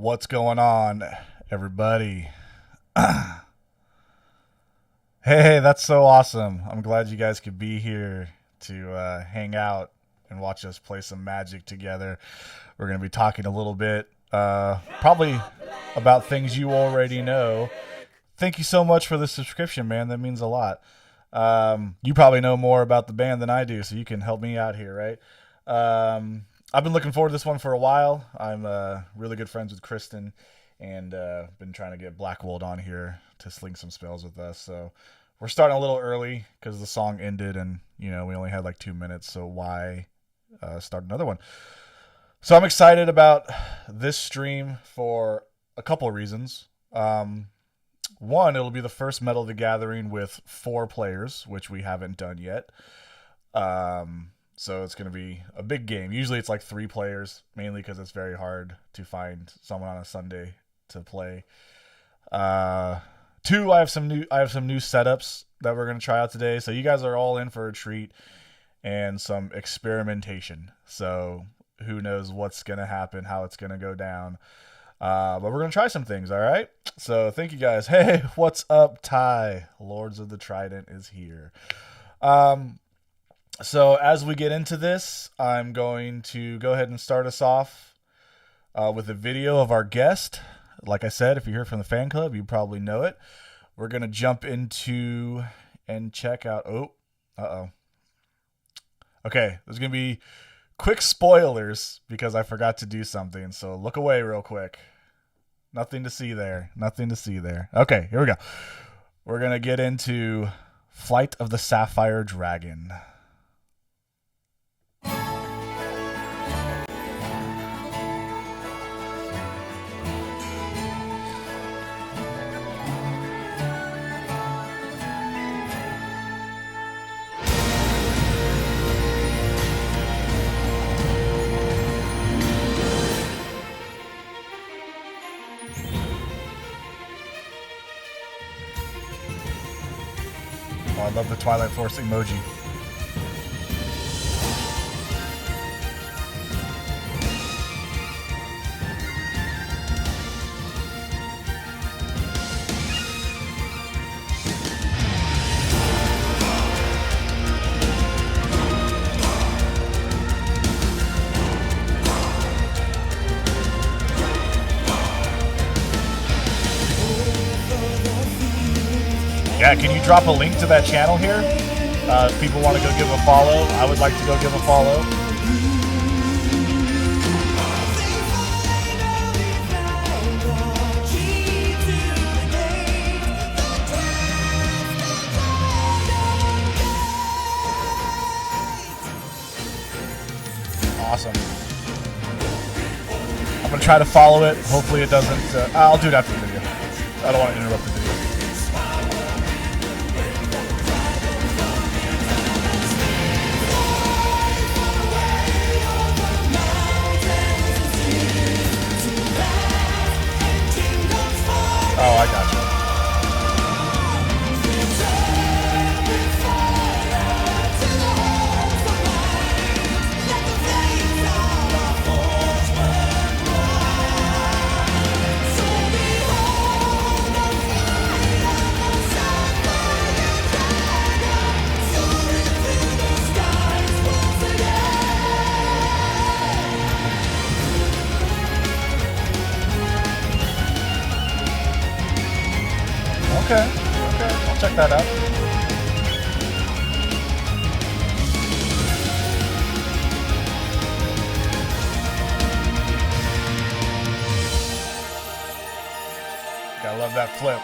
What's going on, everybody? Hey, that's so awesome. I'm glad you guys could be here to hang out and watch us play some Magic together. We're going to be talking a little bit, probably about things you already know. Thank you so much for the subscription, man. That means a lot. You probably know more about the band than I do, so you can help me out here, right? I've been looking forward to this one for a while. I'm really good friends with Kristen, and been trying to get Blackwald on here to sling some spells with us. So we're starting a little early because the song ended, and we only had like 2 minutes. So why start another one? So I'm excited about this stream for a couple of reasons. One, it'll be the first Metal the Gathering with 4 players, which we haven't done yet. So it's going to be a big game. Usually it's like 3 players, mainly because it's very hard to find someone on a Sunday to play. 2, I have some new setups that we're going to try out today. So you guys are all in for a treat and some experimentation. So who knows what's going to happen, how it's going to go down. But we're going to try some things, all right? So thank you guys. Hey, what's up, Ty? Lords of the Trident is here. So as we get into this, I'm going to go ahead and start us off with a video of our guest. Like I said, if you're here from the fan club, you probably know it. We're going to jump into and check out... Okay, there's going to be quick spoilers because I forgot to do something. So look away real quick. Nothing to see there. Okay, here we go. We're going to get into Flight of the Sapphire Dragon. I love the Twilight Force emoji. Yeah, can you drop a link to that channel here? If people want to go give a follow, I would like to go give a follow. Awesome. I'm going to try to follow it. Hopefully it doesn't... I'll do it after the video. I don't want to interrupt the video. Oh, I got you. Okay, I'll check that out. Gotta love that flip.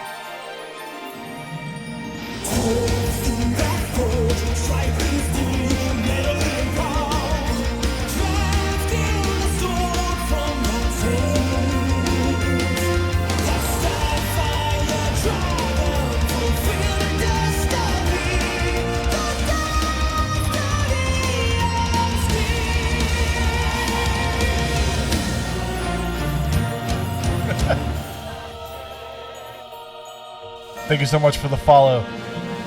Thank you so much for the follow.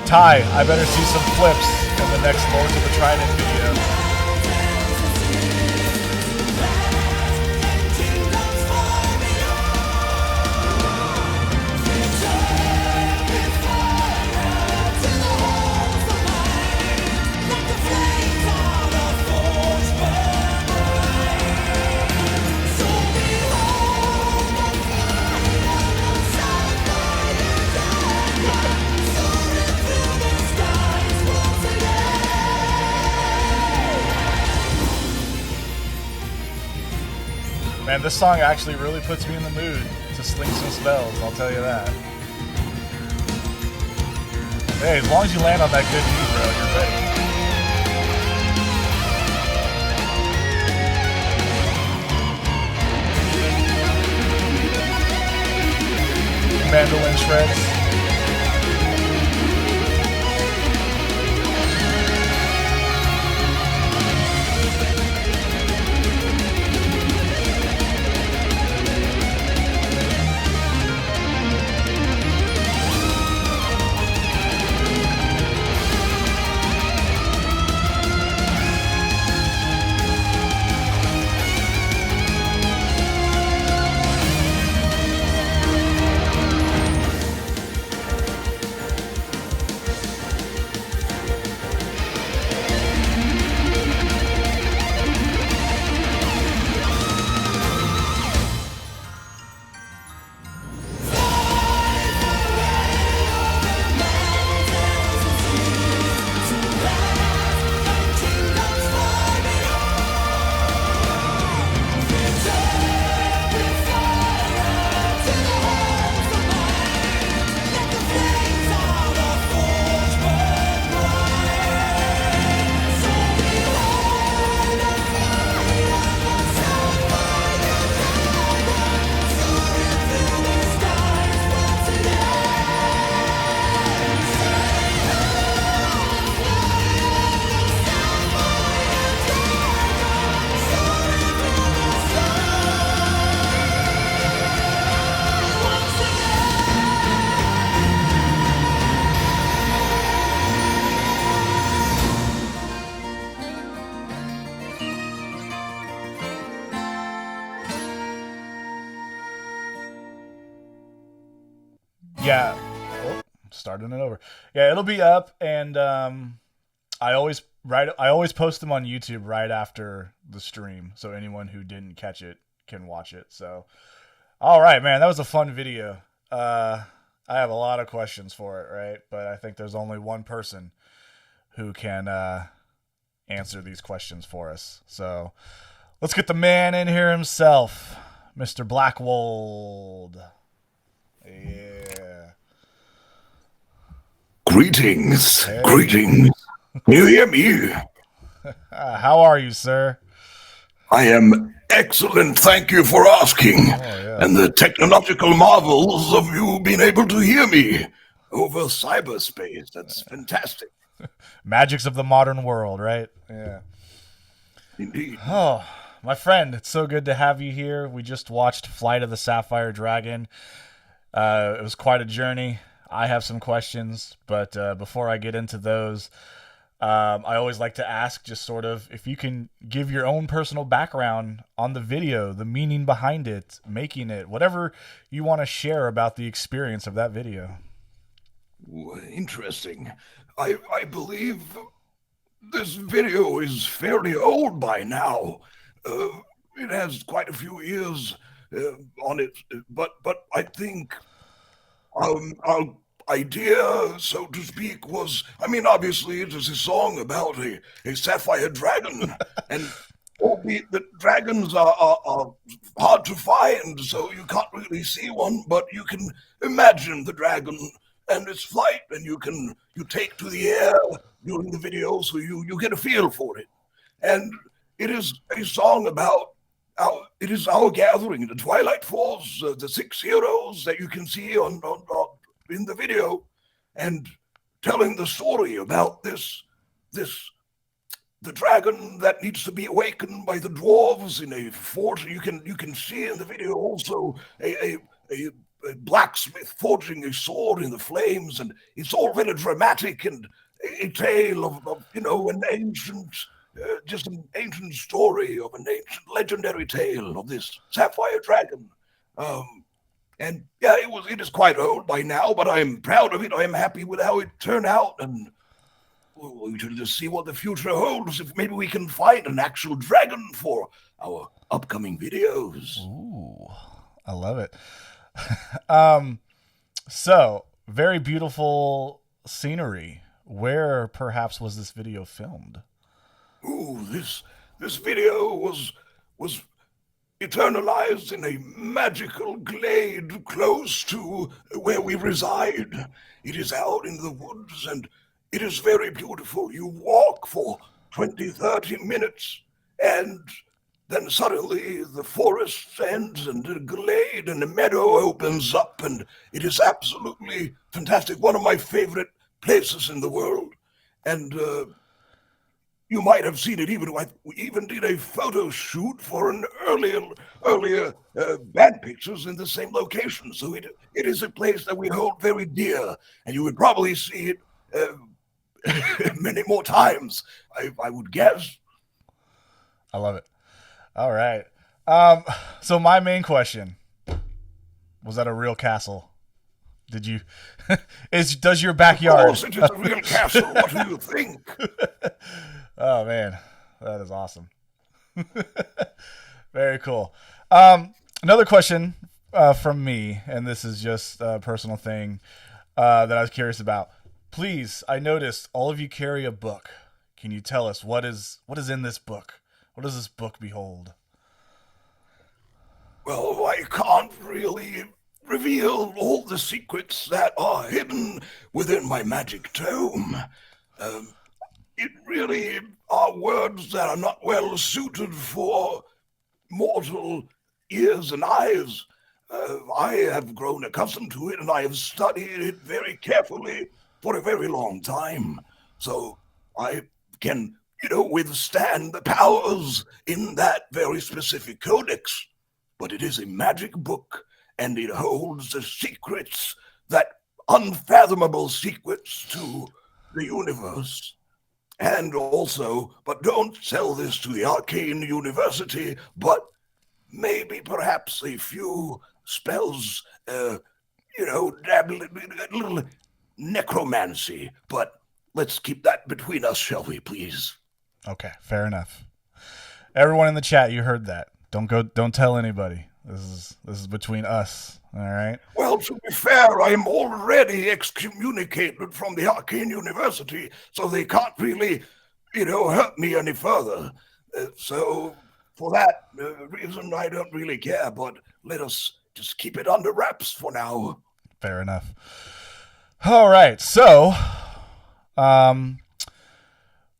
Ty, I better see some flips in the next Lords of the Trident video. Man, this song actually really puts me in the mood to sling some spells, I'll tell you that. Hey, as long as you land on that good beat, bro, you're ready. Mandolin shreds. Yeah. Oh, starting it over. Yeah, it'll be up, and I always post them on YouTube right after the stream, so anyone who didn't catch it can watch it. So, all right, man, that was a fun video. I have a lot of questions for it, right? But I think there's only one person who can answer these questions for us. So, let's get the man in here himself, Mr. Blackwald. Yeah. Greetings. Hey. Greetings. Can you hear me? How are you, sir? I am excellent. Thank you for asking. Oh, yeah. And the technological marvels of you being able to hear me over cyberspace. That's fantastic. Magics of the modern world, right? Yeah. Indeed. Oh, my friend, it's so good to have you here. We just watched Flight of the Sapphire Dragon. It was quite a journey. I have some questions, but before I get into those, I always like to ask just sort of if you can give your own personal background on the video, the meaning behind it, making it, whatever you want to share about the experience of that video. Interesting. I believe this video is fairly old by now. It has quite a few years on it, but I think our idea, so to speak, was, I mean, obviously it is a song about a sapphire dragon, and albeit that dragons are hard to find, so you can't really see one, but you can imagine the dragon and its flight, and you take to the air during the video, so you get a feel for it. And it is a song about it is our gathering, the Twilight Force, the 6 heroes that you can see on in the video, and telling the story about the dragon that needs to be awakened by the dwarves in a fort. You can see in the video also a blacksmith forging a sword in the flames, and it's all very dramatic and a tale of an ancient. Just an ancient story of an ancient legendary tale of this sapphire dragon. And yeah, it is quite old by now, but I'm proud of it. I am happy with how it turned out, and we should just see what the future holds. If maybe we can find an actual dragon for our upcoming videos. Ooh, I love it. So very beautiful scenery. Where perhaps was this video filmed? Ooh, this video was eternalized in a magical glade close to where we reside. It is out in the woods and it is very beautiful. You walk for 20, 30 minutes and then suddenly the forest ends and the glade and the meadow opens up and it is absolutely fantastic. One of my favorite places in the world. And you might have seen it even. We even did a photo shoot for an earlier band pictures in the same location. So it is a place that we hold very dear, and you would probably see it many more times. I would guess. I love it. All right. So my main question was that a real castle? Did you? Does your backyard? Of course, it is a real castle. What do you think? Oh man, that is awesome. Very cool. Another question from me, and this is just a personal thing that I was curious about. Please, I noticed all of you carry a book. Can you tell us what is in this book? What does this book behold? Well, I can't really reveal all the secrets that are hidden within my magic tome. It really are words that are not well suited for mortal ears and eyes. I have grown accustomed to it and I have studied it very carefully for a very long time. So I can, withstand the powers in that very specific codex. But it is a magic book and it holds the secrets, that unfathomable secrets to the universe. And also, but don't sell this to the Arcane University, but maybe perhaps a few spells, dabble a little necromancy. But let's keep that between us, shall we, please? Okay, fair enough. Everyone in the chat, you heard that. Don't tell anybody. This is between us. All right. Well, to be fair, I am already excommunicated from the Arcane University, so they can't really, hurt me any further. So for that reason, I don't really care, but let us just keep it under wraps for now. Fair enough. All right. So,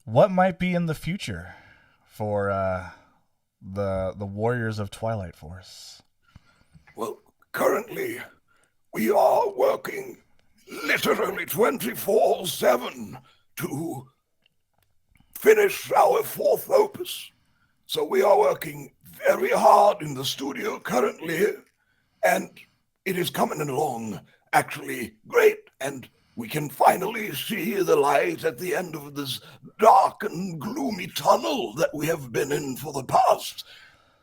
what might be in the future for the Warriors of Twilight Force? Well, currently, we are working literally 24/7 to finish our fourth opus. So we are working very hard in the studio currently, and it is coming along actually great. And we can finally see the light at the end of this dark and gloomy tunnel that we have been in for the past,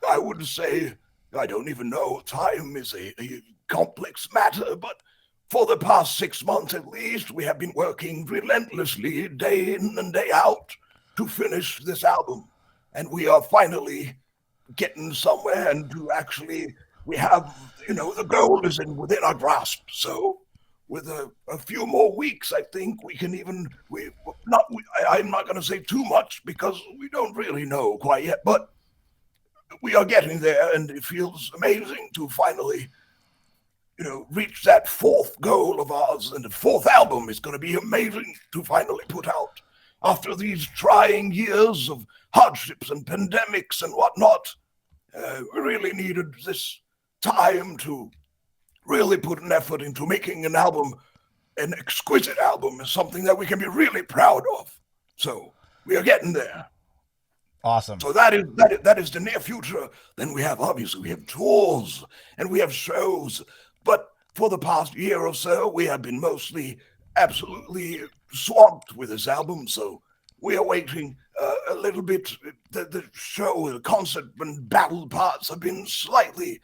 I would say, I don't even know, time is a complex matter, but for the past 6 months at least, we have been working relentlessly, day in and day out, to finish this album. And we are finally getting somewhere, and to actually, we have, the goal is within our grasp. So with a few more weeks, I think we can even, I'm not going to say too much because we don't really know quite yet, but we are getting there, and it feels amazing to finally, reach that fourth goal of ours. And the fourth album is going to be amazing to finally put out. After these trying years of hardships and pandemics and whatnot, we really needed this time to really put an effort into making an album, an exquisite album, is something that we can be really proud of. So we are getting there. Awesome. So that is the near future. Then we have tours and we have shows. But for the past year or so, we have been mostly absolutely swamped with this album. So we are waiting a little bit. The show, the concert and battle parts have been slightly,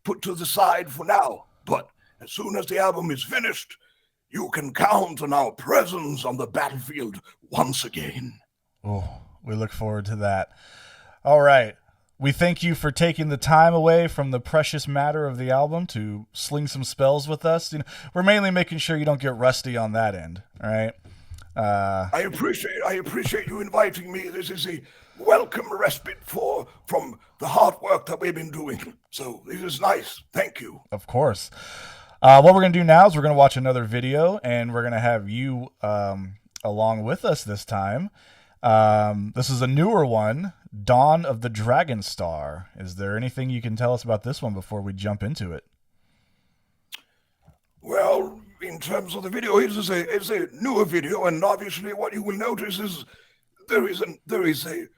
put to the side for now. But as soon as the album is finished, you can count on our presence on the battlefield once again. Oh, we look forward to that. All right. We thank you for taking the time away from the precious matter of the album to sling some spells with us. We're mainly making sure you don't get rusty on that end. All right. I appreciate you inviting me. This is a welcome respite from the hard work that we've been doing. So this is nice. Thank you. Of course. What we're going to do now is we're going to watch another video, and we're going to have you along with us this time. This is a newer one, Dawn of the Dragon Star. Is there anything you can tell us about this one before we jump into it? Well, in terms of the video, it's a newer video, and obviously what you will notice is there is a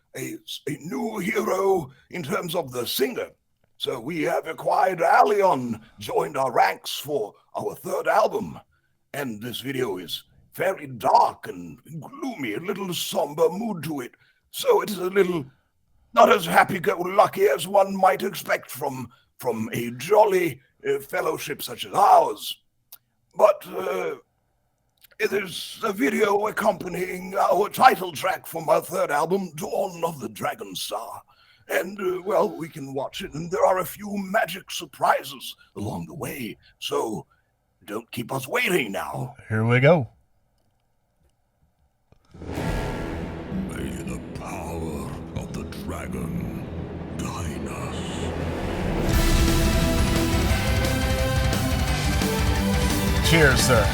new hero in terms of the singer. So we have acquired Allion, joined our ranks for our third album, and this video is very dark and gloomy, a little somber mood to it. So it is a little not as happy-go-lucky as one might expect from a jolly fellowship such as ours. But there's a video accompanying our title track from our third album, Dawn of the Dragon Star. And, well, we can watch it, and there are a few magic surprises along the way. So don't keep us waiting now. Here we go. May the power of the dragon guide us. Cheers, sir.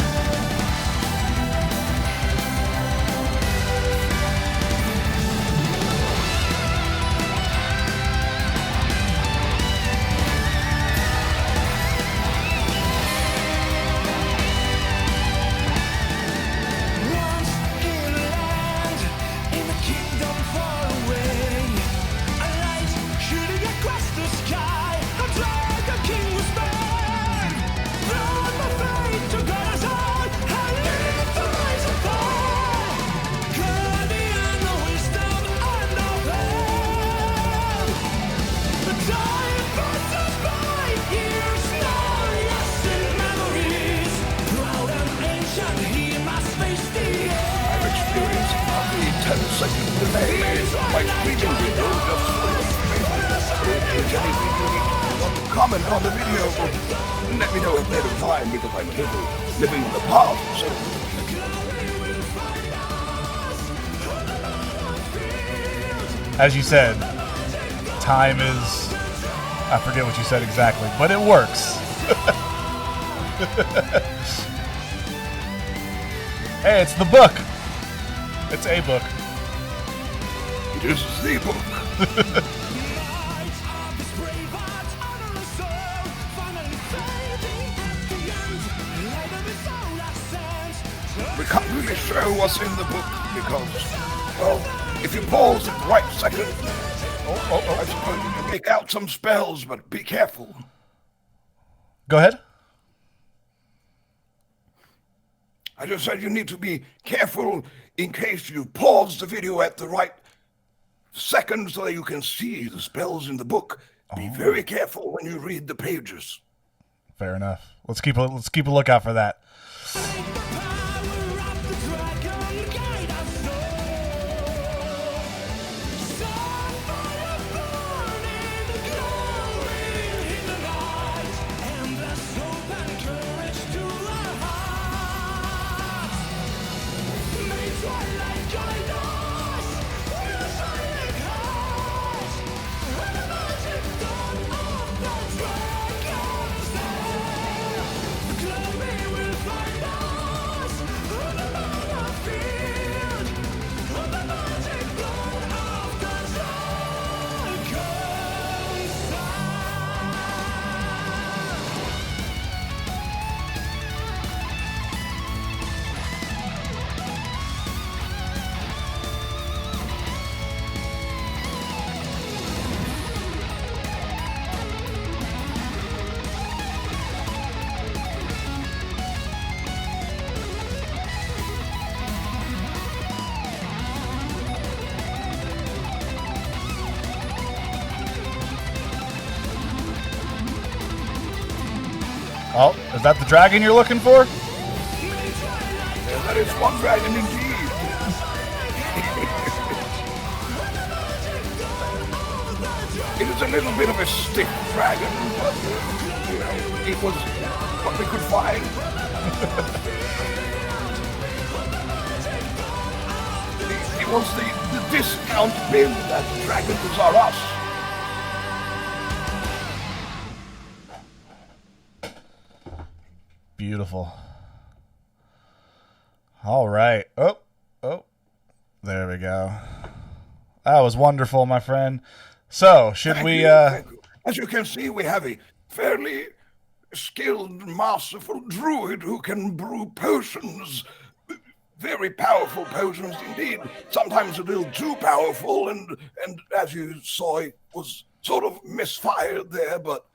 Comment on the video, and let me know if they're fine because I'm living in the past. So. As you said, time is, I forget what you said exactly, but it works. Hey, it's the book. It's a book. It is the book. We can't really show what's in the book because, well, if you pause at the right second, I suppose you can make out some spells, but be careful. Go ahead. I just said you need to be careful in case you pause the video at the right second so that you can see the spells in the book. Be very careful when you read the pages. Fair enough. Let's keep a lookout for that. Oh, is that the dragon you're looking for? Yeah, that is one dragon indeed. It is a little bit of a stiff dragon, but you know, it was what we could find. giving us the discount bid that dragons are us. Beautiful. All right. Oh, there we go. That was wonderful, my friend. So, should Thank we... you, thank you. As you can see, we have a fairly skilled, masterful druid who can brew potions. Very powerful potions indeed. Sometimes a little too powerful, and as you saw, it was sort of misfired there, but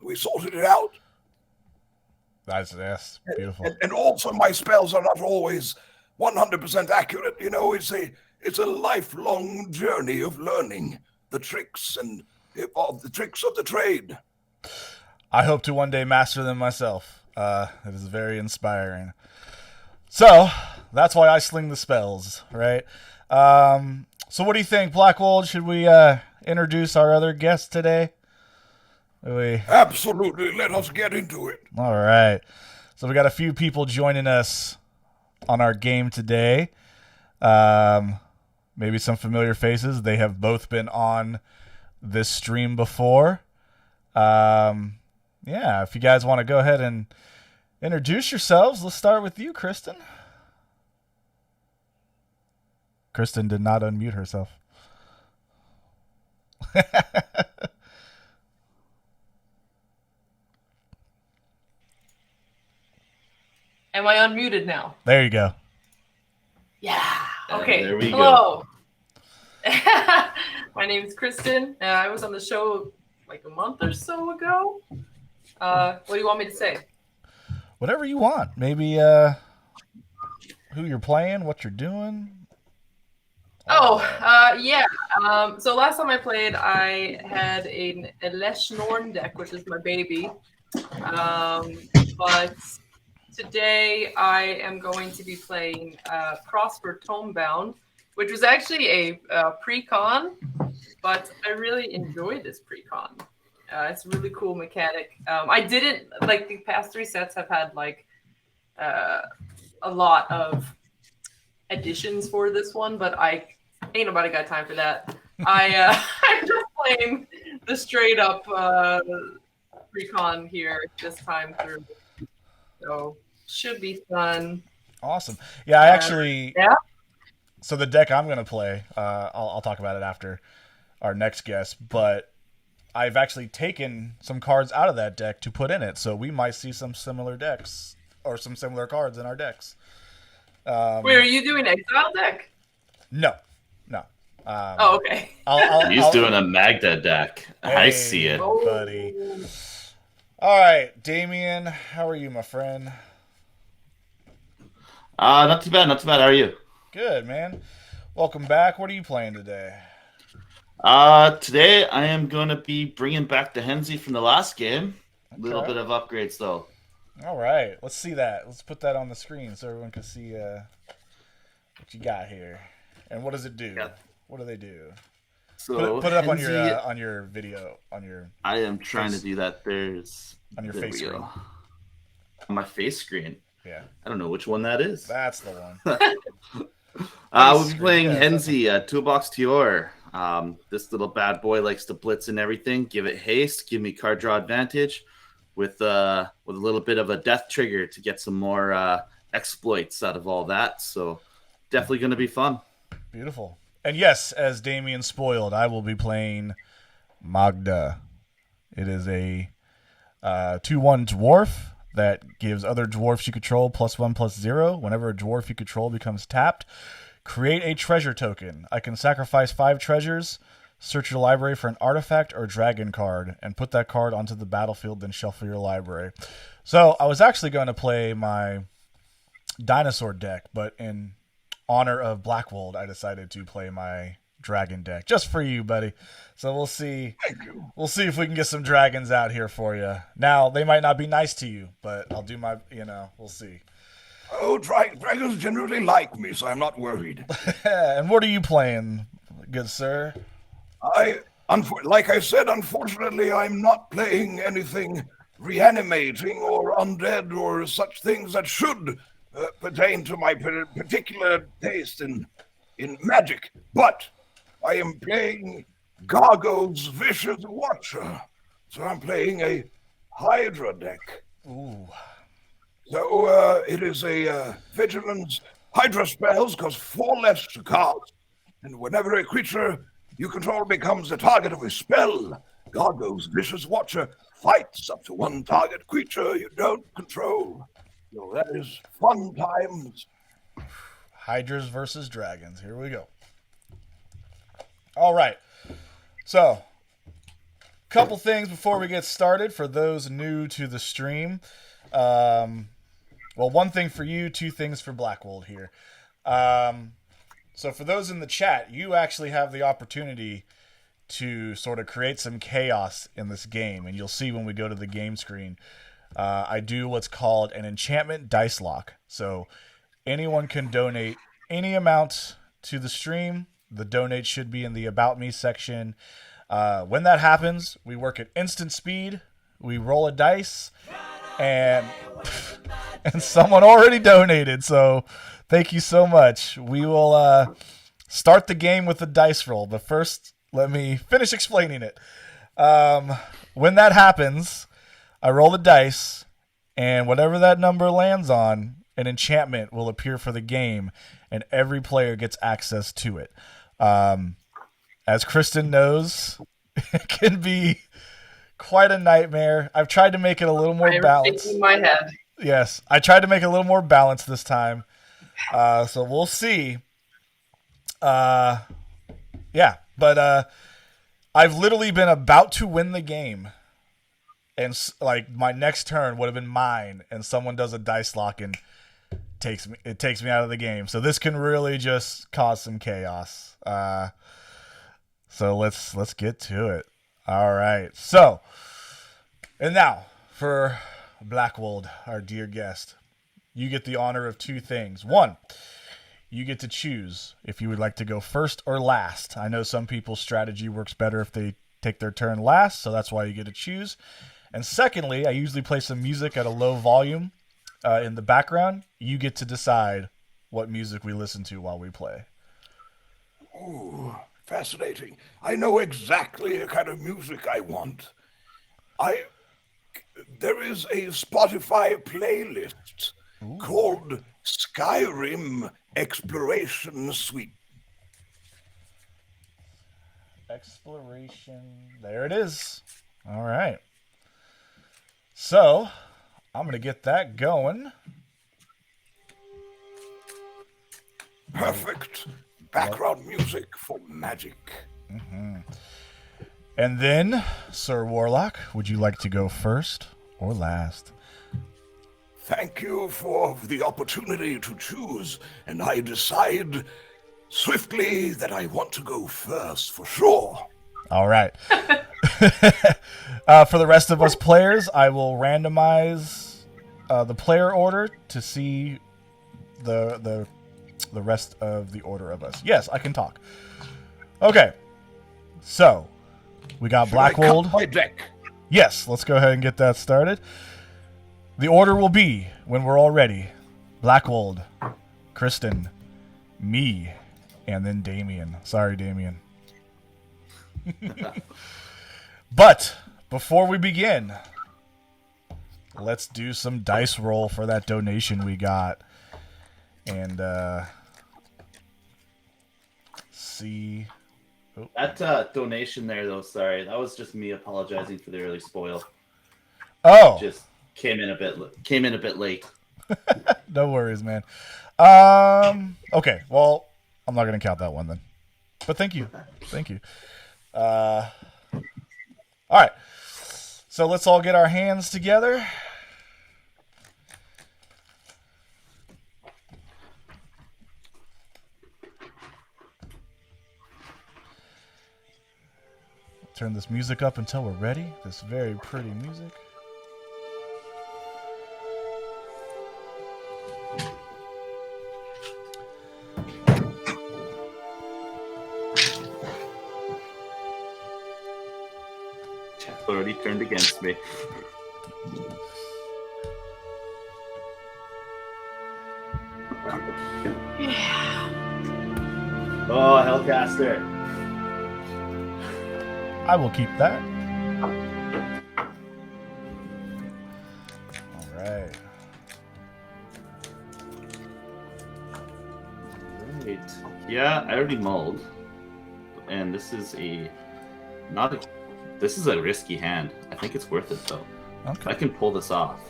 we sorted it out. That's beautiful. And also, my spells are not always 100% accurate. You know, it's a lifelong journey of learning the tricks of the trade. I hope to one day master them myself. It is very inspiring. So, that's why I sling the spells, right? So what do you think, Blackwald? Should we introduce our other guest today? Absolutely. Let us get into it. All right. So we got a few people joining us on our game today. Maybe some familiar faces. They have both been on this stream before. Yeah, if you guys want to go ahead and introduce yourselves, let's start with you, Kristen. Kristen did not unmute herself. Am I unmuted now? There you go. Yeah. Okay. There we Hello. My name is Kristen. I was on the show like a month or so ago. What do you want me to say? Whatever you want. Maybe who you're playing, what you're doing. Yeah. So last time I played, I had a Leshnorn deck, which is my baby. But today I am going to be playing Prosper Tomebound, which was actually a pre-con, but I really enjoyed this pre-con. It's a really cool mechanic. I didn't, like, the past 3 sets have had, like, a lot of additions for this one, but ain't nobody got time for that. I'm just playing the straight up pre-con here this time through. So, should be fun. Awesome. Yeah, I actually... Yeah. So the deck I'm going to play, I'll talk about it after our next guest, but I've actually taken some cards out of that deck to put in it, so we might see some similar decks, or some similar cards in our decks. Wait, are you doing Exile deck? No. Okay. He's doing a Magda deck. Hey, I see it. buddy. All right, Damien, how are you, my friend? Not too bad. How are you? Good, man. Welcome back. What are you playing today? Today I am going to be bringing back the Henzi from the last game. A little bit of upgrades, though. All right. Let's see that. Let's put that on the screen so everyone can see what you got here. And what does it do? Yeah. What do they do? So put it up Henzi, on your video, on your... I am trying to do that. On your face screen. On my face screen. Yeah. I don't know which one that is. That's the one. We'll be playing Henzi, Toolbox Tior. This little bad boy likes to blitz and everything. Give it haste. Give me card draw advantage with a little bit of a death trigger to get some more exploits out of all that. So definitely going to be fun. Beautiful. And yes, as Damien spoiled, I will be playing Magda. It is a 2/1 dwarf that gives other dwarfs you control +1/+0. Whenever a dwarf you control becomes tapped, create a treasure token. I can sacrifice 5 treasures, search your library for an artifact or dragon card, and put that card onto the battlefield, then shuffle your library. So I was actually going to play my dinosaur deck, but in honor of Blackwald, I decided to play my dragon deck just for you, buddy. So we'll see. We'll see if we can get some dragons out here for you. Now, they might not be nice to you, but I'll do my, we'll see. Oh, dragons generally like me, so I'm not worried. And what are you playing, good sir? Like I said, unfortunately, I'm not playing anything reanimating or undead or such things that should pertain to my particular taste in in Magic, but I am playing Gargo's Vicious Watcher. So I'm playing a Hydra deck. Ooh. So it is a Vigilance. Hydra spells cost 4 less to cast, and whenever a creature you control becomes the target of a spell, Gargo's Vicious Watcher fights up to 1 target creature you don't control. So that is fun times. Hydras versus dragons. Here we go. All right. So, couple things before we get started for those new to the stream. Well, one thing for you, 2 things for Blackwald here. So for those in the chat, you actually have the opportunity to sort of create some chaos in this game, and you'll see when we go to the game screen. I do what's called an enchantment dice lock. So anyone can donate any amount to the stream. The donate should be in the About Me section. When that happens, we work at instant speed. We roll a dice, and someone already donated, so thank you so much. We will start the game with a dice roll, but first, let me finish explaining it. When that happens, I roll the dice, and whatever that number lands on, an enchantment will appear for the game, and every player gets access to it. As Kristen knows, it can be quite a nightmare. I've tried to make it a little more balanced. Shaking my head. Yes, I tried to make it a little more balanced this time. So we'll see. Yeah, but I've literally been about to win the game, and like my next turn would have been mine, and someone does a dice lock and takes me out of the game. So this can really just cause some chaos. So let's get to it. All right. So, and now for Blackwald, our dear guest, you get the honor of 2 things. 1, you get to choose if you would like to go first or last. I know some people's strategy works better if they take their turn last, so that's why you get to choose. And secondly, I usually play some music at a low volume in the background. You get to decide what music we listen to while we play. Ooh, fascinating. I know exactly the kind of music I want. There is a Spotify playlist called Skyrim Exploration Suite. Exploration. There it is. All right. So, I'm going to get that going. Perfect background music for Magic. Mm-hmm. And then, Sir Warlock, would you like to go first or last? Thank you for the opportunity to choose, and I decide swiftly that I want to go first for sure. All right. For the rest of us players, I will randomize the player order to see the rest of the order of us. Yes, I can talk. Okay. So, we got Blackwald. My deck. Yes, let's go ahead and get that started. The order will be, when we're all ready, Blackwald, Kristen, me, and then Damien. Sorry, Damien. But before we begin, let's do some dice roll for that donation we got. And see. Oh. That donation there, though, sorry, that was just me apologizing for the early spoil. Oh, Just came in a bit late. No worries, man. Okay, well, I'm not gonna count that one then. But thank you. All right. So let's all get our hands together. Turn this music up until we're ready. This very pretty music. Chat already turned against me. Yeah. Oh, Hellcaster. I will keep that. All right. Right. Yeah, I already mulled. And this is this is a risky hand. I think it's worth it though. Okay. I can pull this off.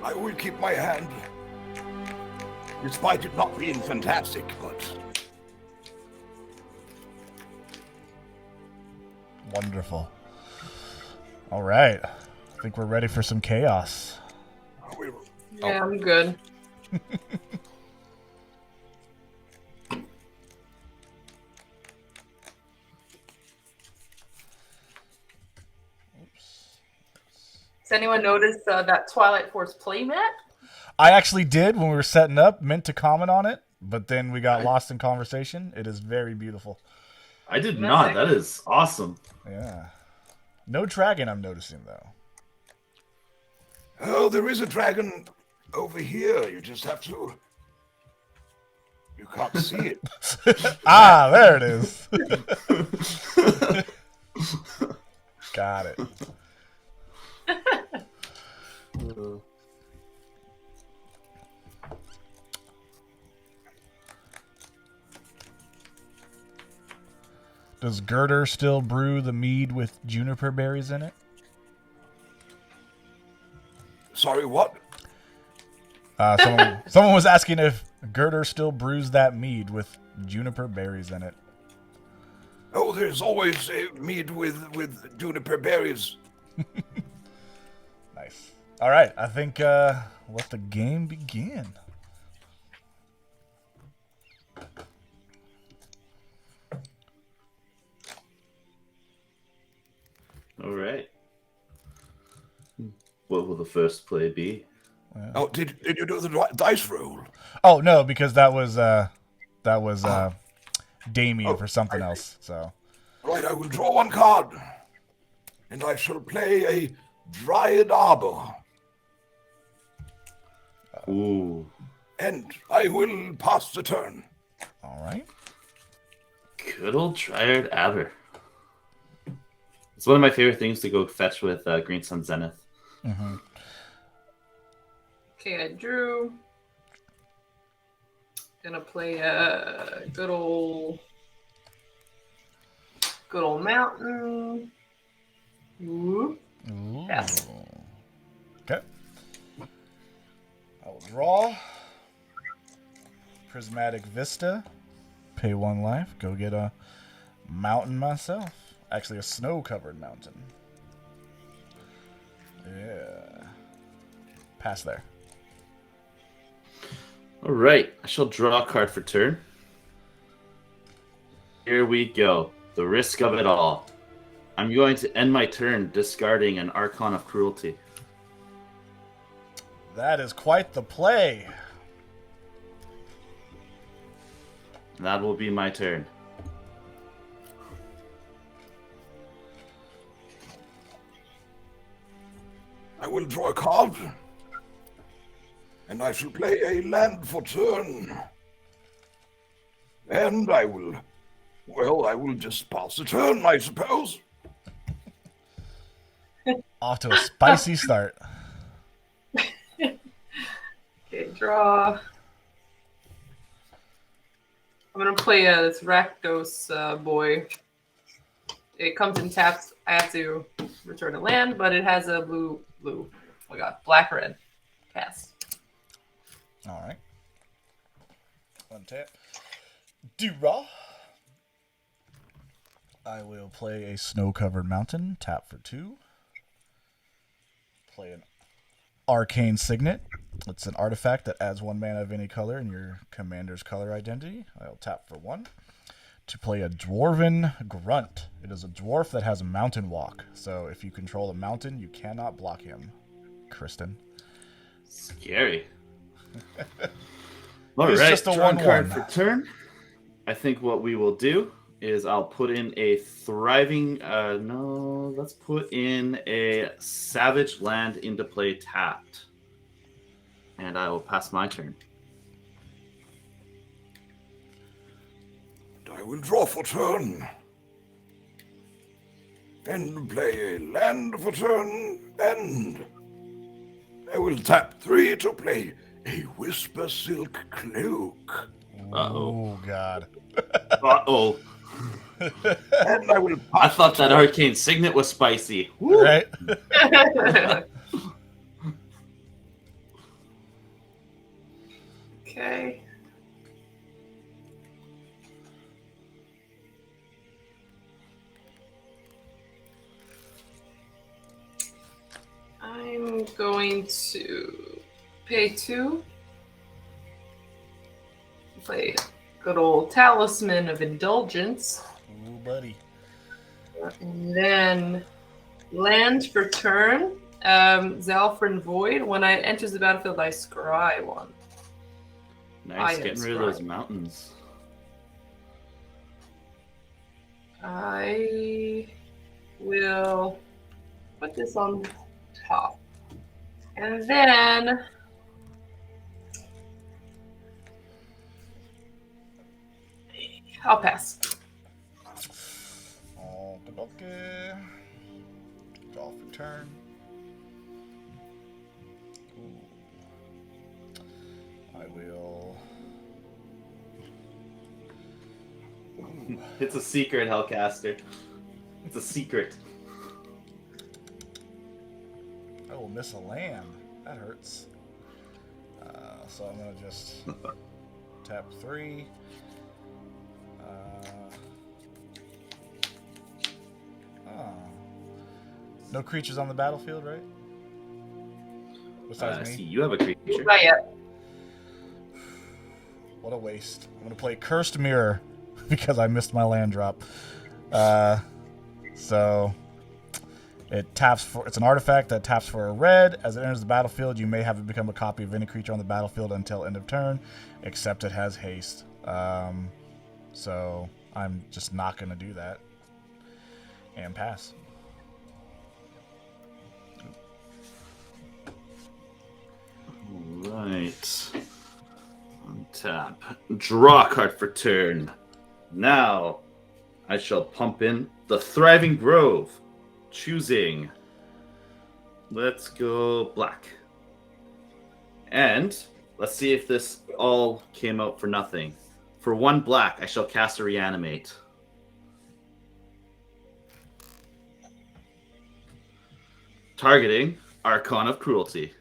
I will keep my hand. Despite it not being fantastic, but Wonderful. All right. I think we're ready for some chaos. Yeah, I'm good. Has anyone noticed that Twilight Force playmat? I actually did when we were setting up, meant to comment on it, but then we got lost in conversation. It is very beautiful. I did not. That is awesome. Yeah. No dragon, I'm noticing, though. oh, there is a dragon over here. You just have to. You can't see it. Ah, there it is. Got it. Does Girder still brew the mead with juniper berries in it? Sorry, what? Someone was asking if Girder still brews that mead with juniper berries in it. Oh, there's always a mead with juniper berries. Nice. All right, I think let the game begin. All right. What will the first play be? Oh, did you do the dice roll? Oh no, because that was Damien for something else. So Right, I will draw one card, and I shall play a Dryad Arbor, Ooh. and I will pass the turn. all right. Good old Dryad Aber. It's one of my favorite things to go fetch with Green Sun Zenith. Mm-hmm. Okay, I drew. Gonna play a good old mountain. Ooh. Ooh. Yes. Okay. I will draw. Prismatic Vista. Pay 1 life. Go get a mountain myself. Actually, a snow-covered mountain. Yeah. Pass there. All right. I shall draw a card for turn. Here we go. The risk of it all. I'm going to end my turn discarding an Archon of Cruelty. That is quite the play. That will be my turn. I will draw a card, and I shall play a land for turn. And I will just pass the turn, I suppose. Off to a spicy start. Okay, draw. I'm gonna play this Rakdos boy. It comes in taps. I have to return a land, but it has a blue. Oh my god, black-red. Pass. All right. Untap. Do-raw. I will play a snow-covered mountain. Tap for 2. Play an arcane signet. It's an artifact that adds 1 mana of any color in your commander's color identity. I'll tap for 1. To play a dwarven grunt. It is a dwarf that has a mountain walk. So if you control a mountain, you cannot block him. Kristen. Scary. All It's right, just a draw a 1/1. card for turn. I think what we will do is I'll put in a thriving. Let's put in a savage land into play tapped, and I will pass my turn. will draw for turn. And play a land for turn, and I will tap 3 to play a Whisper Silk Cloak. Uh-oh. Oh God. Uh-oh. And I will I pass thought the that turn. Arcane Signet was spicy. Woo. Right. Okay. I'm going to pay 2. Play good old Talisman of Indulgence. Ooh, buddy. And then land for turn. Zalfrin Void. When it enters the battlefield, I scry 1. Nice, I getting rid of am those scribe. mountains. I will put this on top. And then I'll pass. Okay. Draw for turn. Ooh. I will. It's a secret, Hellcaster. It's a secret. I will miss a land. That hurts. So I'm gonna just tap 3. No creatures on the battlefield, right? Besides me. See, you have a creature. Not yet. What a waste. I'm gonna play Cursed Mirror because I missed my land drop. So it taps for. It's an artifact that taps for a red. As it enters the battlefield, you may have it become a copy of any creature on the battlefield until end of turn, except it has haste. So I'm just not gonna do that and pass. Right. Untap. Draw a card for turn. Now, I shall pump in the Thriving Grove. Choosing. Let's go black. And let's see if this all came out for nothing. For 1 black, I shall cast a Reanimate. Targeting Archon of Cruelty.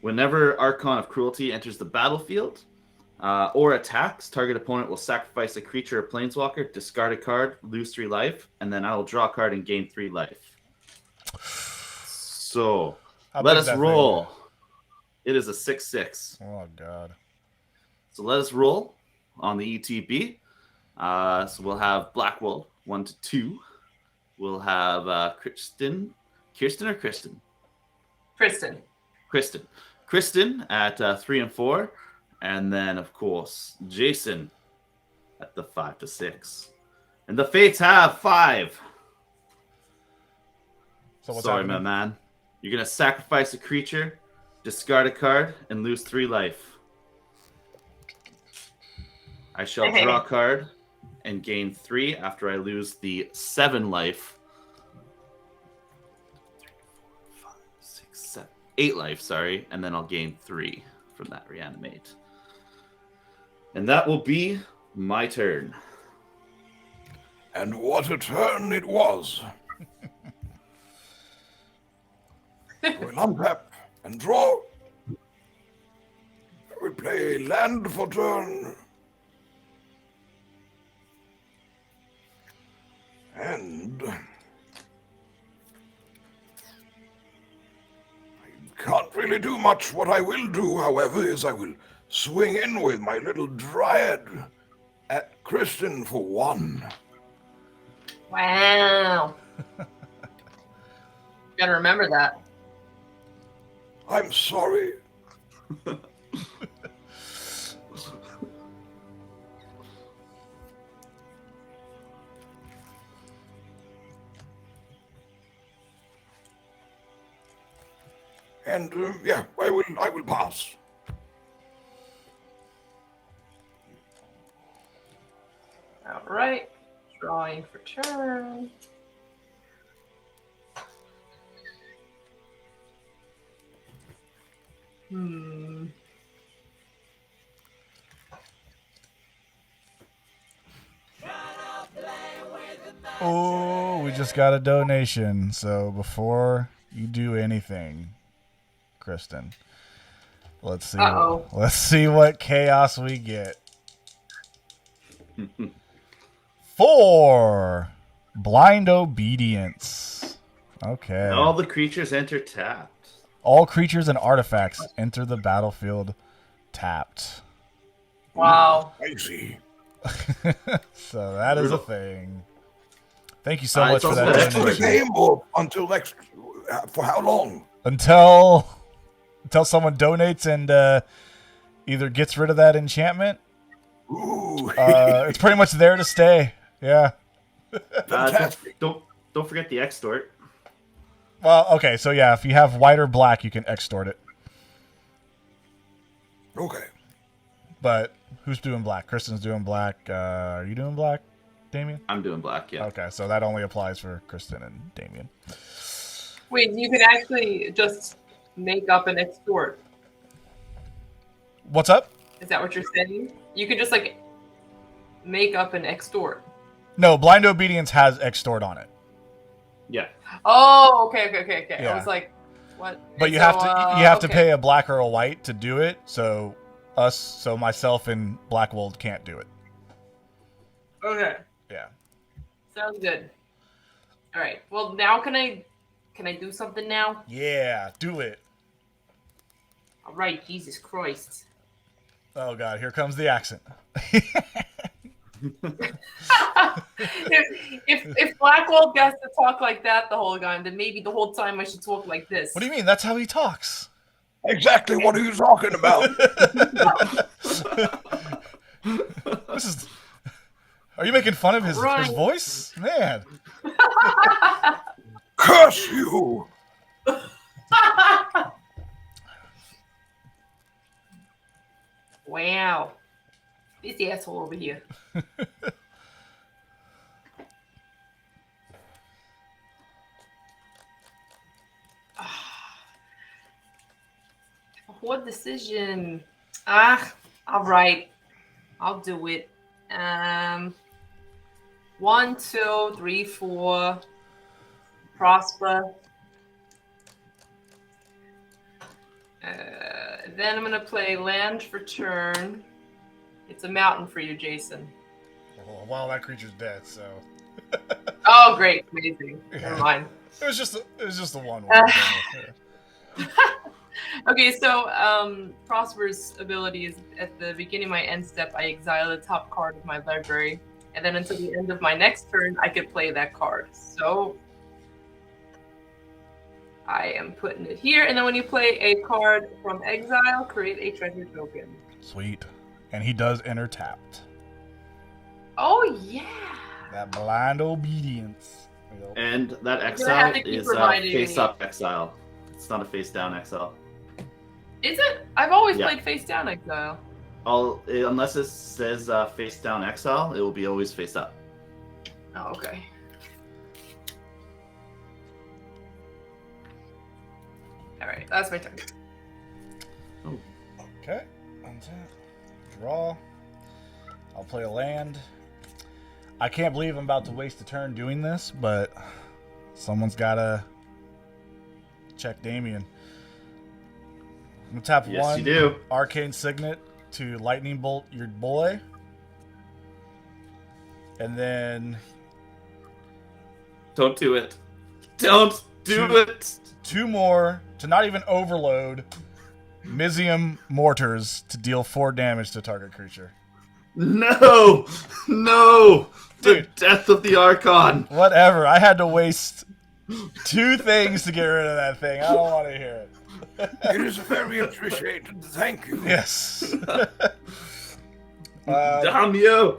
Whenever Archon of Cruelty enters the battlefield or attacks, target opponent will sacrifice a creature or planeswalker, discard a card, lose 3 life, and then I will draw a card and gain 3 life. So How let big us that roll. It is a 6/6. thing? Oh God. So let us roll on the ETB. So we'll have Blackwald 1 to 2. We'll have Kirsten or Kristen? Kristen. Kristen at 3 and 4, and then of course Jason at the 5 to 6, and the Fates have 5. So what's Sorry, happening? my man. You're gonna sacrifice a creature, discard a card, and lose 3 life. I shall draw a card and gain 3 after I lose the 7 life. 8 life, sorry, and then I'll gain 3 from that Reanimate. And that will be my turn. And what a turn it was. I will untap and draw. I will play land for turn. And I can't really do much. What I will do, however, is I will swing in with my little dryad at Kristen for 1. Wow. Gotta remember that. I'm sorry. And yeah, I will pass. right. Drawing for turn. Oh, we just got a donation. So before you do anything, Kristen, let's see. Uh-oh. Let's see what chaos we get. 4 blind obedience. Okay. All the creatures enter tapped. All creatures and artifacts enter the battlefield tapped. Wow. I see. So that is a thing. Thank you so much it's for that also Next to the donation. game or until next? For how long? Until someone donates and either gets rid of that enchantment. Ooh. It's pretty much there to stay. Yeah. Fantastic. Don't forget the extort. Well, okay. So yeah, if you have white or black, you can extort it. Okay. But who's doing black? Kristen's doing black. Are you doing black, Damien? I'm doing black, yeah. Okay, so that only applies for Kristen and Damien. Wait, you can actually just make up an extort. What's up? Is that what you're saying? You can just like make up an extort. No, blind obedience has extort on it. Yeah. Oh, okay. Yeah. I was like, what? But And you so, have to okay. pay a black or a white to do it. So myself and Blackwald can't do it. Okay, Yeah. sounds good. All right. Well, now can I do something now? Yeah, do it. All right. Jesus Christ. Oh god, here comes the accent. if Blackwald gets to talk like that the whole time, then maybe the whole time I should talk like this. What do you mean? That's how he talks. Exactly what are you talking about? This is. Are you making fun of his Right. voice? Man. Curse you! Wow. This asshole over here. What decision? All right. I'll do it. 1, 2, 3, 4. Prosper. Then I'm gonna play land for turn. It's a mountain for you, Jason. Oh, well, that creature's dead, so Oh, great, amazing. Never mind. it was just the one. Okay, so Prosper's ability is at the beginning of my end step, I exile the top card of my library, and then until the end of my next turn, I could play that card. So I am putting it here, and then when you play a card from exile, create a treasure token. Sweet, and he does enter tapped. Oh yeah. That blind obedience. Yep. And that have to exile keep is reminding face me. up exile. It's not a face down exile. Is it? I've always Yeah. played face down exile. Unless it says face down exile, it will be always face up. Oh, okay. All right, that's my turn. Okay. Untap. Draw. I'll play a land. I can't believe I'm about to waste a turn doing this, but someone's gotta check Damien. I'm gonna tap Yes, one you do. arcane signet to lightning bolt your boy. And then Don't do it. Don't do it. 2 more to not even overload Mizium mortars to deal 4 damage to target creature. No. No. The Dude. death of the Archon. Whatever. I had to waste 2 things to get rid of that thing. I don't want to hear it. It is very appreciated. Thank you. Yes. Damn you.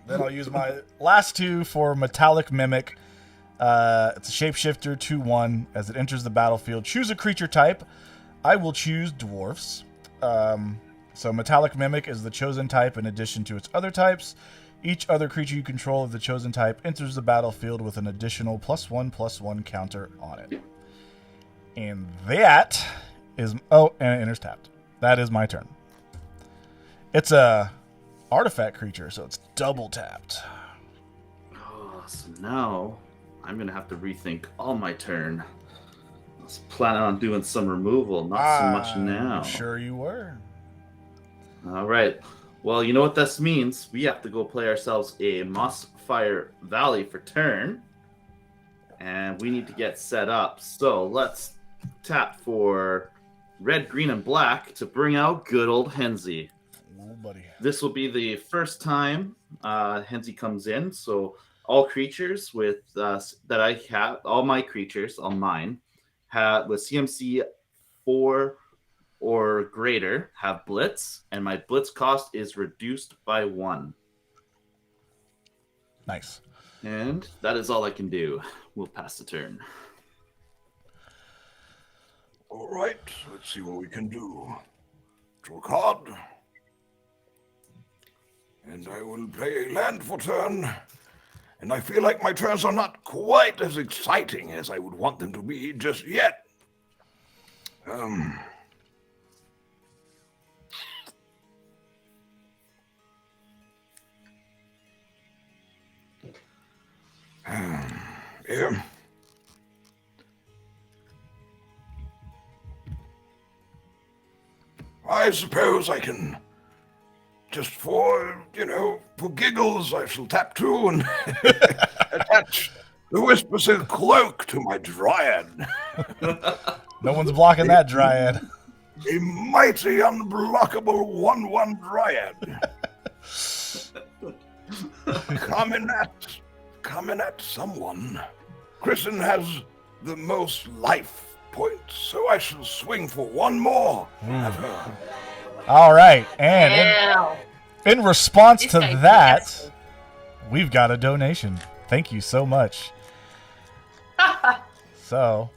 Then I'll use my last 2 for Metallic Mimic. It's a shapeshifter 2/1. As it enters the battlefield, choose a creature type. I will choose dwarfs. So Metallic Mimic is the chosen type in addition to its other types. Each other creature you control of the chosen type enters the battlefield with an additional +1/+1 counter on it. And that is... Oh, and it enters tapped. That is my turn. It's a artifact creature, so it's double tapped. Oh, so now I'm going to have to rethink all my turn. I was planning on doing some removal, not so much now. Sure you were. All right. Well, you know what this means. We have to go play ourselves a Mossfire Valley for turn. And we need to get set up. So let's tap for red, green, and black to bring out good old Henzi. Oh, buddy. This will be the first time Henzi comes in. So all creatures with that I have, all my creatures on mine, have with CMC 4 or greater have Blitz, and my Blitz cost is reduced by 1. Nice. And that is all I can do. We'll pass the turn. All right, let's see what we can do. Draw a card. And I will play a land for turn. And I feel like my turns are not quite as exciting as I would want them to be just yet. Yeah. I suppose I can, just for giggles, I shall tap 2 and attach the Whisper's Cloak to my Dryad. No one's blocking that Dryad. A mighty, unblockable 1/1 Dryad. Coming at someone. Kristen has the most life points, so I shall swing for 1 more at her. All right, and Ow. in response This to guy's that, nasty. we've got a donation. Thank you so much. So,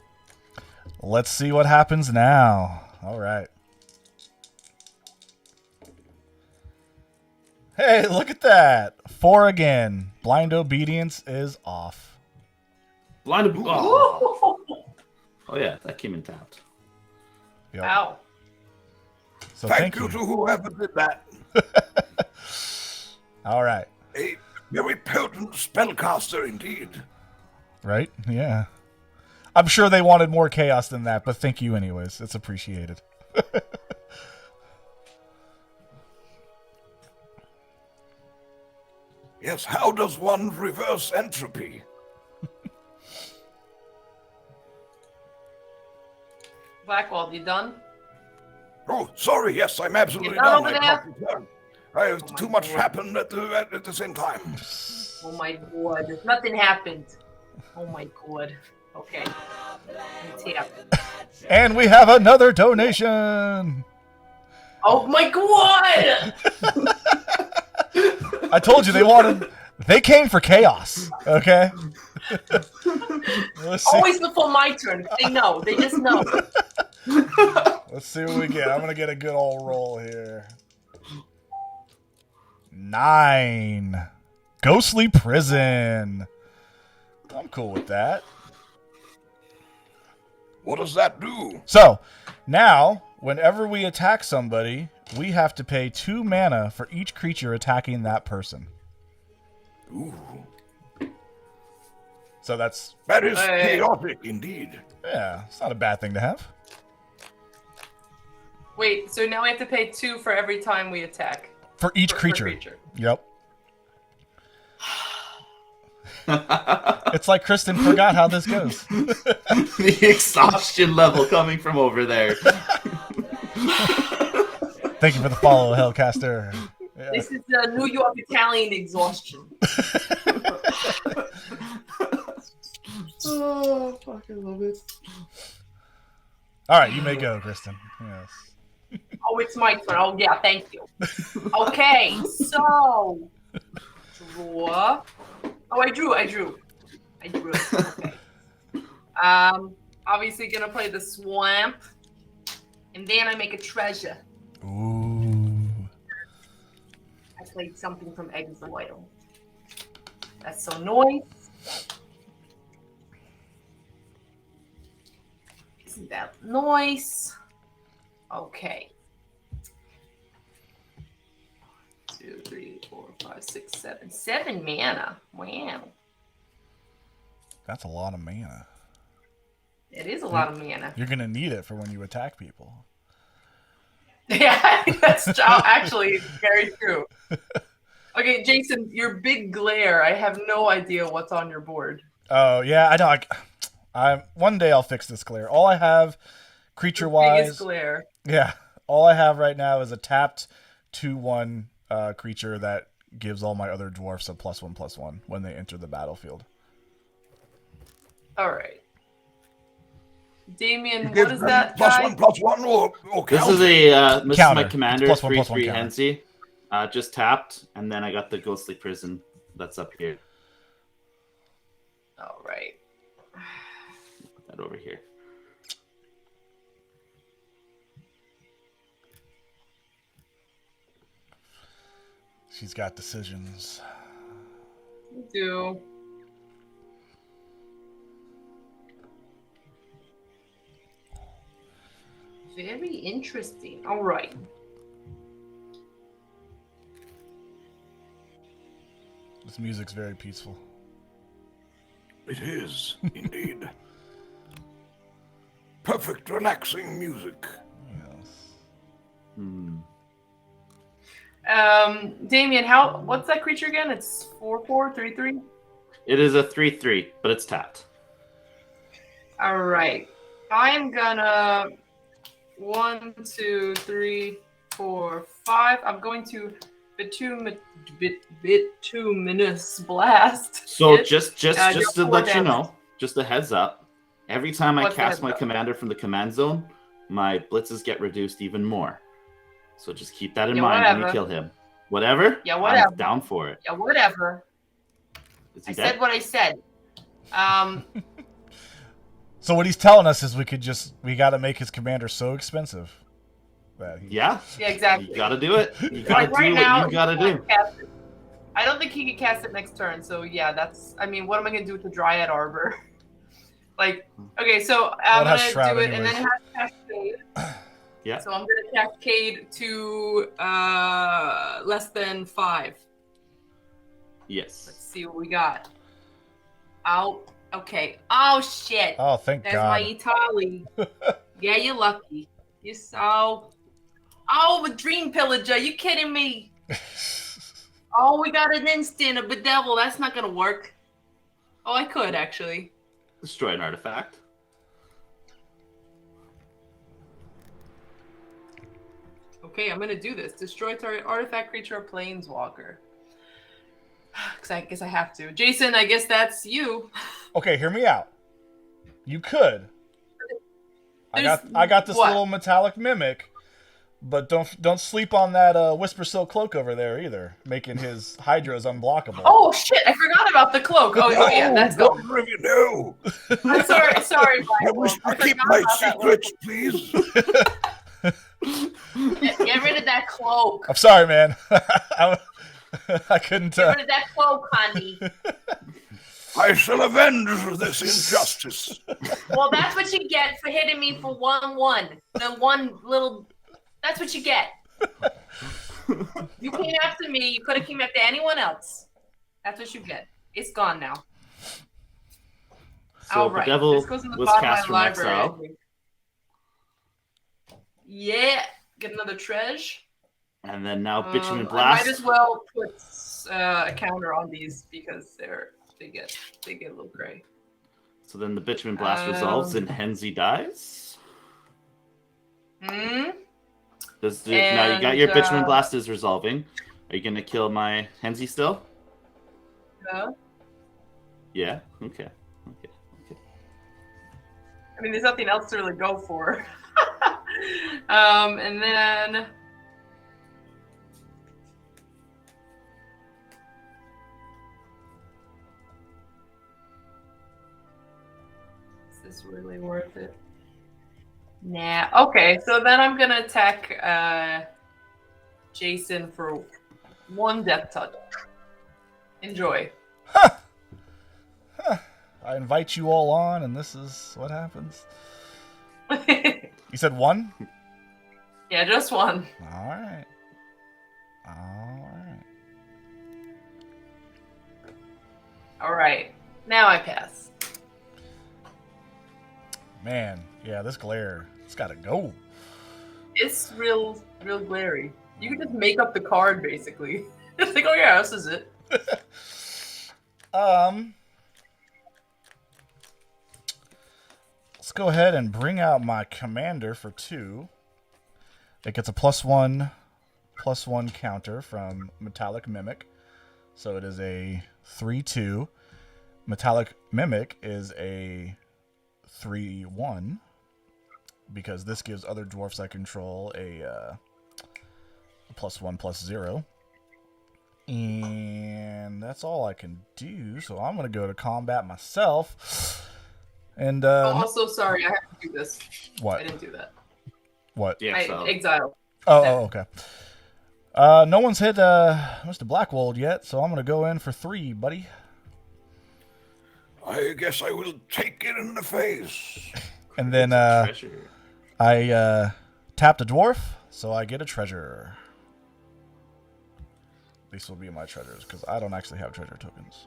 let's see what happens now. All right. Hey, look at that. 4 again. Blind obedience is off. Blind. Oh. Oh yeah, that came in tapped. Yep. Ow. So Thank you to whoever did that. All right. A very potent spellcaster indeed. Right? Yeah. I'm sure they wanted more chaos than that, but thank you anyways. It's appreciated. Yes, how does one reverse entropy? Blackwald, you done? Oh, sorry, yes, I'm absolutely You done done. over I can't return. I have too much happened at the same time. Oh my god. Nothing happened. Oh my god. Okay. Tap. And we have another donation. Oh my god! I told you they came for chaos. Okay. Let's see. Always before my turn. They know. They just know. Let's see what we get. I'm gonna get a good old roll here. 9. Ghostly Prison. I'm cool with that. What does that do? So, now, whenever we attack somebody, we have to pay 2 mana for each creature attacking that person. Ooh, So that's, that is chaotic indeed. yeah, it's not a bad thing to have. Wait, so now we have to pay 2 for every time we attack. For each Per creature. creature. Yep. It's like Kristen forgot how this goes. The exhaustion level coming from over there. Thank you for the follow, Hellcaster. Yeah. This is the New York Italian exhaustion. Oh, fuck, I love it. All right, you may go, Kristen. Yes. Oh, it's my turn. Oh, yeah, thank you. Okay, so draw. Oh, I drew. Okay. Obviously gonna play the swamp, and then I make a treasure. Ooh. I played something from Exile. That's so nice. Isn't that nice? Okay. 2, 3, 4, 5, 6, 7. 7 mana. Wow. That's a lot of mana. It is a lot of mana. You're gonna need it for when you attack people. Yeah, that's actually very true. Okay, Jason, your big glare. I have no idea what's on your board. Oh yeah, I know. I one day I'll fix this glare. All I have, creature wise, Biggest glare. yeah. All I have right now is a tapped 2/1 creature that gives all my other dwarfs a +1/+1 when they enter the battlefield. All right. Damien, what is that Plus guy? one, plus one, or This counter? is a this Counter. is my commander, It's +1/+1 3/3 counter. Hensi. Just tapped, and then I got the ghostly prison that's up here. All right. Put that over here. She's got decisions. We do. Very interesting. All right. This music's very peaceful. It is, indeed. Perfect, relaxing music. Yes. Hmm. Damien, what's that creature again? It's 4/4, 3/3? It is a 3/3, but it's tapped. All right. I'm gonna 1, 2, 3, 4, 5. I'm going to bituminous blast. So it. just you're to 4 let you damage. know, just a heads up. Every time I What's the cast heads my up? commander from the command zone, my blitzes get reduced even more. So just keep that in Yeah, mind when you whatever. kill him. Whatever? Yeah, whatever. I'm down for it. Yeah, whatever. Is he I dead? said what I said. So what he's telling us is we got to make his commander so expensive that he, Yeah. Yeah, exactly. You gotta do it. You gotta Like do right what now, you gotta he do. can't cast it. I don't think he can cast it next turn. So yeah, that's. I mean, what am I gonna do with the Dryad Arbor? Like, okay, so I'm Well, it has gonna Shroud do it, and then anyways. it has Cascade. Yeah. So I'm gonna Cascade to less than 5. Yes. Let's see what we got. Out. Okay. Oh shit. Oh, thank That's God. my Itali. Yeah, you're lucky. You're so. Oh, a Dream Pillager. You kidding me? Oh, we got an instant, a bedevil. That's not gonna work. Oh, I could actually. Destroy an artifact. Okay, I'm gonna do this. Destroy target artifact, creature, or planeswalker. Because I guess I have to. Jason, I guess that's you. Okay, hear me out. You could. I There's- got this what? little metallic mimic, but don't sleep on that Whisper Silk cloak over there either, making his hydras unblockable. Oh shit! I forgot about the cloak. Oh yeah, that's What go. do you know? I'm sorry, I Blackwald. wish I to keep forgot my about that secrets, please. Get rid of that cloak. I'm sorry, man. I couldn't. Get rid of that cloak, honey. I shall avenge this injustice. Well, that's what you get for hitting me for 1/1. The one little. That's what you get. You came after me. You could have came after anyone else. That's what you get. It's gone now. So All the right. devil This goes in the was bottom cast of from my library. I exile. think. Yeah. Get another treasure. And then now Bitumen I Blast. might as well put a counter on these because they get a little gray. So then the Bitumen Blast resolves and Hensi dies. Hmm. Now you got your And, Bitumen Blast is resolving. Are you gonna kill my Hensi still? Yeah. Yeah. Okay. I mean, there's nothing else to really go for. And then. Is this really worth it? Nah. Okay, so then I'm gonna attack Jason for 1 death touch. Enjoy. I invite you all on, and this is what happens. You said one? Yeah, just one. All right. All right. All right. Now I pass. Man, yeah, this glare, it's got to go. It's real glary. You can just make up the card, basically. Just like, oh yeah, this is it. Let's go ahead and bring out my commander for 2. It gets a +1 counter from Metallic Mimic. So it is a 3/2. Metallic Mimic is a 3/1 because this gives other dwarfs I control a +1/+0. And that's all I can do. So I'm going to go to combat myself. And Also, sorry, I have to do this. What? I didn't do that. What? Yeah, I so exile. Okay. No one's hit Mr. Blackwald yet, so I'm going to go in for 3, buddy. I guess I will take it in the face. And then treasure. I tapped a dwarf, so I get a treasure. These will be my treasures, because I don't actually have treasure tokens.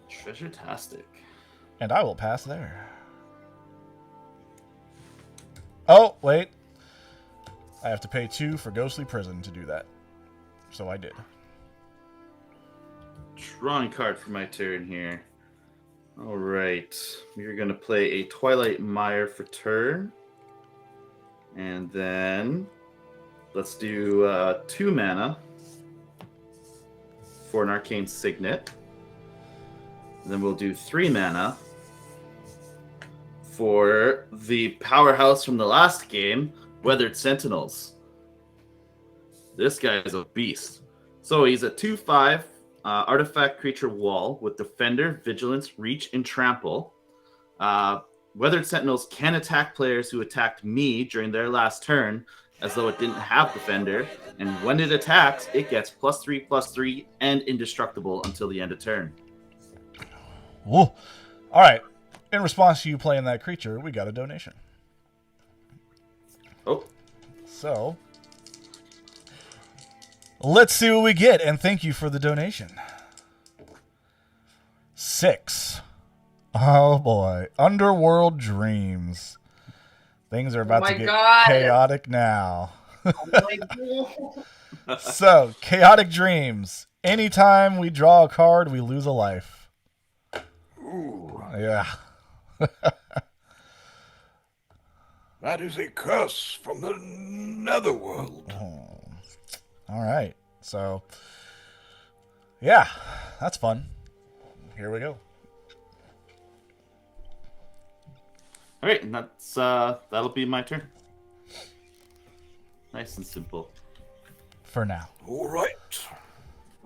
Treasure-tastic. And I will pass there. Oh, wait. I have to pay 2 for Ghostly Prison to do that. So I did. Drawing card for my turn here. All right. We're going to play a Twilight Mire for turn. And then let's do 2 mana for an Arcane Signet. And then we'll do 3 mana for the powerhouse from the last game, Weathered Sentinels. This guy is a beast. So he's a 2/5 artifact creature wall with Defender, Vigilance, Reach, and Trample. Weathered Sentinels can attack players who attacked me during their last turn as though it didn't have Defender. And when it attacks, it gets +3/+3 and indestructible until the end of turn. Whoa. All right. In response to you playing that creature, we got a donation. Oh. So, let's see what we get, and thank you for the donation. 6. Oh boy. Underworld Dreams. Things are about to get chaotic now. So, Chaotic Dreams. Anytime we draw a card, we lose a life. Ooh, Yeah. that is a curse from the netherworld. All right. So, yeah, that's fun. Here we go. All right, and that's that'll be my turn. Nice and simple. For now. All right.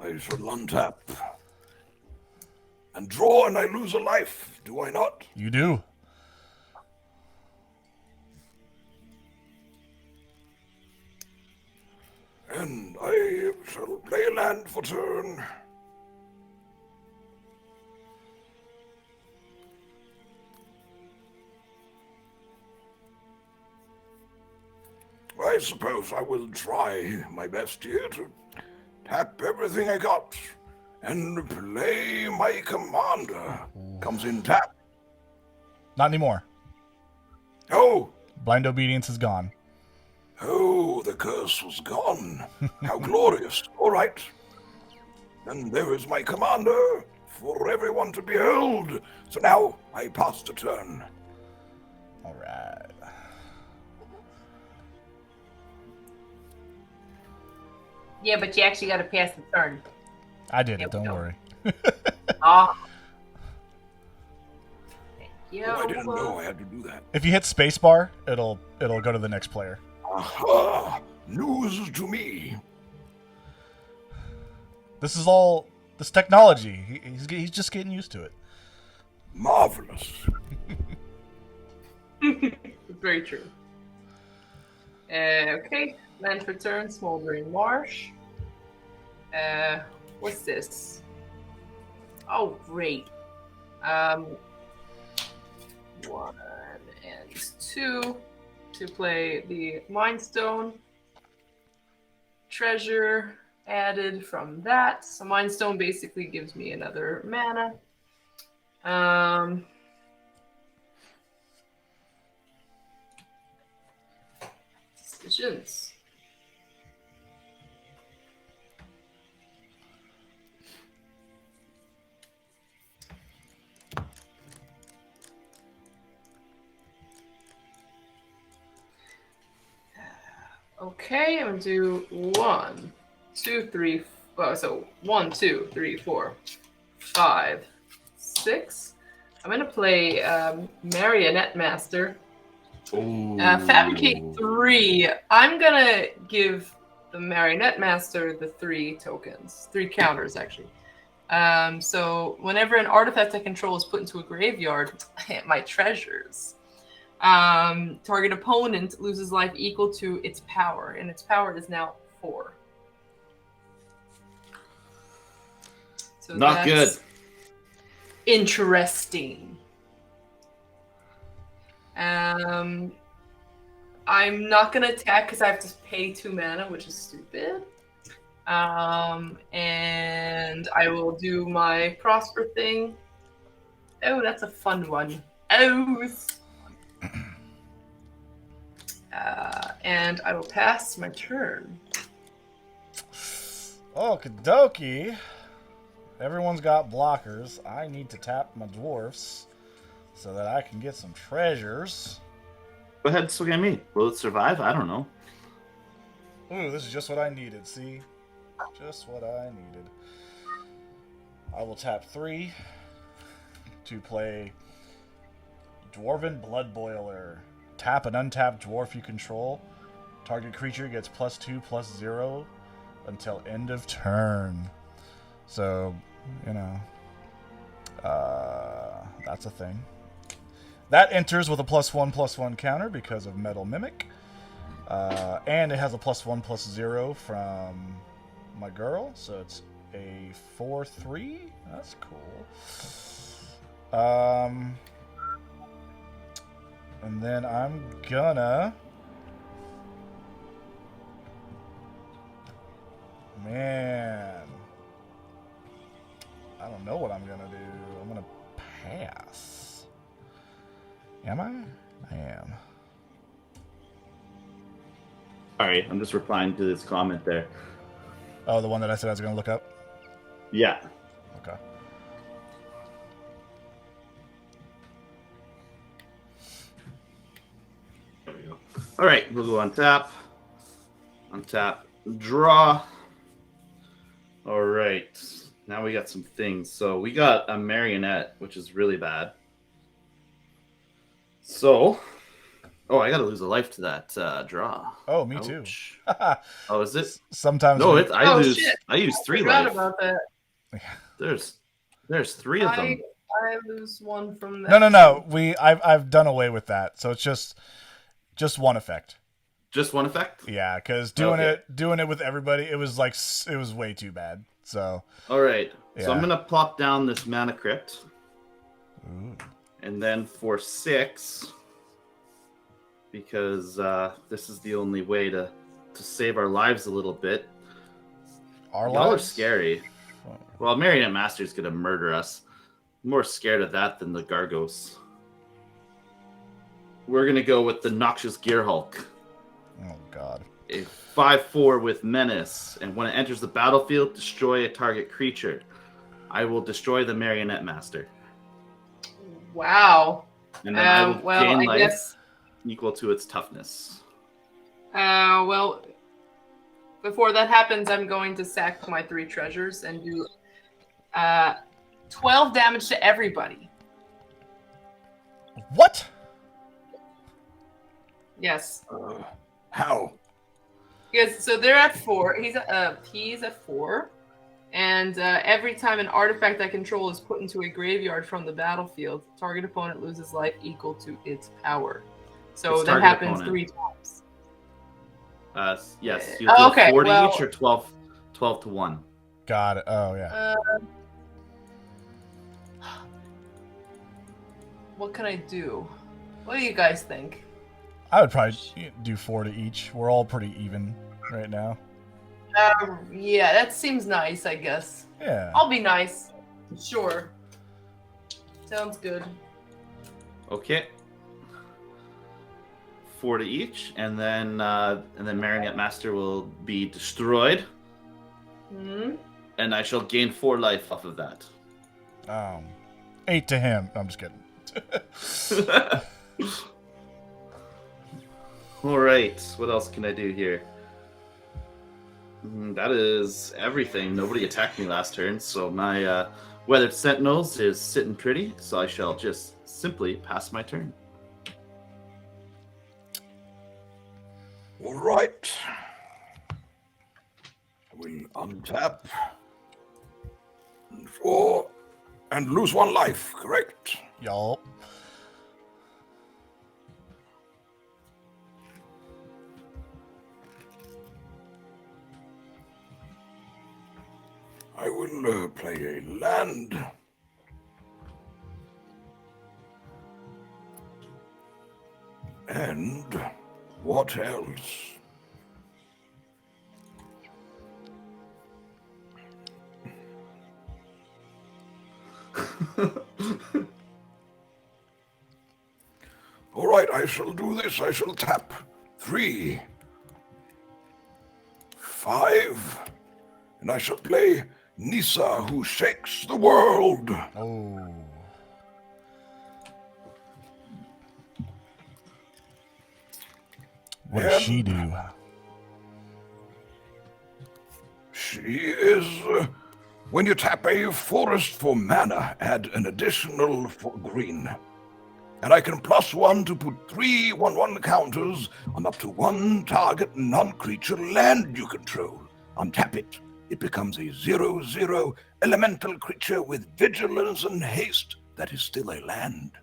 I shall untap. And draw and I lose a life, do I not? You do. And I shall play a land for turn. I suppose I will try my best here to tap everything I got and play my commander. Comes in tap. Not anymore. Oh, Blind Obedience is gone. oh, the curse was gone. How glorious. All right. And there is my commander for everyone to behold. So now I pass the turn. All right. Yeah, but you actually got to pass the turn. I did Yeah, it. Don't we don't. worry. Ah. Thank you. Oh, I didn't know I had to do that. If you hit spacebar, it'll go to the next player. Aha! News to me. This is all this technology. He's just getting used to it. Marvelous. Very true. Okay, land for turn, Smoldering Marsh. What's this? Oh, great. 1 and 2 to play the Mind Stone. Treasure added from that. So Mind Stone basically gives me another mana. Decisions. Okay, I'm gonna do 1, 2, 3. So 1, 2, 3, 4, 5, 6. I'm gonna play Marionette Master. Fabricate 3. I'm gonna give the Marionette Master the 3 tokens, 3 counters actually. So whenever an artifact I control is put into a graveyard, my treasures. Target opponent loses life equal to its power, and its power is now 4. So Not good. Interesting. I'm not gonna attack because I have to pay 2 mana, which is stupid. And I will do my Prosper thing. Oh, that's a fun one. Oh. And I will pass my turn. Okie dokie. Everyone's got blockers. I need to tap my dwarfs so that I can get some treasures. Go ahead, look at me. Will it survive? I don't know. Ooh, this is just what I needed, see? Just what I needed. I will tap 3 to play Dwarven Bloodboiler. Tap an untapped dwarf you control. Target creature gets +2/+0 until end of turn. So, you know, that's a thing. That enters with a +1/+1 counter because of Metal Mimic. And it has a +1/+0 from my girl, so it's a 4/3. That's cool. And then I'm gonna... Man. I don't know what I'm gonna do. I'm gonna pass. Am I? I am. Sorry, I'm just replying to this comment there. Oh, the one that I said I was gonna look up? Yeah. Okay. There we go. All right, we'll go on tap. On tap. Draw. All right. Now we got some things. So we got a marionette, which is really bad. So, oh, I got to lose a life to that draw. Oh, me too. Oh, is it? Sometimes. No, we... I lose. Shit. I use 3 Forgot life. about that. There's 3 of them. I lose 1 from that. No. I've done away with that. So it's just one effect. Just one effect? Yeah, because doing it with everybody, it was way too bad. So. All right. Yeah. So I'm gonna plop down this mana crypt. Ooh. And then for 6, because this is the only way to save our lives a little bit. Y'all are scary. Well, Marionette Master's gonna murder us. I'm more scared of that than the Gargos. We're gonna go with the Noxious Gearhulk. Oh God. A 5/4 with Menace, and when it enters the battlefield, destroy a target creature. I will destroy the Marionette Master. Wow. And then I will gain life guess equal to its toughness. Well, before that happens, I'm going to sack my 3 treasures and do 12 damage to everybody. What? Yes. How? Because so they're at 4. He's at 4, and every time an artifact I control is put into a graveyard from the battlefield, target opponent loses life equal to its power. So It's that target happens opponent. 3 times. Yes. You do Okay, 40 well- each or 12 to 1. Got it. Oh yeah. what can I do? What do you guys think? I would probably do 4 to each. We're all pretty even right now. Yeah, that seems nice, I guess. Yeah. I'll be nice. Sure. Sounds good. Okay. 4 to each, and then Marionette Master will be destroyed, Hmm. and I shall gain 4 life off of that. 8 to him. No, I'm just kidding. All right. What else can I do here? That is everything. Nobody attacked me last turn, so my Weathered Sentinels is sitting pretty, so I shall just simply pass my turn. All right. We'll untap. Draw. And lose 1 life, correct? Y'all. I will play a land. And what else? All right, I shall do this. I shall tap 3, 5, and I shall play Nisa, who shakes the world. Oh. What does she do? She is. When you tap a forest for mana, add an additional for green. And I can +1 to put 3 1/1 counters on up to 1 target non-creature land you control. Untap it. It becomes a 0/0 elemental creature with vigilance and haste that is still a land.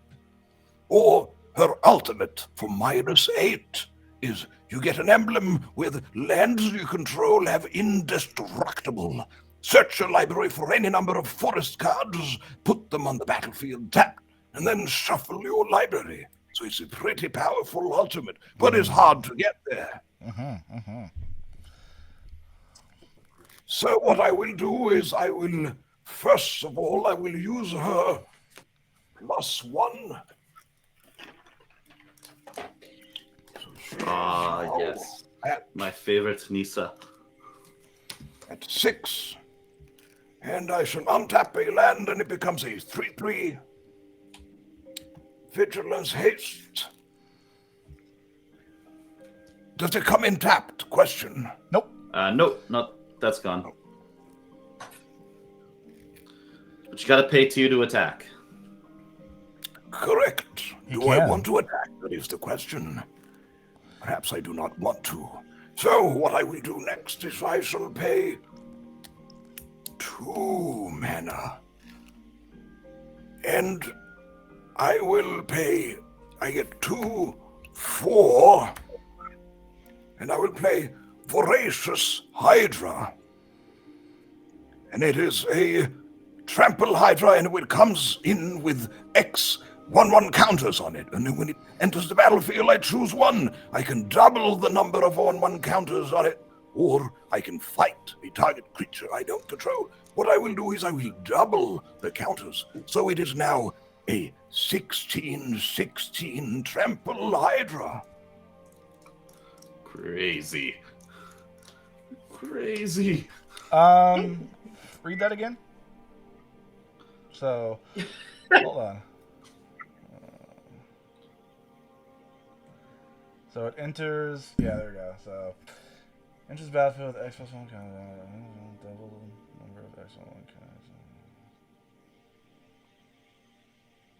Or her ultimate for -8 is you get an emblem with lands you control have indestructible. Search your library for any number of forest cards, put them on the battlefield tapped, and then shuffle your library. So it's a pretty powerful ultimate, but it's hard to get there. So what I will do is first of all, I will use her +1. Yes. My favorite Nisa. At 6. And I shall untap a land and it becomes a 3/3. Vigilance haste. Does it come in tapped? Question. Nope. No, that's gone. But you gotta pay 2 to attack. Correct. You Do I can. want to attack? That is the question. Perhaps I do not want to. So what I will do next is I shall pay 2 mana. And I get 2, 4, and I will play Voracious Hydra. And it is a trample Hydra, and it comes in with X 1/1 counters on it. And then when it enters the battlefield, I choose 1. I can double the number of 1/1 counters on it, or I can fight a target creature I don't control. What I will do is I will double the counters. So it is now a 16/16 trample Hydra. Crazy. Crazy. Read that again. So, hold on. So it enters. Yeah, there we go. So enters battlefield with X +1 counters. Double number of X +1 counters.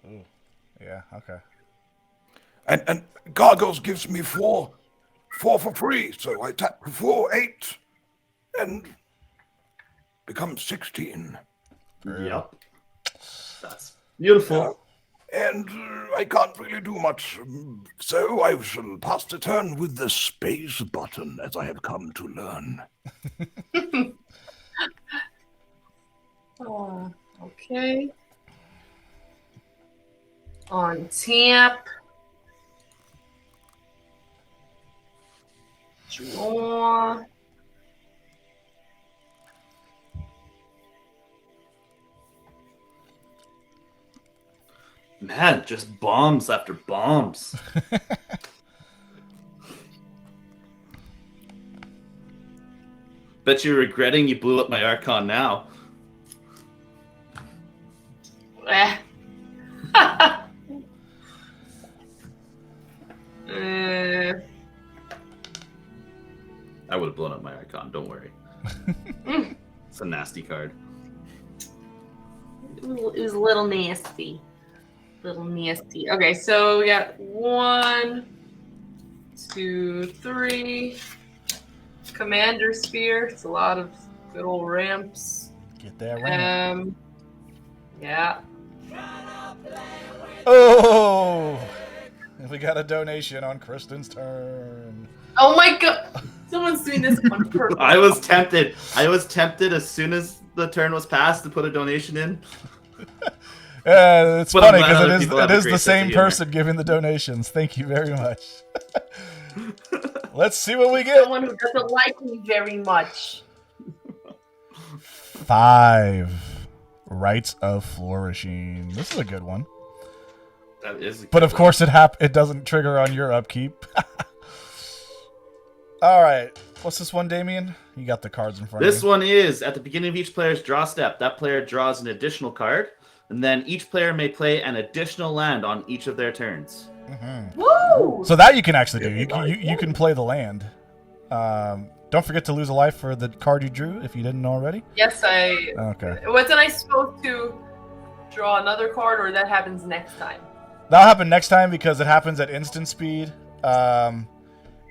Ooh. Yeah. Okay. And Gargles gives me 4 for free. So I tap 4, 8, and becomes 16. Yep. That's beautiful. And I can't really do much. So I shall pass the turn with the space button, as I have come to learn. Oh, okay. On tap. Draw. Man, just bombs after bombs. Bet you're regretting you blew up my Archon now. Eh. I would have blown up my Archon, don't worry. It's a nasty card. It was a little nasty. Little nasty. Okay, so we got 1, 2, 3. Commander Sphere. It's a lot of good old ramps. Get that ramp. Yeah. Oh! We got a donation on Kristen's turn. Oh my god! Someone's doing this on purpose. I was tempted. As soon as the turn was passed to put a donation in. It's But funny I'm glad because other it people have a is great the sense same of humor. person giving the donations. Thank you very much. Let's see what we get. Someone who doesn't like me very much. 5 Rites of Flourishing. This is a good one. That is. But of course it doesn't trigger on your upkeep. All right. What's this one, Damien? You got the cards in front of This you. one is at the beginning of each player's draw step. That player draws an additional card, and then each player may play an additional land on each of their turns. Woo! So that you can actually do. You can play the land. Don't forget to lose a life for the card you drew if you didn't already. Yes, I. Okay. Wasn't I supposed to draw another card, or that happens next time? That'll happen next time because it happens at instant speed.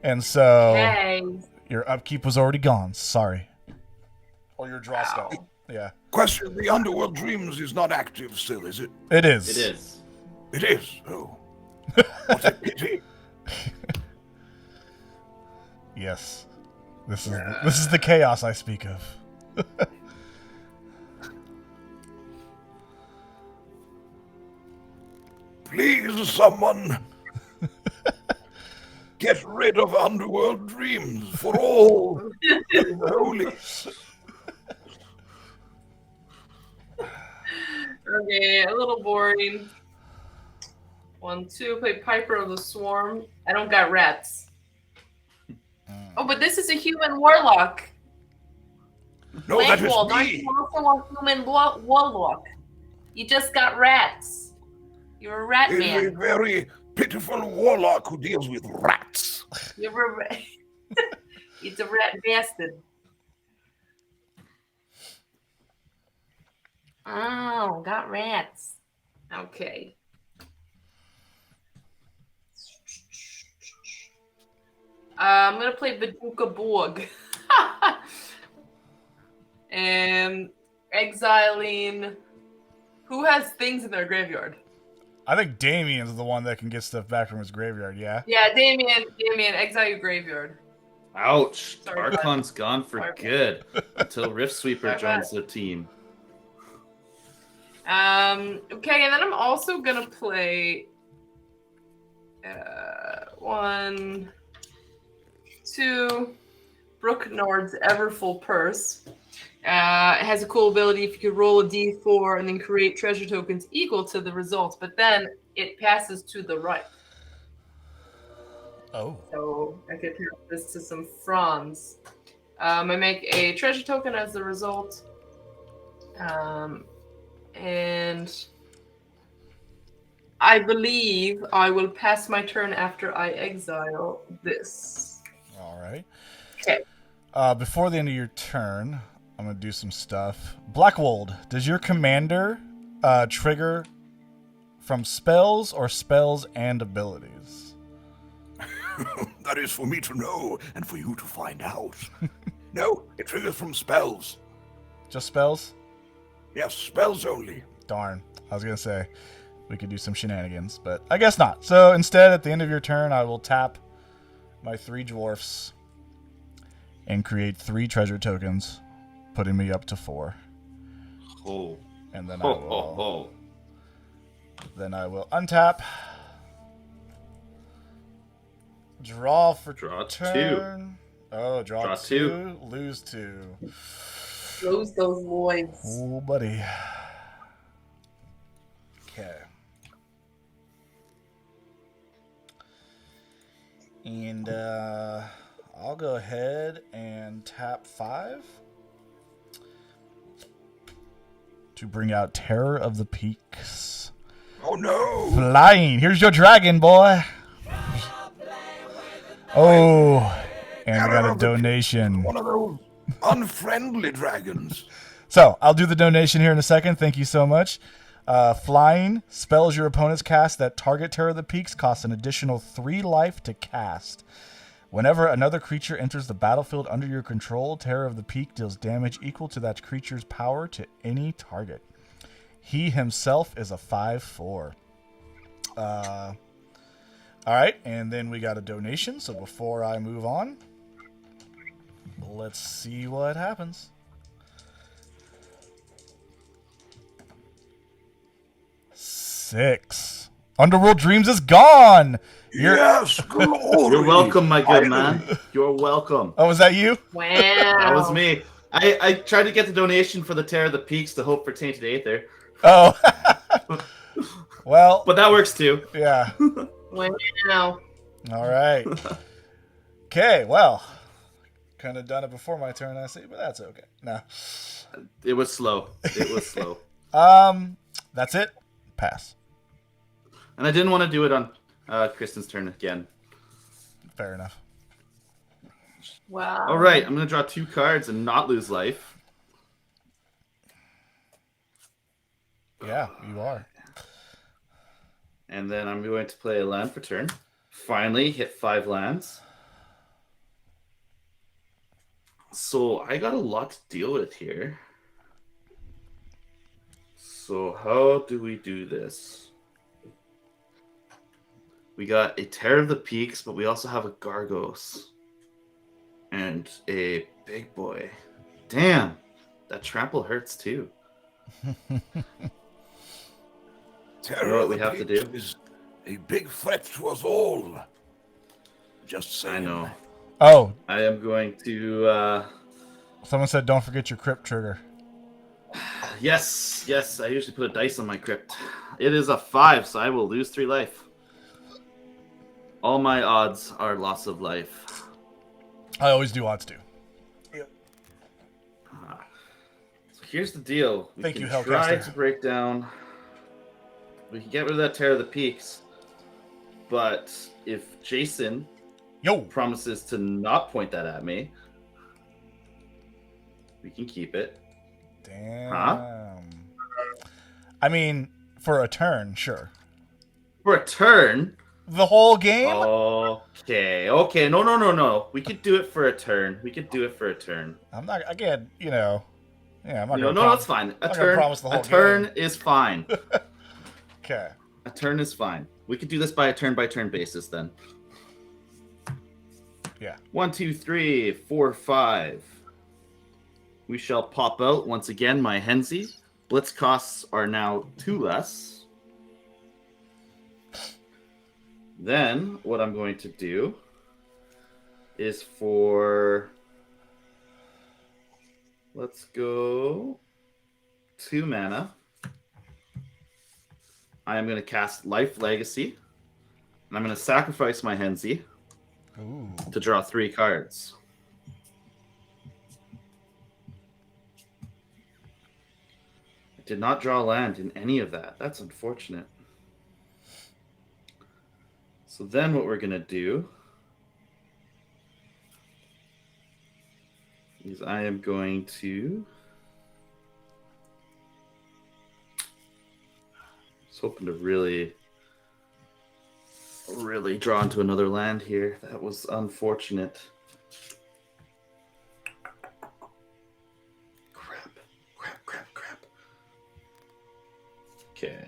And so Hey. your upkeep was already gone. Sorry. Or your draw Wow. step. Yeah. Question: the Underworld Dreams is not active still, is it? It is. It is. It is. Oh, what a pity. Yes. This is the chaos I speak of. Please, someone. Get rid of Underworld Dreams for all the holy. Okay, a little boring. 1, 2, play Piper of the Swarm. I don't got rats. Oh, but this is a human warlock. No, that is Blackwald, aren't me. you also a human warlock? You just got rats. You're a rat Is a man. very pitiful warlock who deals with rats. You're a rat. It's a rat bastard. Oh, got rats. Okay. I'm gonna play Baduka Borg. And exiling. Who has things in their graveyard? I think Damien's the one that can get stuff back from his graveyard, yeah? Yeah, Damien, exile your graveyard. Ouch. Sorry, Archon's gone for Sorry. good until Rift Sweeper Sorry, joins the team. Okay, and then I'm also gonna play 1, 2, Brook Nord's Everfull Purse. It has a cool ability if you could roll a d4 and then create treasure tokens equal to the results, but then it passes to the right. Oh. So I could pass this to some fronds. I make a treasure token as the result. And I believe I will pass my turn after I exile this. All right. Okay. Before the end of your turn, I'm going to do some stuff. Blackwald, does your commander trigger from spells or spells and abilities? That is for me to know and for you to find out. No, it triggers from spells. Just spells? Yes, spells only. Darn. I was going to say we could do some shenanigans, but I guess not. So instead, at the end of your turn, I will tap my 3 dwarfs and create 3 treasure tokens, putting me up to 4. Oh. And then Ho, I ho, will ho. Then I will untap. Draw for Draw turn. Oh, draw, Draw two. Lose 2. Close those voids. Oh, buddy. Okay. And I'll go ahead and tap 5 to bring out Terror of the Peaks. Oh no! Flying. Here's your dragon, boy. Oh, and we got a donation. One of those unfriendly dragons. So I'll do the donation here in a second. Thank you so much. Flying spells your opponent's cast that target Terror of the Peaks costs an additional 3 life to cast. Whenever another creature enters the battlefield under your control, Terror of the Peak deals damage equal to that creature's power to any target. He himself is a 5/4. All right, and then we got a donation. So before I move on, let's see what happens. 6. Underworld Dreams is gone. Yes, glory. You're welcome, my good man. You're welcome. Oh, was that you? Wow. That was me. I tried to get the donation for the Terror of the Peaks to hope for Tainted Aether. Oh. Well, But that works too. yeah. Wow. All right. Okay, well. Kind of done it before my turn, I see, but that's okay. No. It was slow. It was slow. That's it. Pass. And I didn't want to do it on Kristen's turn again. Fair enough. Wow. All right, I'm going to draw 2 cards and not lose life. Yeah, you are. And then I'm going to play a land for turn. Finally, hit 5 lands. So I got a lot to deal with here. So how do we do this? We got a Terror of the Peaks, but we also have a Gargos. And a big boy. Damn, that trample hurts too. Terror You know what of we the have to Peaks do? is a big threat to us all. Just saying. I know. Oh, I am going to... someone said don't forget your crypt trigger. Yes, I usually put a dice on my crypt. It is a 5, so I will lose 3 life. All my odds are loss of life. I always do odds too. So here's the deal. We Thank can you, try Hellcaster. to break down... We can get rid of that Terror of the Peaks. But if Jason Yo. promises to not point that at me, we can keep it. Damn. Huh? I mean, for a turn, sure. For a turn... The whole game? Okay. No. We could do it for a turn. I'm not, again, I'm not No, going to that's fine. I'm not gonna promise the whole A turn game. is fine. Okay. A turn is fine. We could do this by turn basis then. Yeah. 1, 2, 3, 4, 5. We shall pop out once again my Hensi. Blitz costs are now 2 less. Then what I'm going to do is for... Let's go 2 mana. I am going to cast Life Legacy. And I'm going to sacrifice my Hensi Ooh. to draw 3 cards. I did not draw land in any of that. That's unfortunate. So then what we're going to do is I am going to... I was hoping to really draw into another land here. That was unfortunate. Crap. Okay.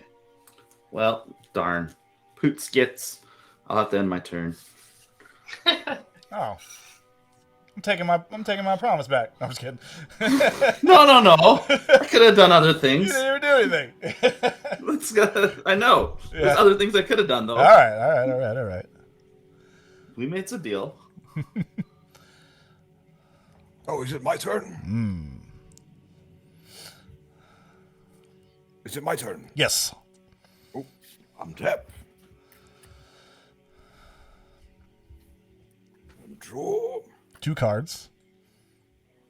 Well, darn. Poot skits. I'll have to end my turn. Oh. I'm taking my promise back. I'm just kidding. No. I could have done other You things. didn't even do anything. Let's go. I know. Yeah. There's other things I could have done though. All right. We made a deal. Oh, is it my turn? Is it my turn? Yes. Oh, untap. Draw. 2 cards.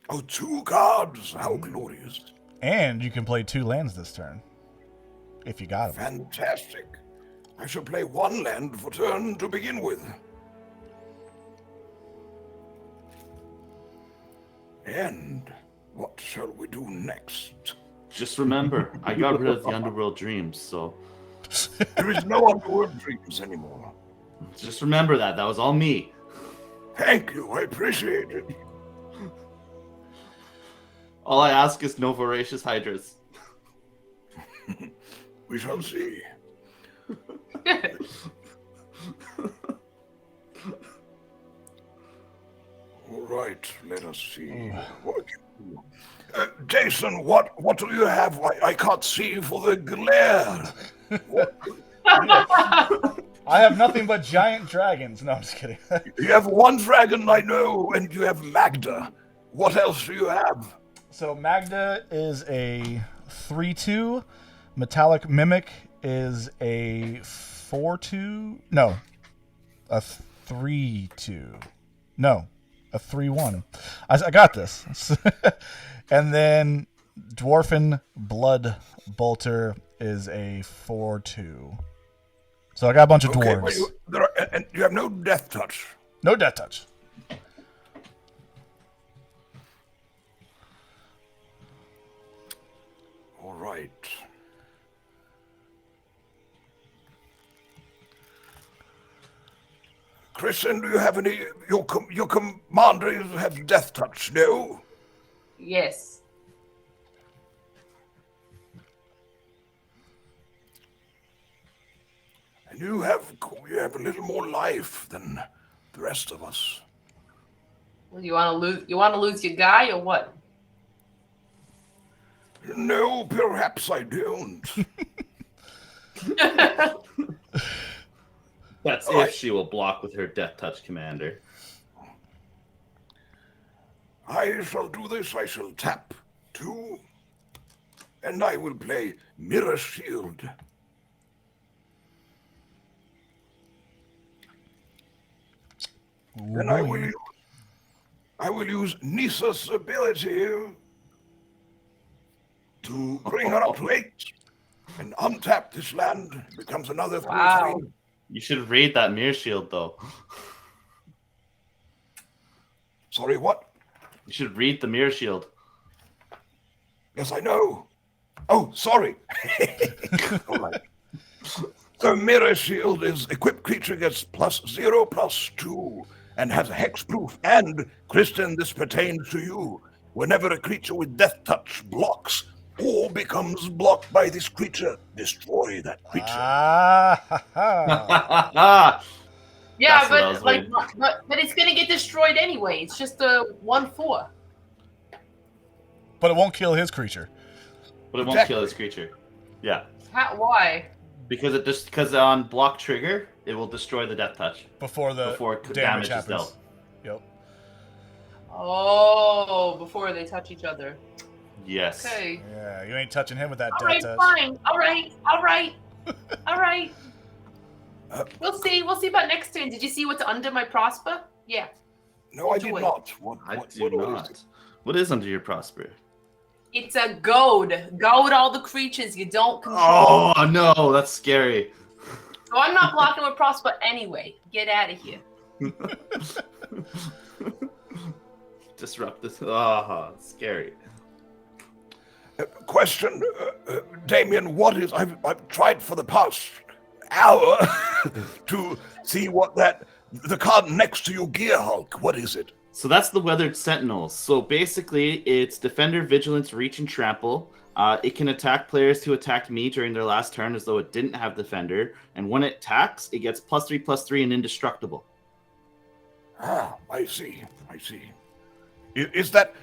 Oh, 2 cards. How glorious. And you can play 2 lands this turn. If you got them. Fantastic. I shall play 1 land for turn to begin with. And what shall we do next? Just remember, I got rid of the underworld dreams, so There is no underworld dreams anymore. just remember that. That was all me. Thank you. I appreciate it. All I ask is no voracious hydras. We shall see. All right, let us see. What can we do? Jason, what do you have? I can't see for the glare. I have nothing but giant dragons. No, I'm just kidding. You have 1 dragon, I know, and you have Magda. What else do you have? So Magda is a 3/2. Metallic Mimic is a 4/2. No, a 3/2. No, a 3/1. I got this. And then Dwarfen Blood Bolter is a 4/2. So I got a bunch of Okay, dwarves. and you have no death touch. No death touch. All right. Christian, do you have any? Your commander have death touch? No. Yes. And you have a little more life than the rest of us. Well, you want to lose? You want to lose your guy or what? No, perhaps I don't. That's if she will block with her death touch commander. I shall do this. I shall tap 2, and I will play Mirror Shield. Then I will use Nisa's ability to bring her up to 8 and untap this land. It becomes another 3/3. Wow. You should raid that mirror shield though. Sorry, what? You should read the mirror shield. Yes, I know. Oh, sorry. All right. The Mirror Shield is equipped creature gets +0/+2 and has a hexproof. And, Kristen, this pertains to you. Whenever a creature with death touch blocks or becomes blocked by this creature, destroy that creature. Yeah, That's what I was but like, waiting. but it's gonna get destroyed anyway. It's just a 1/4. But it won't kill his creature. But it won't Exactly. kill this creature. Yeah. Why? Because on block trigger, it will destroy the death touch Before the before damage damage is happens. dealt. Yep. Oh, before they touch each other. Yes. Okay. Yeah, you ain't touching him with that All death right, touch. fine. All right. All right. We'll see. We'll see about next turn. Did you see what's under my prosper? Yeah. No, I did Enjoy. not. What Do is not. it? What is under your prosper? It's a goad. Goad all the creatures you don't control. Oh no, that's scary. So I'm not blocking with prosper anyway. Get out of here. Disrupt this. Oh, scary. Question, Damien, what is... I've tried for the past hour to see what the card next to you, Gear Hulk, what is it? So that's the Weathered Sentinels. So basically, it's Defender, Vigilance, Reach, and Trample. It can attack players who attacked me during their last turn as though it didn't have Defender. And when it attacks, it gets +3/+3 and indestructible. Ah, I see. Is that...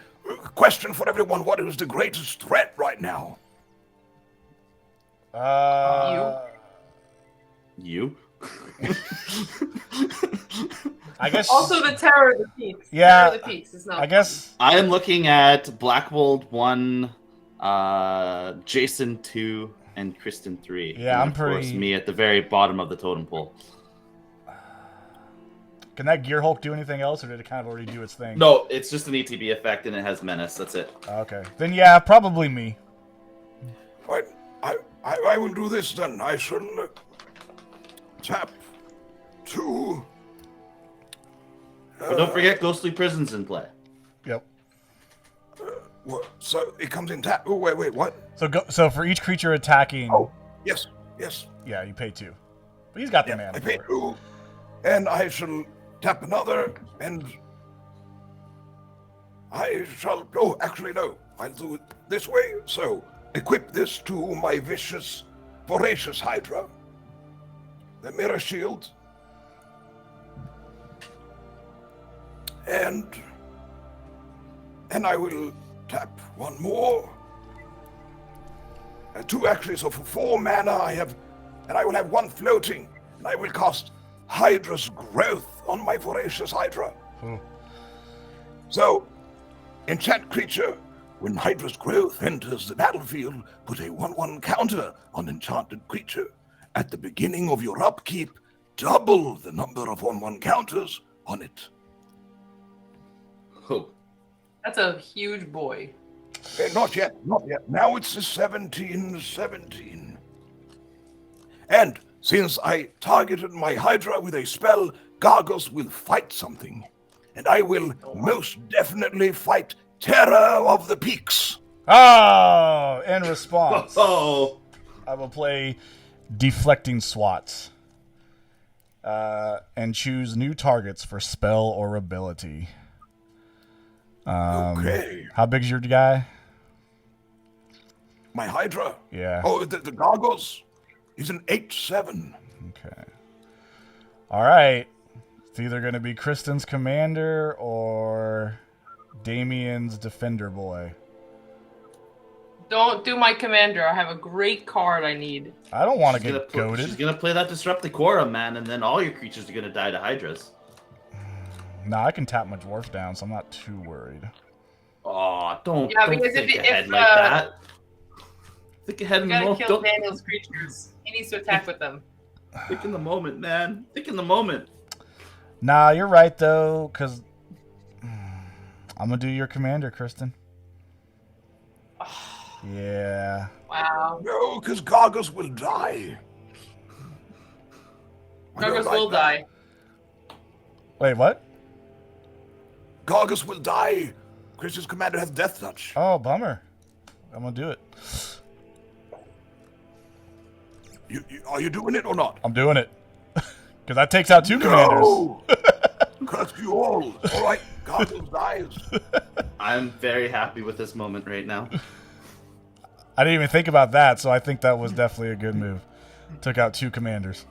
Question for everyone, what is the greatest threat right now? You? I guess. Also, the Terror of the Peaks. Yeah, Terror of the Peaks is not. I guess. I am looking at Blackwald 1, Jason 2, and Kristen 3. Yeah, and I'm of course, pretty- me at the very bottom of the totem pole. Can that Gear Hulk do anything else, or did it kind of already do its thing? No, it's just an ETB effect, and it has menace. That's it. Okay. Then yeah, probably me. Right. I will do this then. I shall tap 2. But don't forget Ghostly Prison's in play. Yep. So it comes in tap. Oh, wait, what? So for each creature attacking, Oh, yes. yeah, you pay 2. But he's got the mana I for pay it. 2, and I shall tap another, and I shall. Oh, actually, no. I'll do it this way. So equip this to my vicious, voracious Hydra. The mirror shield. And I will tap one more. 2 actually, so for 4 mana I will have 1 floating, and I will cast Hydra's Growth on my voracious Hydra. So, enchant creature. When Hydra's Growth enters the battlefield, put a 1/1 counter on enchanted creature. At the beginning of your upkeep, double the number of 1/1 counters on it. Oh. That's a huge boy. Not yet. Now it's a 17/17. And since I targeted my Hydra with a spell, Gargos will fight something. And I will most definitely fight Terror of the Peaks. Oh, in response, Oh. I will play Deflecting Swats. And choose new targets for spell or ability. Okay. How big's your guy? My Hydra. Yeah. Oh, the Gargos is an 8/7. Okay. All right. It's either going to be Kristen's commander or Damien's defender boy. Don't do my commander. I have a great card I need. I don't want to She's get gonna She's goaded. gonna play that Disrupt the Quorum, man, and then all your creatures are gonna die to Hydras. Nah, I can tap my dwarf down, so I'm not too worried. Oh, don't because think if ahead like that. Think ahead in You the gotta moment. kill Don't Daniel's creatures. He needs to attack with them. think in the moment, man. Think in the moment. Nah, you're right, though, because I'm going to do your commander, Kristen. Yeah. Wow. No, because Gargos will die. I don't Gargos like will that. die. Wait, what? Gargos will die. Chris's commander has death touch. Oh, bummer. I'm going to do it. Are you doing it or not? I'm doing it. Because that takes out 2 commanders. No! Curse you all. All right, Gargos dies. I'm very happy with this moment right now. I didn't even think about that, so I think that was definitely a good move. Took out 2 commanders.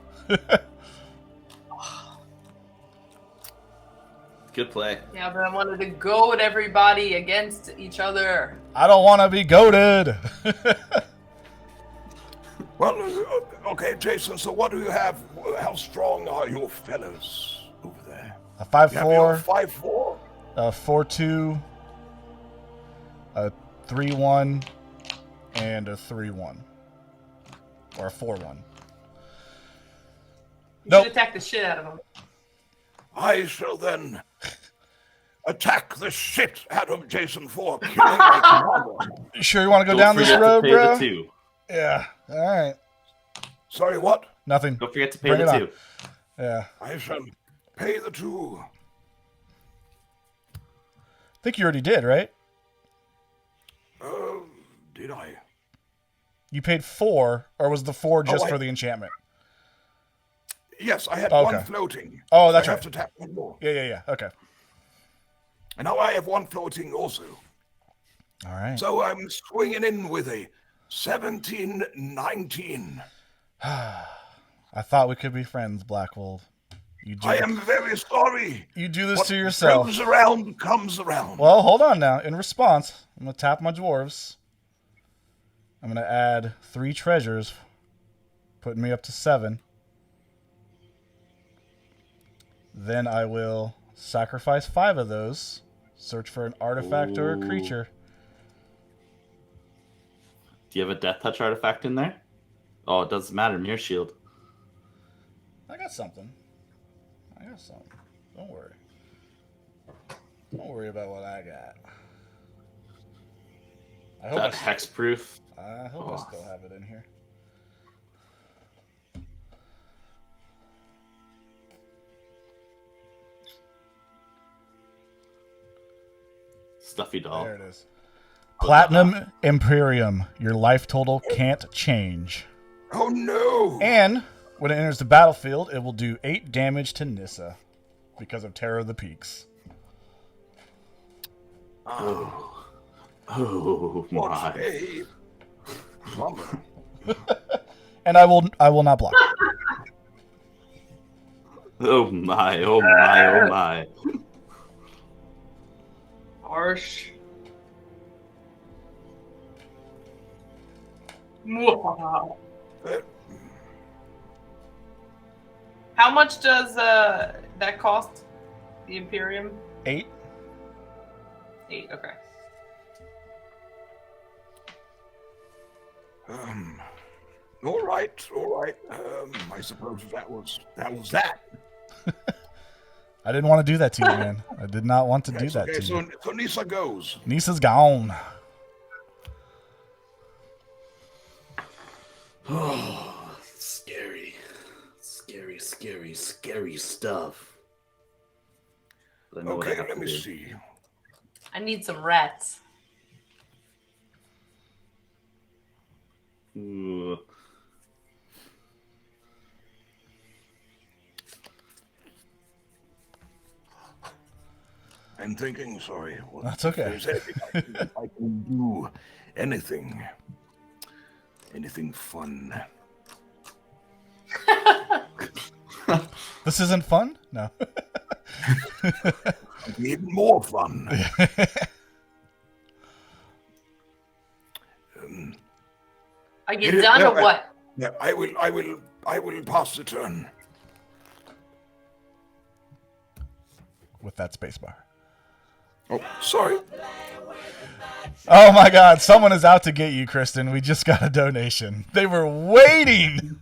Good play. Yeah, but I wanted to goad everybody against each other. I don't want to be goaded. Well, okay, Jason, so what do you have? How strong are your fellows over there? A You have your 5/4, 5/4? a 4/2, a 3/1, and a 3/1. Or a 4/1. You Nope. should attack the shit out of them. I shall then attack the shit out of Jason for killing my commander. You sure you want to go Don't down this forget road, to pay bro? the 2. Yeah. All right. Sorry, what? Nothing. Don't forget to pay Bring it the on. 2. Yeah. I shall pay the 2. I think you already did, right? Did I? You paid 4, or was the 4 just I- for the enchantment? Yes, I had Okay. 1 floating. Oh, that's I right. have to tap 1 more. Yeah. Okay. And now I have 1 floating also. All right. So I'm swinging in with a 17/19. I thought we could be friends, Blackwald. You do, I am very sorry. you do this What to yourself. goes around comes around. Well, hold on now. In response, I'm going to tap my dwarves. I'm going to add 3 treasures putting me up to 7. Then I will sacrifice 5 of those. Search for an artifact or a creature. Do you have a Death Touch artifact in there? Oh, it doesn't matter. Mirror Shield. I got something. Don't worry. Don't worry about what I got. I hope That hexproof. I hope I still have it in here. Stuffy doll. There it is. Platinum Imperium. Your life total can't change. Oh no! And when it enters the battlefield, it will do 8 damage to Nissa because of Terror of the Peaks. Oh What my. a bummer. And I will not block. Oh my, oh my, oh my. Harsh. Wow. How much does that cost? The Imperium? 8. 8. Okay. All right. I suppose that was that. I didn't want to do that to you, man. I did not want to do that Okay, to so you. Nissa goes. Nissa's gone. Oh, scary. Scary stuff. But I know what I Okay, have let to me do. see. I need some rats. Ooh. I'm thinking, sorry. That's okay. If there's anything I can do anything fun. This isn't fun? No. Even more fun. I get done or what? Yeah, I will pass the turn. With that spacebar. Oh, sorry. Oh my god, someone is out to get you, Kristen. We just got a donation. They were waiting.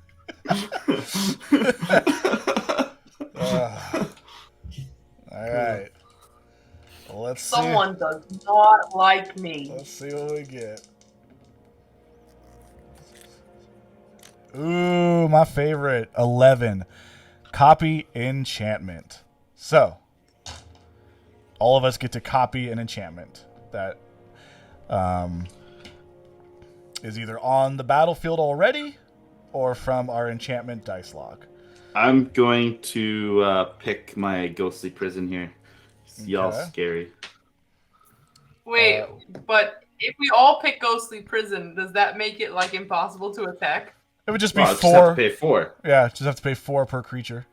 All right. Well, let's see. Someone does not like me. Let's see what we get. Ooh, my favorite. 11. Copy enchantment. So, all of us get to copy an enchantment that is either on the battlefield already or from our enchantment dice log. I'm going to pick my ghostly prison here. Y'all Okay. scary. Wait, but if we all pick Ghostly Prison, does that make it like impossible to attack? It would just be Well, I just 4. have to pay 4. Yeah, just have to pay 4 per creature.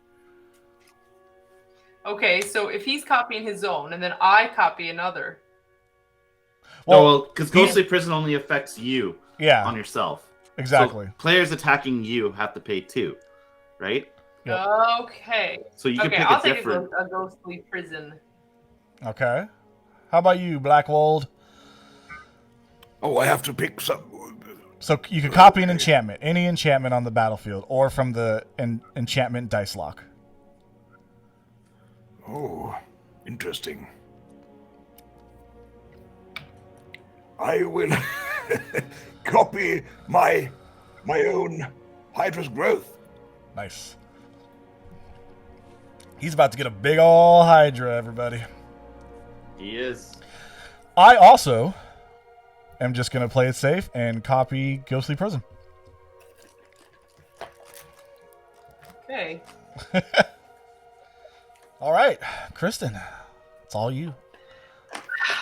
Okay, so if he's copying his own and then I copy another. Well, because ghostly prison only affects you Yeah, on yourself. exactly. So players attacking you have to pay 2, right? Yep. Okay. So you can Okay, pick I'll a take different. a Ghostly Prison. Okay. How about you, Blackwald? Oh, I have to pick some. So you can copy an enchantment, any enchantment on the battlefield, or from the enchantment dice lock. Oh, interesting. I will copy my own Hydra's growth. Nice. He's about to get a big ol' Hydra, everybody. He is. I also am just going to play it safe and copy Ghostly Prison. Okay. All right, Kristen, it's all you.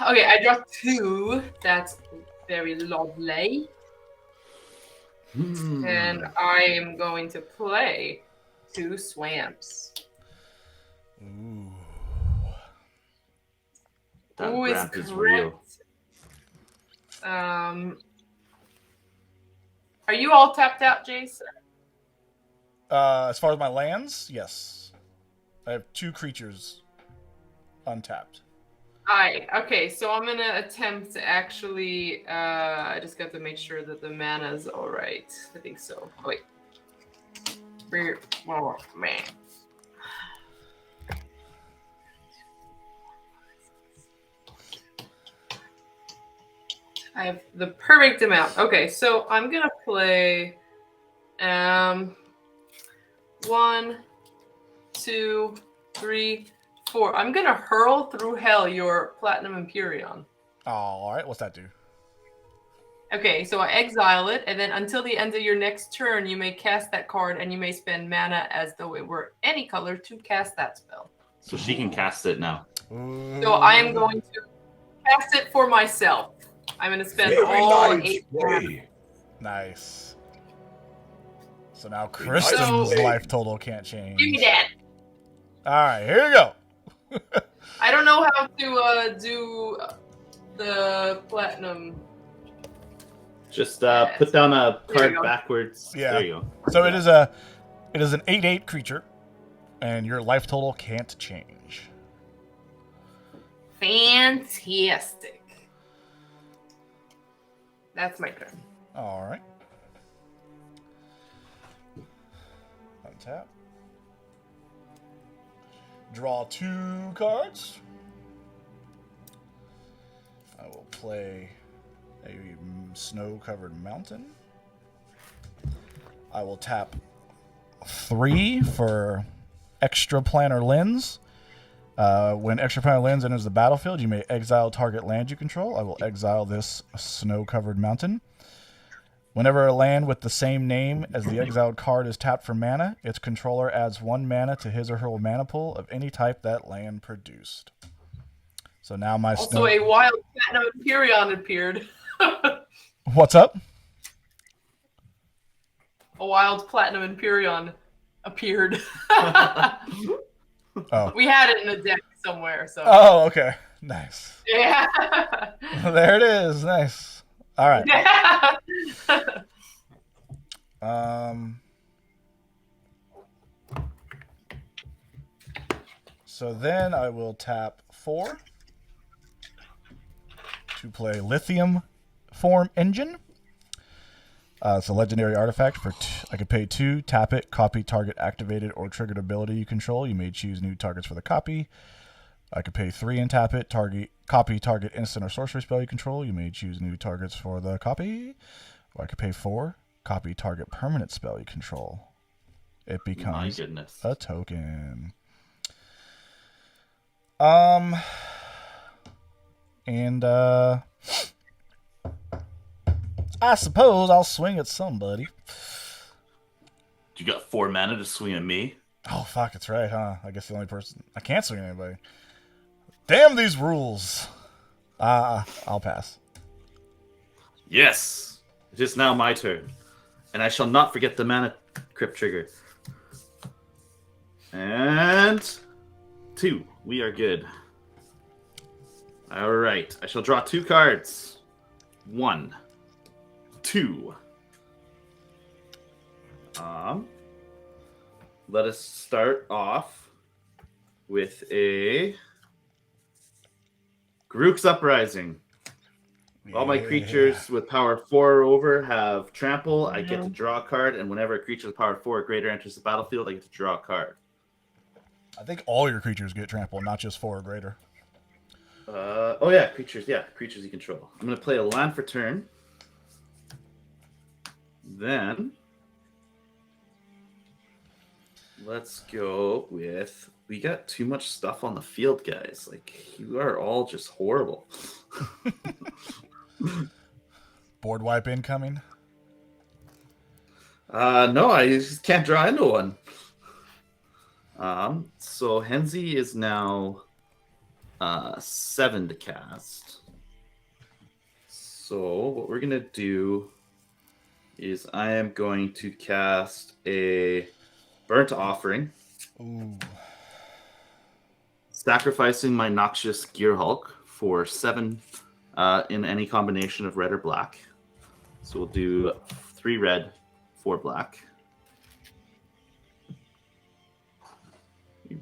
Okay, I dropped 2. That's very lovely. And I am going to play 2 Swamps. Ooh. That Who is ramp is correct? real. Are you all tapped out, Jace? As far as my lands, yes. I have 2 creatures untapped. Okay, so I'm gonna attempt to actually. I just got to make sure that the mana's all right. I think so. Oh, wait. Oh man. I have the perfect amount. Okay, so I'm gonna play 1, 2, 3, 4. I'm gonna hurl through hell your Platinum Empyrean. Oh, all right. What's that do? Okay, so I exile it, and then until the end of your next turn, you may cast that card, and you may spend mana as though it were any color to cast that spell. So she can cast it now. So I am going to cast it for myself. I'm going to spend Very all nice 8 mana. way. Nice. So now Kristen's So- life total can't change. Give me that. All right, here you go. I don't know how to do the platinum. Just put down a There you card go. backwards. Yeah. There you go. So it is an 8/8 creature, and your life total can't change. Fantastic. That's my turn. All right. Untap. Draw 2 cards. I will play a snow-covered mountain. I will tap 3 for extra planar lens. When extra planar lens enters the battlefield, you may exile target land you control. I will exile this snow-covered mountain. Whenever a land with the same name as the exiled card is tapped for mana, its controller adds 1 mana to his or her mana pool of any type that land produced. So now my Also, a wild platinum Empyrean appeared. What's up? A wild platinum Empyrean appeared. Oh. We had it in a deck somewhere, so. Oh, okay. Nice. Yeah. There it is. Nice. All right. Yeah. So then I will tap 4 to play Lithium Form Engine. It's a legendary artifact. I could pay 2, tap it, copy target activated or triggered ability you control. You may choose new targets for the copy. I could pay 3 and tap it, copy target instant or sorcery spell you control. You may choose new targets for the copy. Or I could pay 4, copy target permanent spell you control. It My becomes goodness. a token. And I suppose I'll swing at somebody. You got 4 mana to swing at me? Oh, fuck, it's right, huh? I guess the only person... I can't swing at anybody. Damn these rules! I'll pass. Yes! It is now my turn. And I shall not forget the mana crypt trigger. And 2. We are good. Alright. I shall draw 2 cards. 1. 2. Let us start off with a Grook's Uprising. All my creatures with power 4 or over have trample. I get to draw a card, and whenever a creature with power 4 or greater enters the battlefield, I get to draw a card. I think all your creatures get trampled, not just 4 or greater. Oh yeah, creatures you control. I'm gonna play a land for turn. Then let's go with. We got too much stuff on the field, guys. Like, you are all just horrible. Board wipe incoming. No, I just can't draw into one. So Henzi is now 7 to cast. So what we're gonna do is I am going to cast a Burnt Offering. Ooh. Sacrificing my Noxious Gearhulk for 7 in any combination of red or black. So we'll do 3 red, 4 black.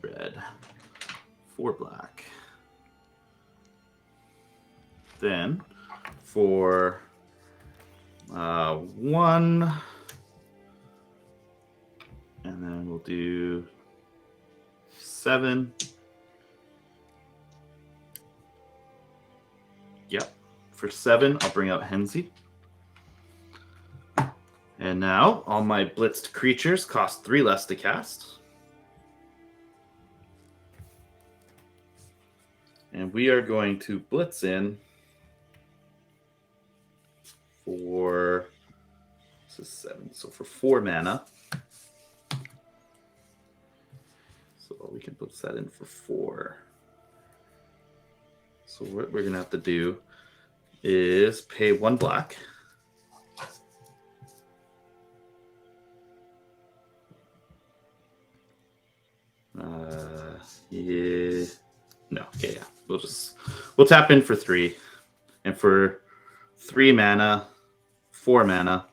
3 red, 4 black. Then for 1, and then we'll do 7. Yep. For 7, I'll bring out Henzi. And now all my blitzed creatures cost 3 less to cast. And we are going to blitz in for, this is 7, so for 4 mana. So we can blitz that in for 4. So what we're going to have to do is pay 1 black. Yeah. No. Okay. Yeah. We'll tap in for 3, and for 3 mana, 4 mana,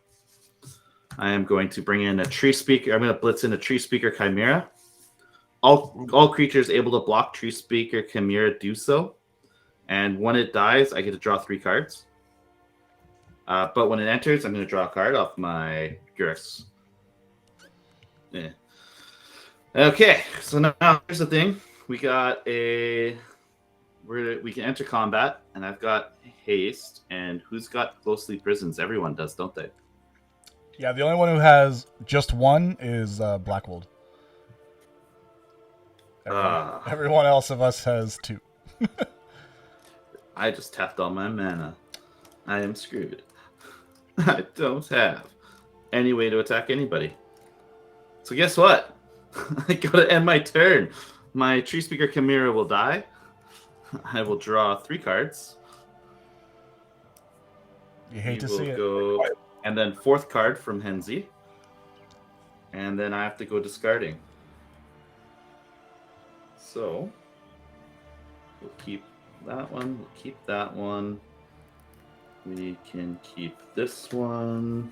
I am going to bring in a Tree Speaker. I'm going to blitz in a Tree Speaker Chimera. All creatures able to block Tree Speaker Chimera do so, and when it dies, I get to draw 3 cards. But when it enters, I'm going to draw a card off my Gurus. Yeah. Okay, so now here's the thing. We got we can enter combat, and I've got haste. And who's got Ghostly Prisons? Everyone does, don't they? Yeah, the only one who has just 1 is Blackwald. Everyone else of us has 2. I just tapped all my mana. I am screwed. I don't have any way to attack anybody. So guess what? I gotta end my turn. My Tree Speaker Chimera will die. I will draw 3 cards. You hate to will see it. Go, and then 4th card from Henzi. And then I have to go discarding. So we'll keep that one. We'll keep that one. We can keep this one.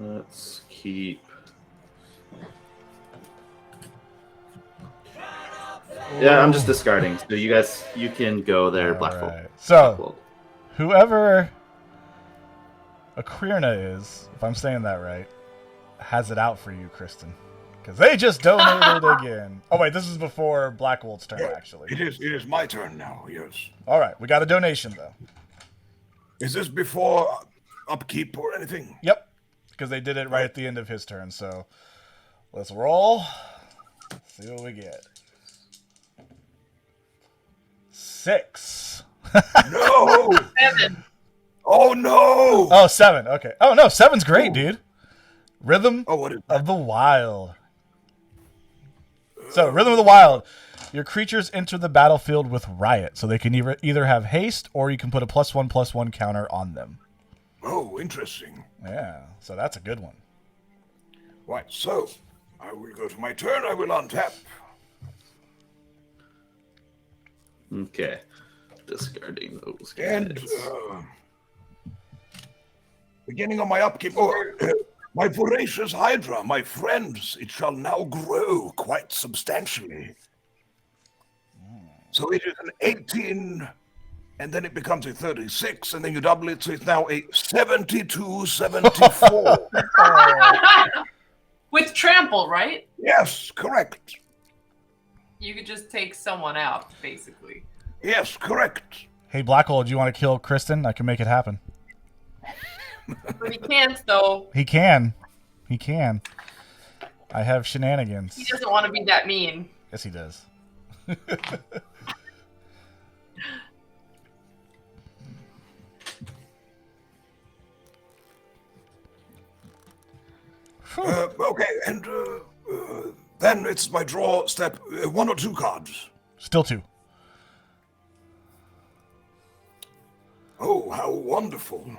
Let's keep. Yeah, I'm just discarding. So you can go there, Blackwald. Right. So, Blackwald. Whoever Akrina is, if I'm saying that right, has it out for you, Kristen. Because they just donated again. Oh, wait, this is before Blackwald's turn, actually. It is my turn now, yes. All right, we got a donation, though. Is this before upkeep or anything? Yep, because they did it right at the end of his turn. So let's roll. See what we get. 6. No! 7. Oh, no! Oh, 7. Okay. Oh, no, 7's great, dude. Rhythm What is that? of the Wild. So, Rhythm of the Wild. Your creatures enter the battlefield with Riot, so they can either have haste or you can put a +1/+1 counter on them. Oh, interesting. Yeah, so that's a good one. Right, so I will go to my turn. I will untap. Okay. Discarding those guys. And beginning of my upkeep, my voracious Hydra, my friends, it shall now grow quite substantially. So it is an 18, and then it becomes a 36, and then you double it, so it's now a 72, 74. With trample, right? Yes, correct. You could just take someone out, basically. Yes, correct. Hey, Blackwald, do you want to kill Kristen? I can make it happen. But he can't, though. He can. He can. I have shenanigans. He doesn't want to be that mean. Yes, he does. Okay, and then it's my draw step, 1 or 2 cards. Still 2. Oh, how wonderful.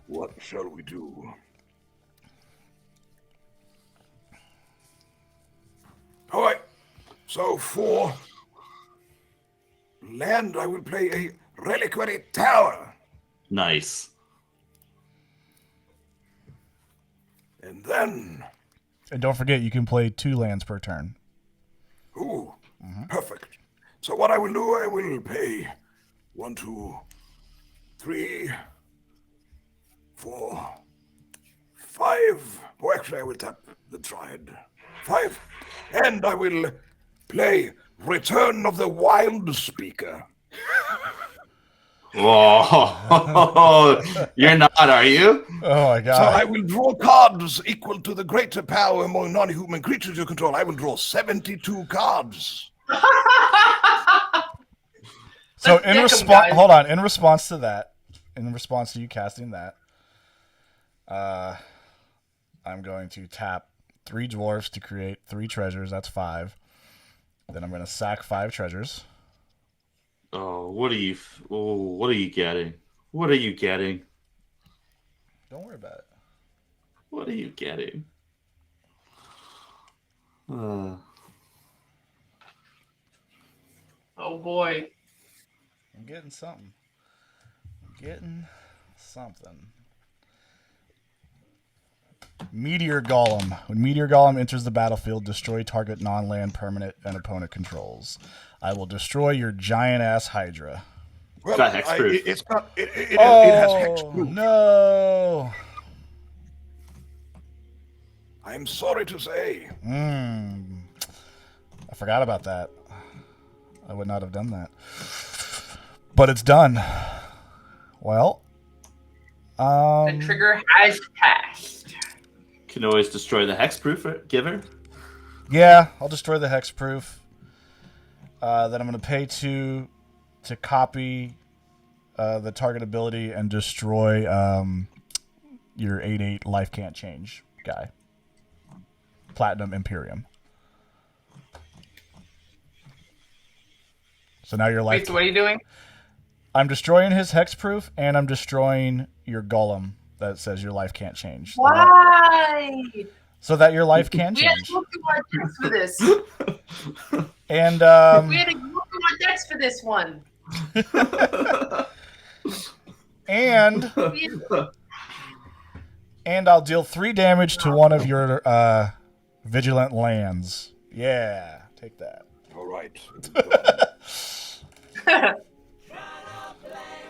What shall we do? All right, so for land, I will play a Reliquary Tower. Nice. And then, And don't forget, you can play 2 lands per turn. ooh, perfect. So what I will do, I will pay 1, 2, 3, 4, 5. Oh, actually, I will tap the Triad. 5. And I will play Return of the Wild Speaker. Whoa. You're not, are you? Oh my So god. I will draw cards equal to the greater power among non-human creatures you control. I will draw 72 cards. So Let's in deck 'em, response, guys. hold on. In response to that, in response to you casting that, I'm going to tap 3 dwarfs to create 3 treasures. That's 5. Then I'm going to sack 5 treasures. Oh, what are you getting? What are you getting? Don't worry about it. What are you getting? Oh boy. I'm getting something. Meteor Golem. When Meteor Golem enters the battlefield, destroy target non-land permanent and opponent controls. I will destroy your giant-ass Hydra. Well, got hexproof. it's not. It has hexproof. No. I'm sorry to say. I forgot about that. I would not have done that. But it's done. Well, The trigger has passed. Can always destroy the hexproof giver. yeah, I'll destroy the hexproof. Then I'm going to pay 2 to copy the target ability and destroy your 8/8 life can't change guy. Platinum Imperium. So now your life. Wait, so what are you doing? I'm destroying his hexproof, and I'm destroying your golem that says your life can't change. Why? So that your life can We had change. to look through our decks for this. And We had to look through our decks for this one. and I'll deal 3 damage to one of your vigilant lands. Yeah, take that. All right.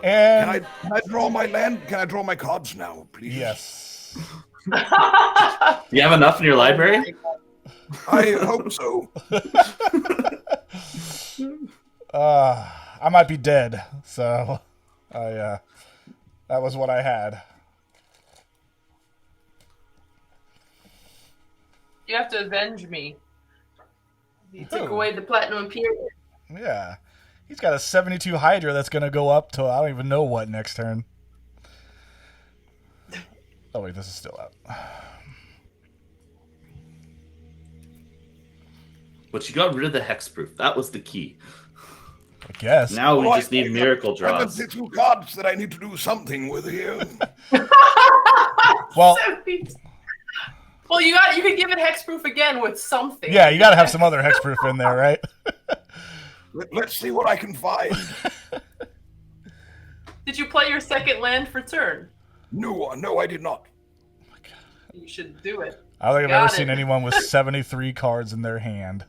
And Can I draw my land? Can I draw my cards now, please? yes, You have enough in your library? I hope so. I might be dead, so that was what I had. You have to avenge me. You took Who? away the Platinum Imperium. Yeah, he's got a 72 Hydra that's gonna go up to I don't even know what next turn. Oh wait, this is still out. But you got rid of the hexproof. That was the key. I guess. Now we Oh, just need miracle draws. 72 cards that I need to do something with here. Well, Well, you could give it hexproof again with something. yeah, you got to have some other hexproof in there, right? Let's see what I can find. Did you play your second land for turn? No, I did not. You should do it. I don't think I've Got ever it. seen anyone with 73 cards in their hand.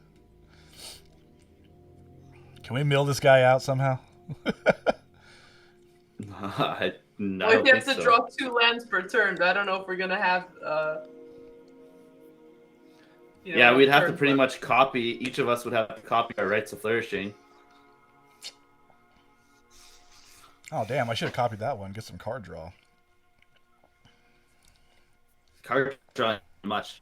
Can we mill this guy out somehow? I Well, you don't have think to so. draw 2 lands per turn, but I don't know if we're gonna have. Yeah, we'd have to turn pretty left. much copy. Each of us would have to copy our rights of flourishing. Oh, damn, I should have copied that one. Get some card draw. Card drawing much.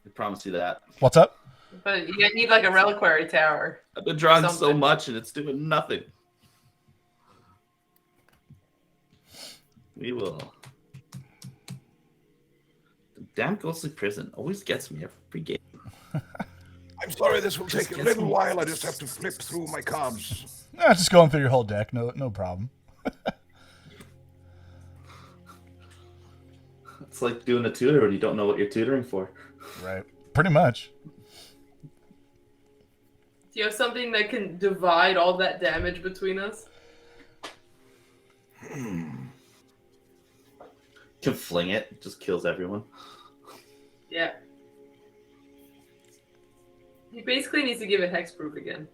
I promise you that. What's up? But you need like a reliquary tower. I've been drawing so Something. much and it's doing nothing. We will. The damn ghostly prison always gets me every game. I'm sorry this will take a gets little me. while. I just have to flip through my cards. Nah, just going through your whole deck. No problem. It's like doing a tutor when you don't know what you're tutoring for. Right. Pretty much. Do you have something that can divide all that damage between us? Can fling it, just kills everyone. Yeah. He basically needs to give it hexproof again.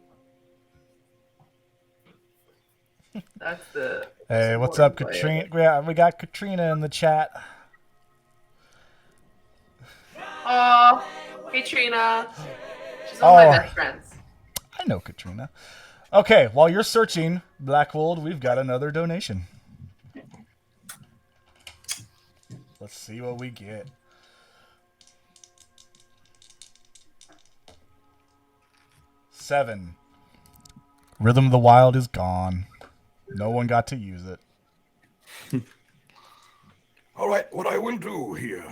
That's the. Hey, what's up, Katrina? Yeah, we got Katrina in the chat. Oh, hey Trina. She's one of my best friends. I know Katrina. Okay, while you're searching, Blackwald, we've got another donation. Let's see what we get. $7. Rhythm of the Wild is gone. No one got to use it. All right, what I will do here,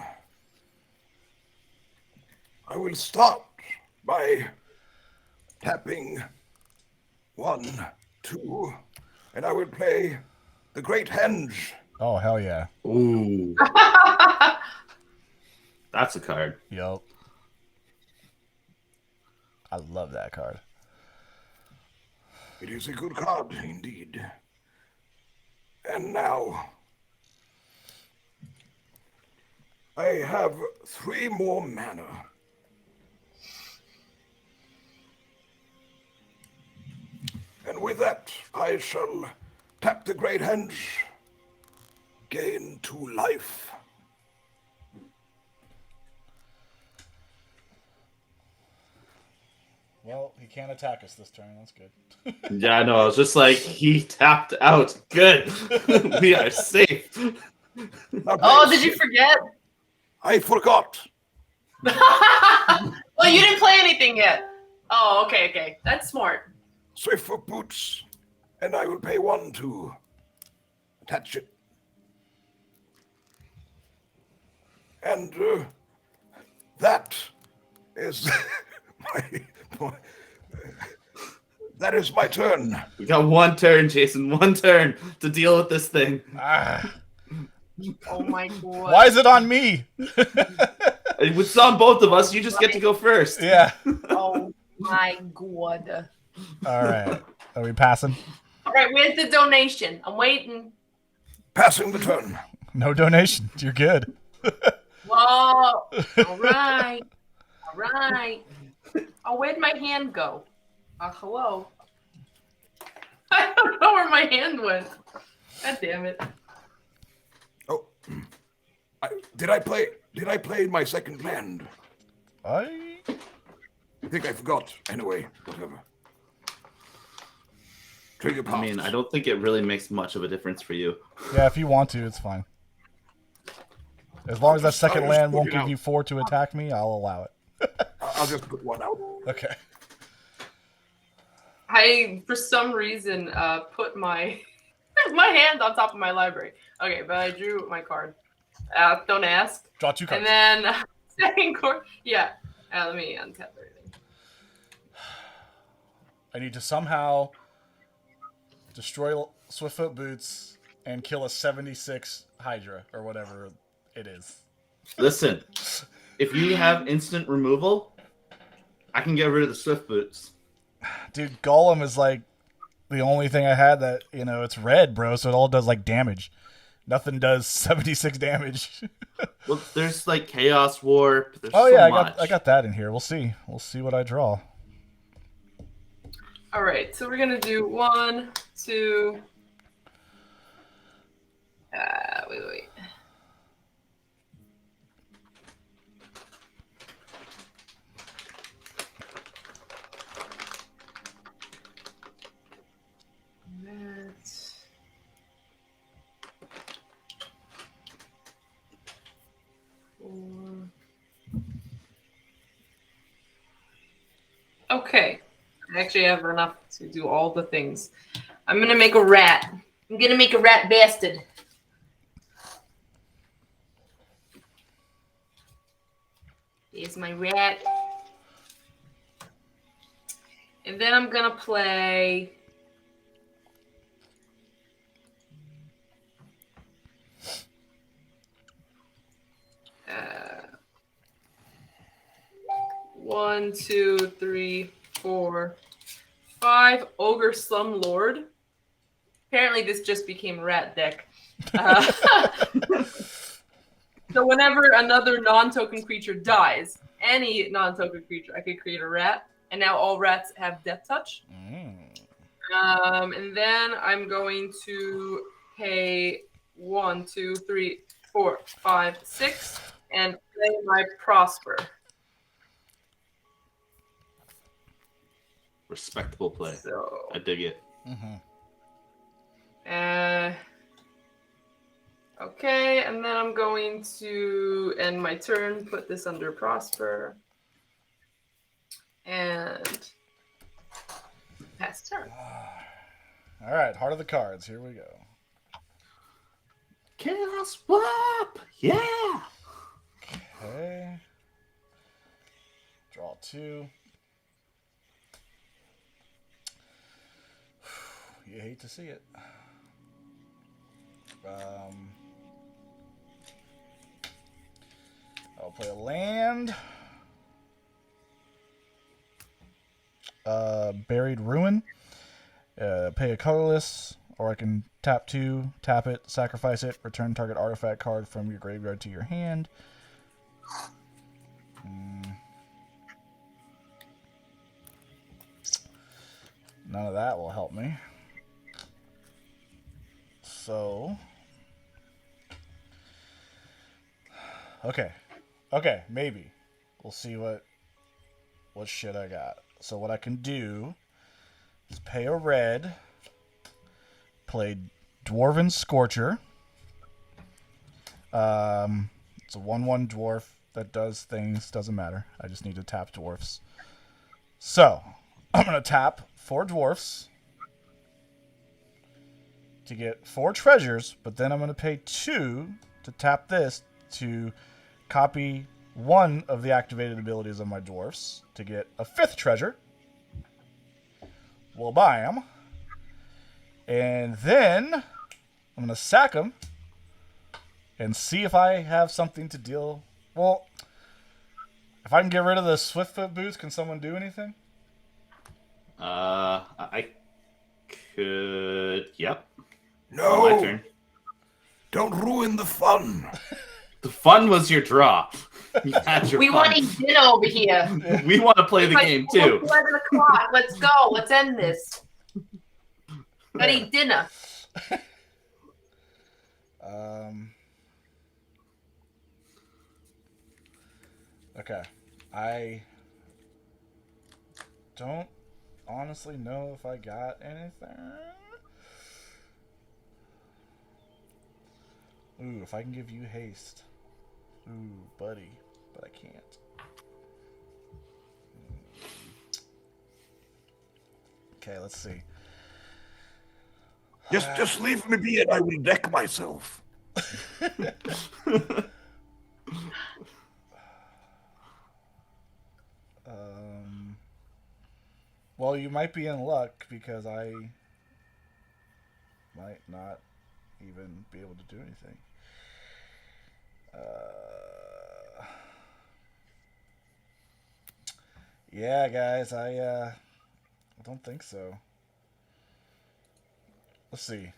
I will start by tapping 1, 2, and I will play the Great Henge. Oh, hell yeah. Ooh. That's a card. Yup. I love that card. It is a good card indeed. And now I have 3 more mana. And with that, I shall tap the Great Henge, gain 2 life. Well, he can't attack us this turn. That's good. Yeah, I know. I was just like, he tapped out. Good. We are safe. Oh, did you forget? I forgot. Well, you didn't play anything yet. Oh, okay. That's smart. Swift for boots, and I will pay 1 to attach it. And that is that is my turn. We got 1 turn, Jason. 1 turn to deal with this thing. Oh my god. Why is it on me? It's on both of us. You just get to go first. Yeah. Oh my god. All right. Are we passing? All right, where's the donation? I'm waiting. Passing the turn. No donation. You're good. Whoa. All right. Oh, where'd my hand go? Hello. I don't know where my hand went. God damn it. Oh, did I play my second land? I think I forgot. Anyway, whatever. Trigger I mean, I don't think it really makes much of a difference for you. Yeah, if you want to, it's fine. As long as that second I'll just land put won't it give out. you 4 to attack me, I'll allow it. I'll just put 1 out. Okay. I, for some reason, put my my hand on top of my library. Okay, but I drew my card. Don't ask. Draw 2 cards. And then second card. Yeah. Let me untap everything. I need to somehow destroy Swiftfoot Boots and kill a 76 Hydra or whatever it is. Listen, if you have instant removal, I can get rid of the Swift Boots. Dude, Golem is like the only thing I had that, it's red, bro, so it all does like damage. Nothing does 76 damage. Well, there's like Chaos Warp. There's Oh so yeah, much. I got that in here. We'll see. We'll see what I draw. All right, so we're gonna do 1, 2. Wait. Okay, I actually have enough to do all the things. I'm gonna make a rat. I'm gonna make a rat bastard. Here's my rat. And then I'm gonna play. One, 2, 3, 4, 5 Ogre Slumlord. Apparently, this just became rat deck. So whenever another non-token creature dies, any non-token creature, I could create a rat, and now all rats have Death Touch. And then I'm going to pay 1, 2, 3, 4, 5, 6, and play my Prosper. Respectable play. So, I dig it. okay, and then I'm going to end my turn, put this under Prosper, and pass turn. All right, Heart of the Cards. Here we go. Chaos Swap! Yeah! Okay. Draw 2. You hate to see it. I'll play a land. Buried Ruin. Pay a colorless, or I can tap 2, tap it, sacrifice it, return target artifact card from your graveyard to your hand. None of that will help me. So, okay, maybe we'll see what shit I got. So what I can do is pay a red, play Dwarven Scorcher. It's a 1/1 dwarf that does things. Doesn't matter. I just need to tap dwarfs. So I'm gonna tap 4 dwarfs to get 4 treasures, but then I'm going to pay 2 to tap this to copy 1 of the activated abilities of my dwarfs to get a 5th treasure. We'll buy them. And then I'm going to sack them and see if I have something to deal. Well, if I can get rid of the Swiftfoot boots, can someone do anything? I could. Yep. No! My turn. Don't ruin the fun. The fun was your draw. You had your We fun. want to eat dinner over here. We want to play the game too. 11 o'clock. Let's go. Let's end this. Gotta eat dinner. Okay. I don't honestly know if I got anything. Ooh, if I can give you haste. Ooh, buddy. But I can't. Okay, let's see. Just leave me be and I will deck myself. Well, you might be in luck because I might not even be able to do anything. Yeah, guys, I don't think so. Let's see.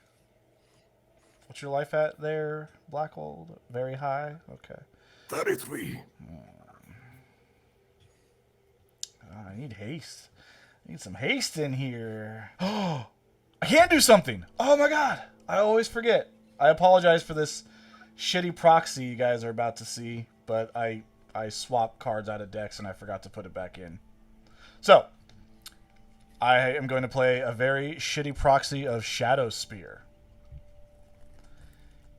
What's your life at there, Blackwald? Very high? Okay. 33. I need haste. I need some haste in here. Oh, I can't do something. Oh my god. I always forget. I apologize for this shitty proxy you guys are about to see, but I swapped cards out of decks and I forgot to put it back in. So, I am going to play a very shitty proxy of Shadow Spear.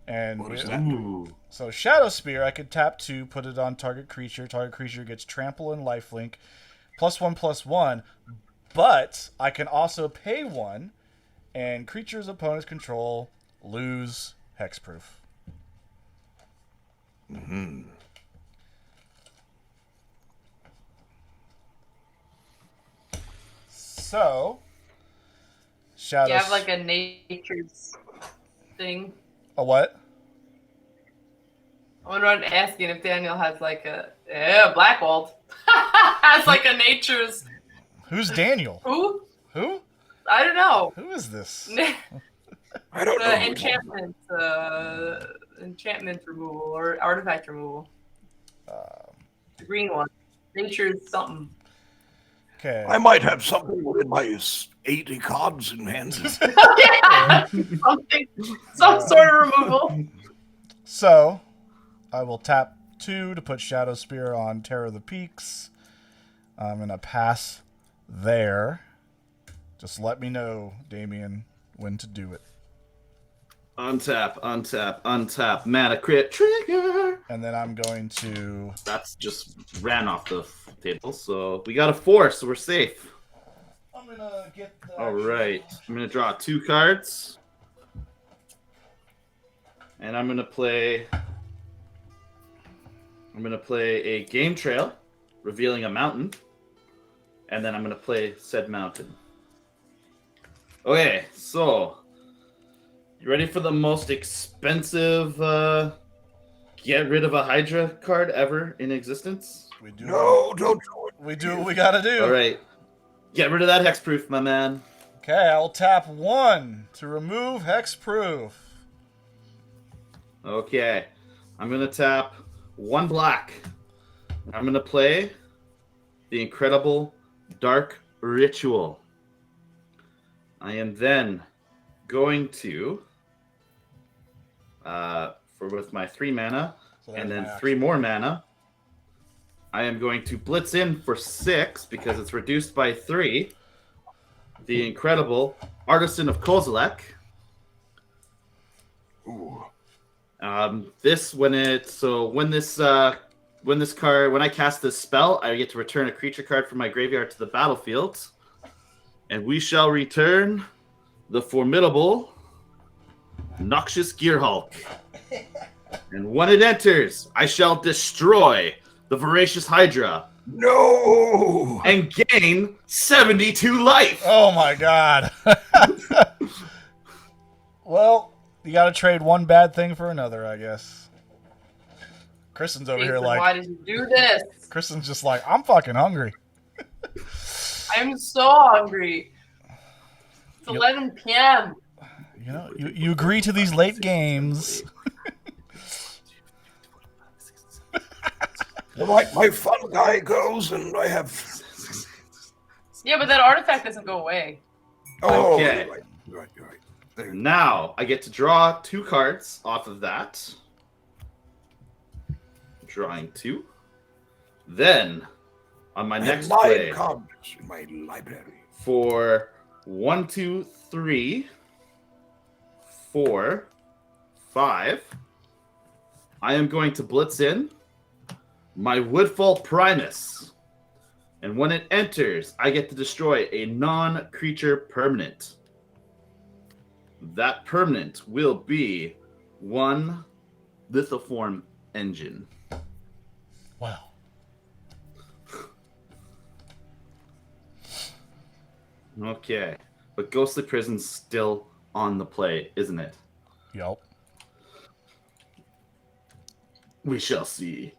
And What does that Ooh. so Shadow Spear, I could tap 2, put it on target creature. Target creature gets trample and lifelink, +1/+1. But I can also pay 1, and creatures opponents control lose hexproof. Mm-hmm. So, Shadow. You have like a nature's thing. A what? I wonder what I'm asking if Daniel has like a Blackwald has like a nature's. Who's Daniel? Who? Who? I don't know. Who is this? I don't know. The enchantment enchantment removal or artifact removal. The green one. Nature's something. Okay. I might have something with my 80 cards in hand. Something, some sort of removal. So, I will tap 2 to put Shadow Spear on Terror of the Peaks. I'm going to pass there. Just let me know, Damien, when to do it. Untap, untap, untap. Mana crit trigger. And then I'm going to... That's just ran off the table. So we got a 4, so we're safe. I'm going to get the... All right. I'm going to draw 2 cards. And I'm going to play a Game Trail, revealing a mountain. And then I'm going to play said mountain. Okay, so you ready for the most expensive get rid of a Hydra card ever in existence? We do. No, don't do it. We do what we got to do. All right. Get rid of that hexproof, my man. Okay, I'll tap 1 to remove Hexproof. Okay. I'm going to tap 1 black. I'm going to play the incredible Dark Ritual. I am then going to, with my 3 mana, So and there's then my 3 more mana, I am going to blitz in for 6 because it's reduced by 3. The incredible Artisan of Kozilek. Ooh. When I cast this spell, I get to return a creature card from my graveyard to the battlefield. And we shall return the formidable Noxious Gearhulk. And when it enters, I shall destroy the Voracious Hydra No! and gain 72 life. Oh my god. Well, you got to trade one bad thing for another, I guess. Kristen's over here Jason, like... why did you do this? Kristen's just like, I'm fucking hungry. I'm so hungry. It's 11 p.m. You know, you agree to these late games. My fun guy goes, and I have. Yeah, but that artifact doesn't go away. Oh, Okay. You're right. There. Now I get to draw 2 cards off of that. Drawing 2. Then on my next 9 play cards in my library. for 1, 2, 3, 4, 5, I am going to blitz in my Woodfall Primus. And when it enters, I get to destroy a non-creature permanent. That permanent will be 1 Lithoform Engine. Wow. Okay. But Ghostly Prison's still on the play, isn't it? Yup. We shall see.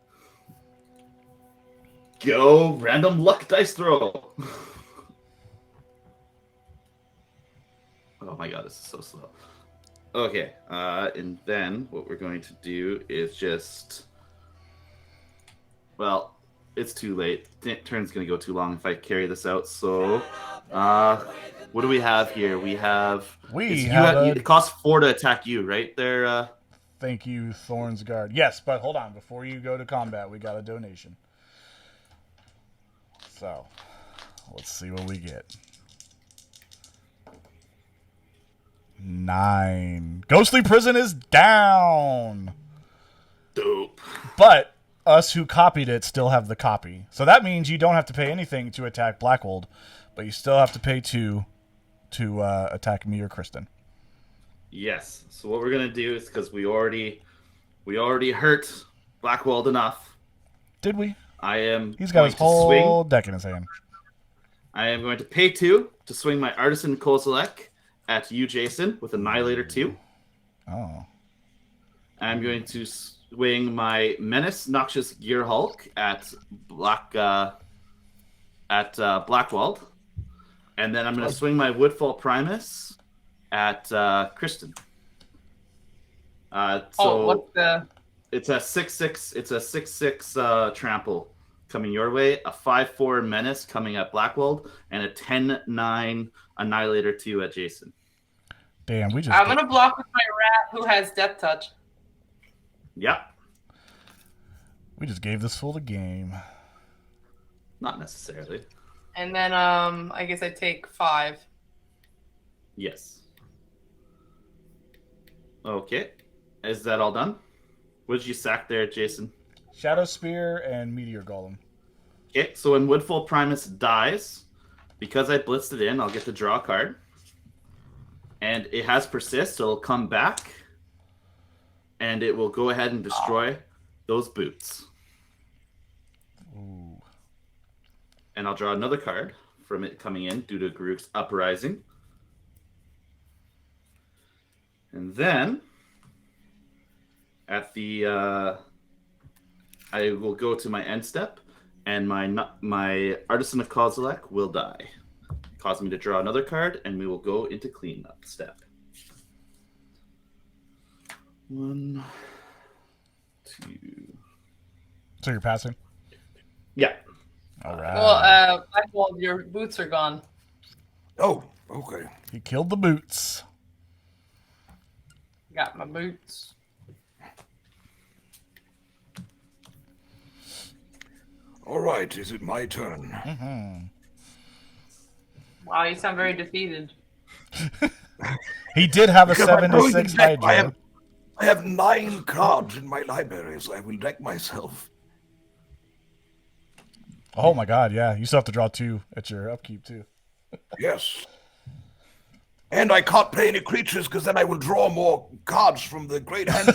Go random luck dice throw. Oh my god, this is so slow. Okay, and then what we're going to do is just... Well, it's too late. Turn's going to go too long if I carry this out, so... what do we have here? We have... It costs 4 to attack you, right? There, Thank you, Thorn's Guard. Yes, but hold on. Before you go to combat, we got a donation. So, let's see what we get. 9. Ghostly Prison is down. Dope. But us who copied it still have the copy. So that means you don't have to pay anything to attack Blackwald, but you still have to pay 2 to attack me or Kristen. Yes. So what we're gonna do is, because we already hurt Blackwald enough. Did we? He's got his whole deck in his hand. I am going to pay 2 to swing my Artisan Kozilek at you, Jason, with Annihilator 2. Oh. I'm going to swing my Menace Noxious Gearhulk at Blackwald. And then I'm going to swing my Woodfall Primus at Kristen. What's the? It's a 6/6. It's a 6/6 trample coming your way. A 5/4 menace coming at Blackwald, and a 10/9 annihilator to you at Jason. Damn, I'm gonna block with my rat who has death touch. Yeah. We just gave this fool the game. Not necessarily. And then I guess I take 5. Yes. Okay. Is that all done? What did you sack there, Jason? Shadow Spear and Meteor Golem. Okay, so when Woodfall Primus dies, because I blitzed it in, I'll get to draw a card. And it has persist, so it'll come back. And it will go ahead and destroy those boots. Ooh. And I'll draw another card from it coming in due to Grook's Uprising. And then at the I will go to my end step, and my Artisan of Kozilek will die, causing me to draw another card, and we will go into cleanup step. 1, 2. So you're passing? Yeah. All right. Well, Blackwald, your boots are gone. Oh, okay. He killed the boots. Got my boots. All right, is it my turn? Mm-hmm. Wow, you sound very defeated. He did have a Because I'm 7/6 going to deck- Hydra. I have 9 cards in my library, so I will deck myself. Oh my god, yeah. You still have to draw 2 at your upkeep too. Yes. And I can't play any creatures because then I will draw more cards from the Great Hand.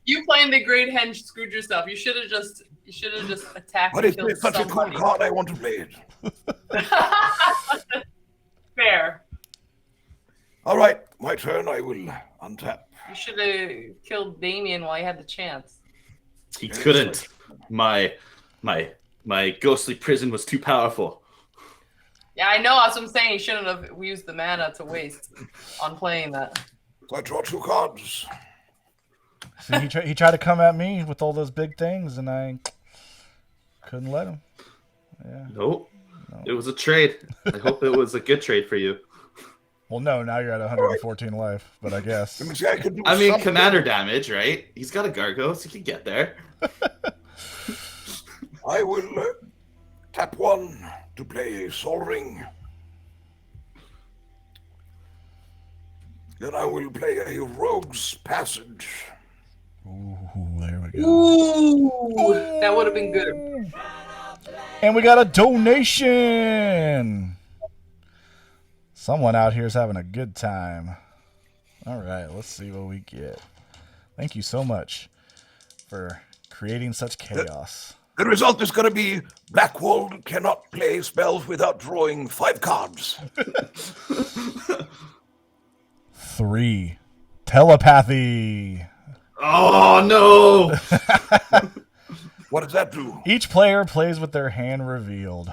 You playing the Great Henge screwed yourself. You should have just attacked But and it's killed such a cool somebody. card, I want to play it. Fair. All right, my turn. I will untap. You should have killed Damien while you had the chance. He couldn't. My ghostly prison was too powerful. Yeah, I know. That's what I'm saying. You shouldn't have used the mana to waste on playing that. So I draw 2 cards. See, he tried to come at me with all those big things, and I couldn't let him. Yeah. Nope. It was a trade. I hope it was a good trade for you. Well, no, now you're at 114 life, but I guess. Let me see, I can do I mean, something. commander damage, right? He's got a Gargos. He can get there. I will tap 1 to play a Sol Ring. Then I will play a Rogue's Passage. Ooh, there we go. Ooh, that would have been good. And we got a donation. Someone out here is having a good time. All right, let's see what we get. Thank you so much for creating such chaos. The result is going to be Blackwald cannot play spells without drawing 5 cards. 3. Telepathy. Oh, no! What does that do? Each player plays with their hand revealed.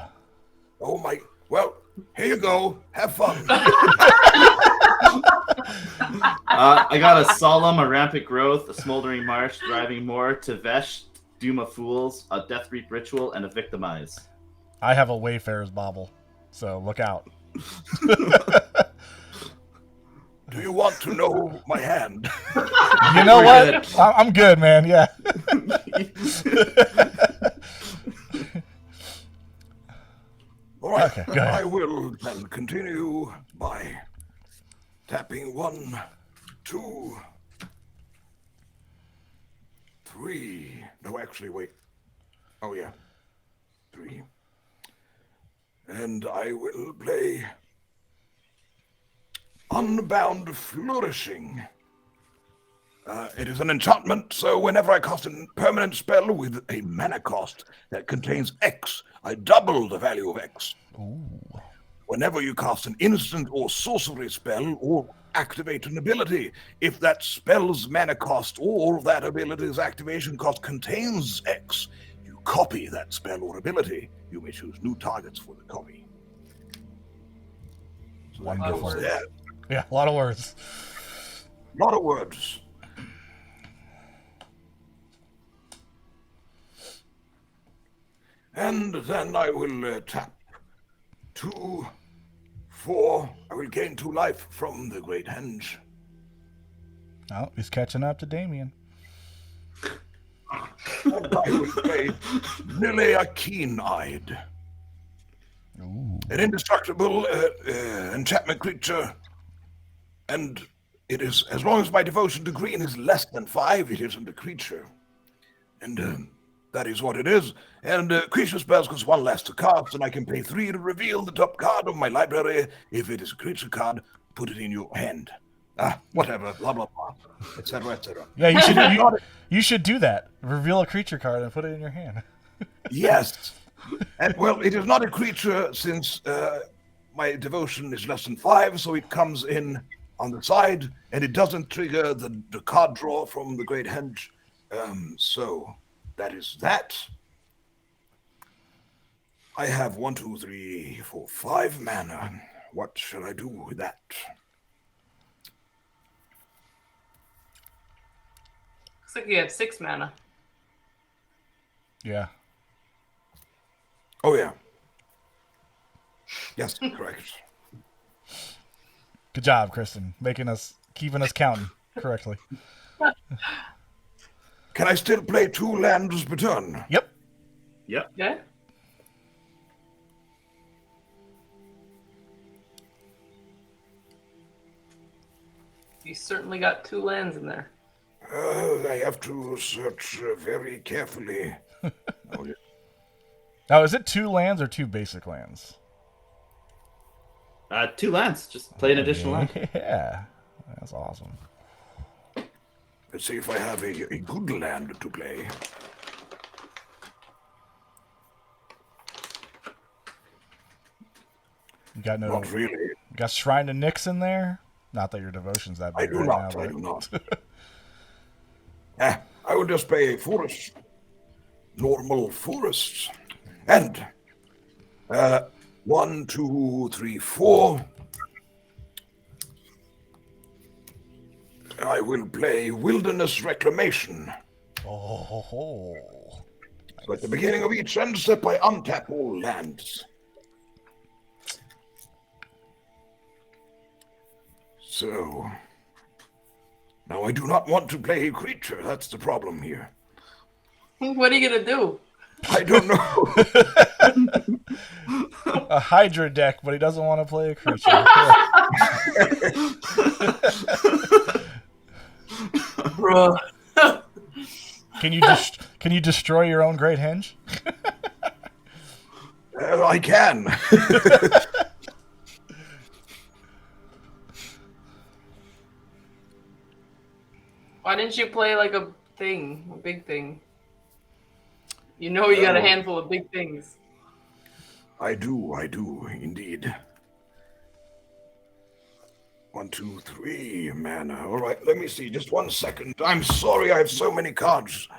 Oh my, well, here you go. Have fun. I got a Solemn, a Rampant Growth, a Smoldering Marsh, Thriving Moor, Tevesh, Doom of Fools, a Death Reap Ritual, and a Victimize. I have a Wayfarer's Bauble, so look out. Do you want to know my hand? You know We're what? good. I'm good, man. Yeah. All right, Okay, go ahead. I will then continue by tapping 1, 2, 3. No, actually, wait. Oh, yeah. 3. And I will play Unbound Flourishing. It is an enchantment, so whenever I cast a permanent spell with a mana cost that contains X, I double the value of X. Ooh. Whenever you cast an instant or sorcery spell or activate an ability, if that spell's mana cost or that ability's activation cost contains X, you copy that spell or ability. You may choose new targets for the copy. Wonderful. Yeah, Yeah, a lot of words. a lot of words. And then I will tap 2, 4. I will gain 2 life from the great henge. Oh, he's catching up to Damien. And I will play Nilea Keen-Eyed. Ooh. An indestructible enchantment creature. And it is, as long as my devotion to green is less than 5, it isn't a creature. And that is what it is. And creature spells cost 1 less to cast, and I can pay 3 to reveal the top card of my library. If it is a creature card, put it in your hand. Whatever, blah, blah, blah, etc., etc. Yeah, you should do that. Reveal a creature card and put it in your hand. Yes. And, well, it is not a creature since my devotion is less than 5, so it comes in on the side, and it doesn't trigger the card draw from the Great Henge. So that is that. I have 1, 2, 3, 4, 5 mana. What shall I do with that? Looks like you have 6 mana. Yeah. Oh, yeah. Yes, correct. Good job, Kristen, keeping us counting correctly. Can I still play 2 lands per turn? Yep. Yep. Yeah. You certainly got 2 lands in there. I have to search very carefully. Oh, yeah. Now, is it 2 lands or 2 basic lands? 2 lands. Just play an additional land. Yeah, that's awesome. Let's see if I have a good land to play. You got Not really. You got Shrine to Nyx in there? Not that your devotion's that big I do right not. now, I but... do not. I will just play a forest. Normal forests. And 1, 2, 3, 4. I will play Wilderness Reclamation. Oh. So at the beginning of each end step, I untap all lands. So now I do not want to play a creature. That's the problem here. What are you gonna do? I don't know. A Hydra deck, but he doesn't want to play a creature. Bro. Can you destroy your own Great Henge? I can. Why didn't you play like a big thing? You know you got a handful of big things. I do indeed. 1, 2, 3 mana. All right, let me see. Just 1 second. I'm sorry, I have so many cards.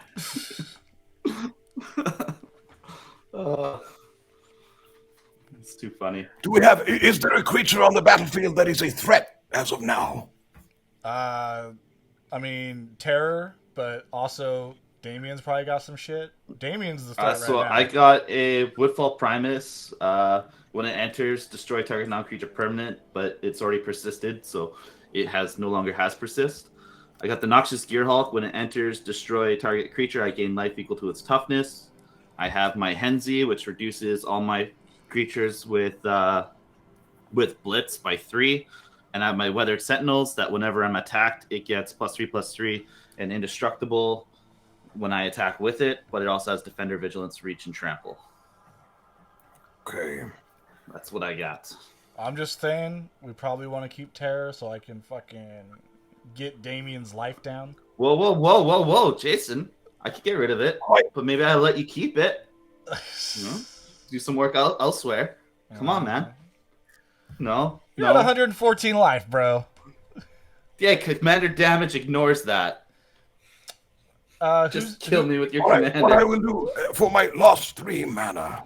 It's too funny. Is there a creature on the battlefield that is a threat as of now? I mean, Terror, but also Damien's probably got some shit. Damien's the threat So right now. I got a Woodfall Primus. When it enters, destroy target non-creature permanent, but it's already persisted, so it no longer has persist. I got the Noxious Gearhulk. When it enters, destroy target creature. I gain life equal to its toughness. I have my Henzi, which reduces all my creatures with Blitz by 3. And I have my Weathered Sentinels that whenever I'm attacked, it gets +3/+3 and indestructible when I attack with it, but it also has Defender, Vigilance, Reach, and Trample. Okay. That's what I got. I'm just saying, we probably want to keep Terror so I can fucking get Damien's life down. Whoa, Jason. I could get rid of it, but maybe I'll let you keep it. You know? Do some work elsewhere. Come on, man. No. You got 114 life, bro. Yeah, commander damage ignores that. Just kill me with your commander. What I will do for my last 3 mana,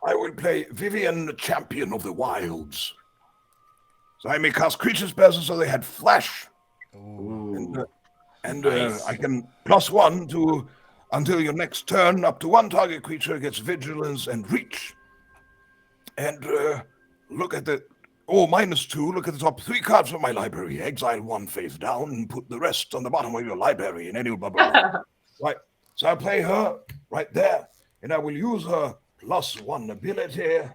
I will play Vivian, Champion of the Wilds. So I may cast creatures present so they had flash. Ooh. And Nice. I can +1 to until your next turn. Up to one target creature gets vigilance and reach. And look at the -2. Look at the top 3 cards from my library. Exile 1 face down and put the rest on the bottom of your library in any blah blah blah. Right. So I play her right there, and I will use her +1 ability.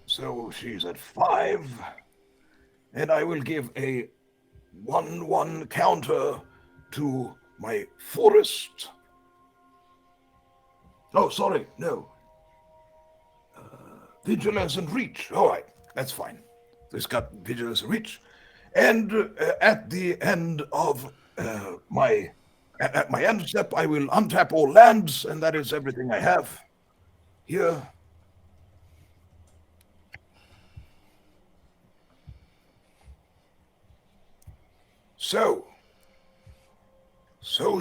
So she's at 5. And I will give a 1/1 counter to my forest. Oh, sorry, no. Vigilance and reach. All right, that's fine. It's got vigilance and reach. And at the end of my end step, I will untap all lands, and that is everything I have here. So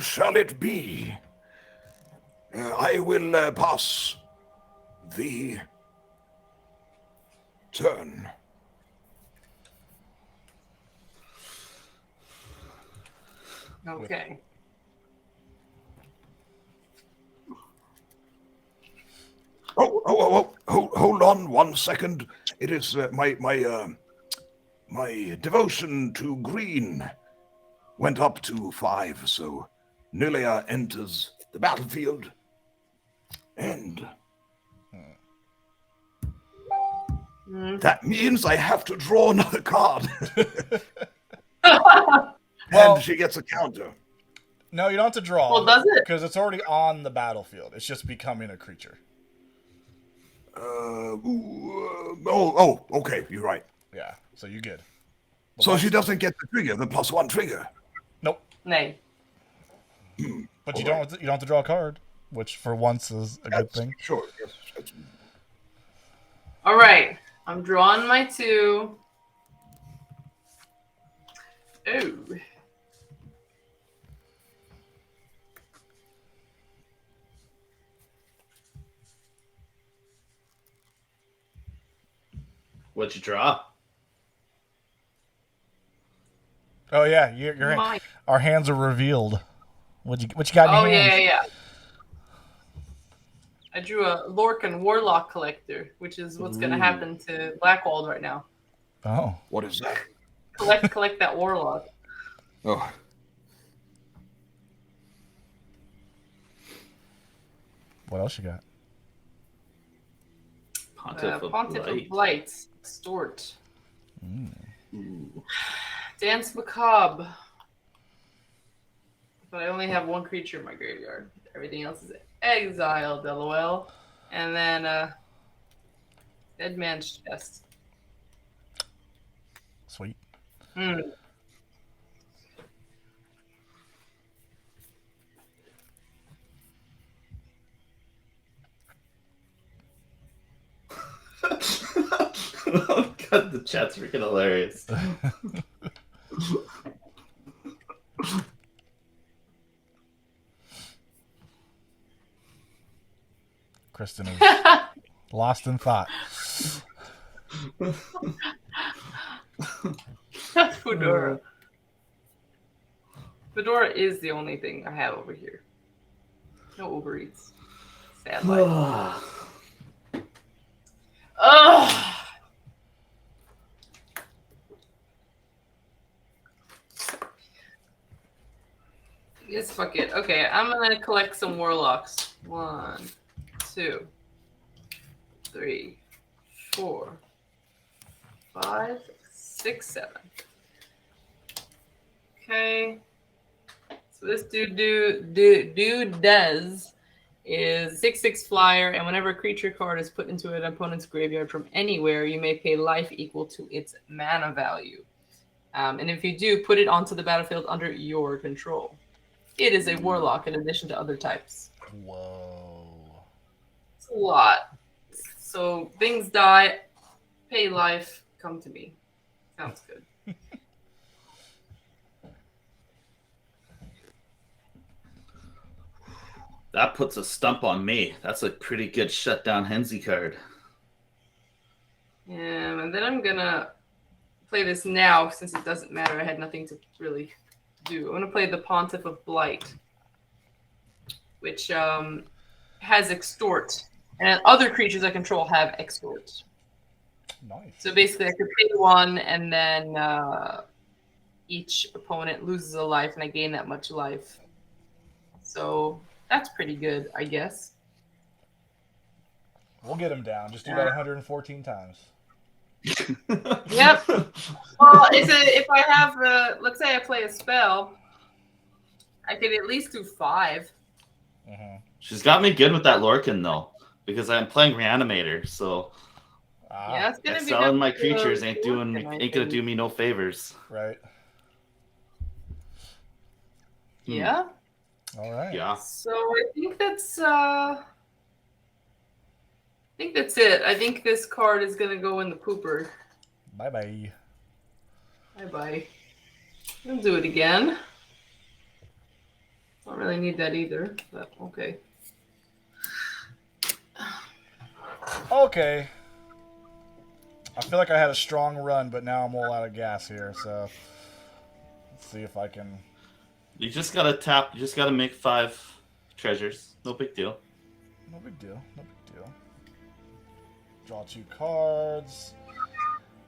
shall it be. I will pass the turn. Okay. Hold on 1 second. It is my devotion to green went up to 5, so Nulia enters the battlefield, and that means I have to draw another card. Well- And she gets a counter. No, you don't have to draw. Well, does it? Because it's already on the battlefield. It's just becoming a creature. Okay, you're right. Yeah, so you're good. So she doesn't get the trigger, the +1 trigger. Nope. Nay. But you don't have to draw a card, which for once is a good thing. Sure, yes. All right. I'm drawing my 2. Oh. What'd you draw? Oh yeah, My. our hands are revealed. What you got in Oh, your hands? yeah. I drew a Lorcan Warlock Collector, which is what's going to happen to Blackwald right now. Oh. What is that? Collect that Warlock. Oh. What else you got? Pontiff of Pontiff Blight. of Blight. Stort. Dance Macabre. But I only have 1 creature in my graveyard. Everything else is exiled, LOL. And then Dead Man's Chest. Sweet. Oh god, the chat's freaking hilarious. Kristen is lost in thought. Fedora. Fedora is the only thing I have over here. No Uber Eats. Sad life. Ugh. Yes, fuck it. Okay, I'm gonna collect some warlocks. 1, 2, 3, 4, 5, 6, 7. Okay. So this dude does is 6/6 flyer, and whenever a creature card is put into an opponent's graveyard from anywhere, you may pay life equal to its mana value. And if you do, put it onto the battlefield under your control. It is a warlock in addition to other types. Whoa. It's a lot. So things die, pay life, come to me. Sounds good. That puts a stump on me. That's a pretty good shutdown Henzi card. And then I'm gonna play this now since it doesn't matter. I had nothing to really do. I'm gonna play the Pontiff of Blight, which has extort, and other creatures I control have extort. Nice. So basically, I could pay 1, and then each opponent loses a life, and I gain that much life. So that's pretty good, I guess. We'll get him down. Just do that 114 times. Yep. Well, if I have, let's say I play a spell, I could at least do 5. Mm-hmm. She's got me good with that Lorcan, though, because I'm playing Reanimator, so Yeah, it's gonna be selling my good creatures for ain't Lorcan, gonna do me no favors. Right. Yeah. All right. Yeah. So I think that's it. I think this card is gonna go in the pooper. Bye bye. Bye bye. I'll do it again. Don't really need that either, but okay. Okay. I feel like I had a strong run, but now I'm all out of gas here. So let's see if I can. You just gotta tap. You just gotta make 5 treasures. No big deal. No big deal. No big deal. Draw 2 cards.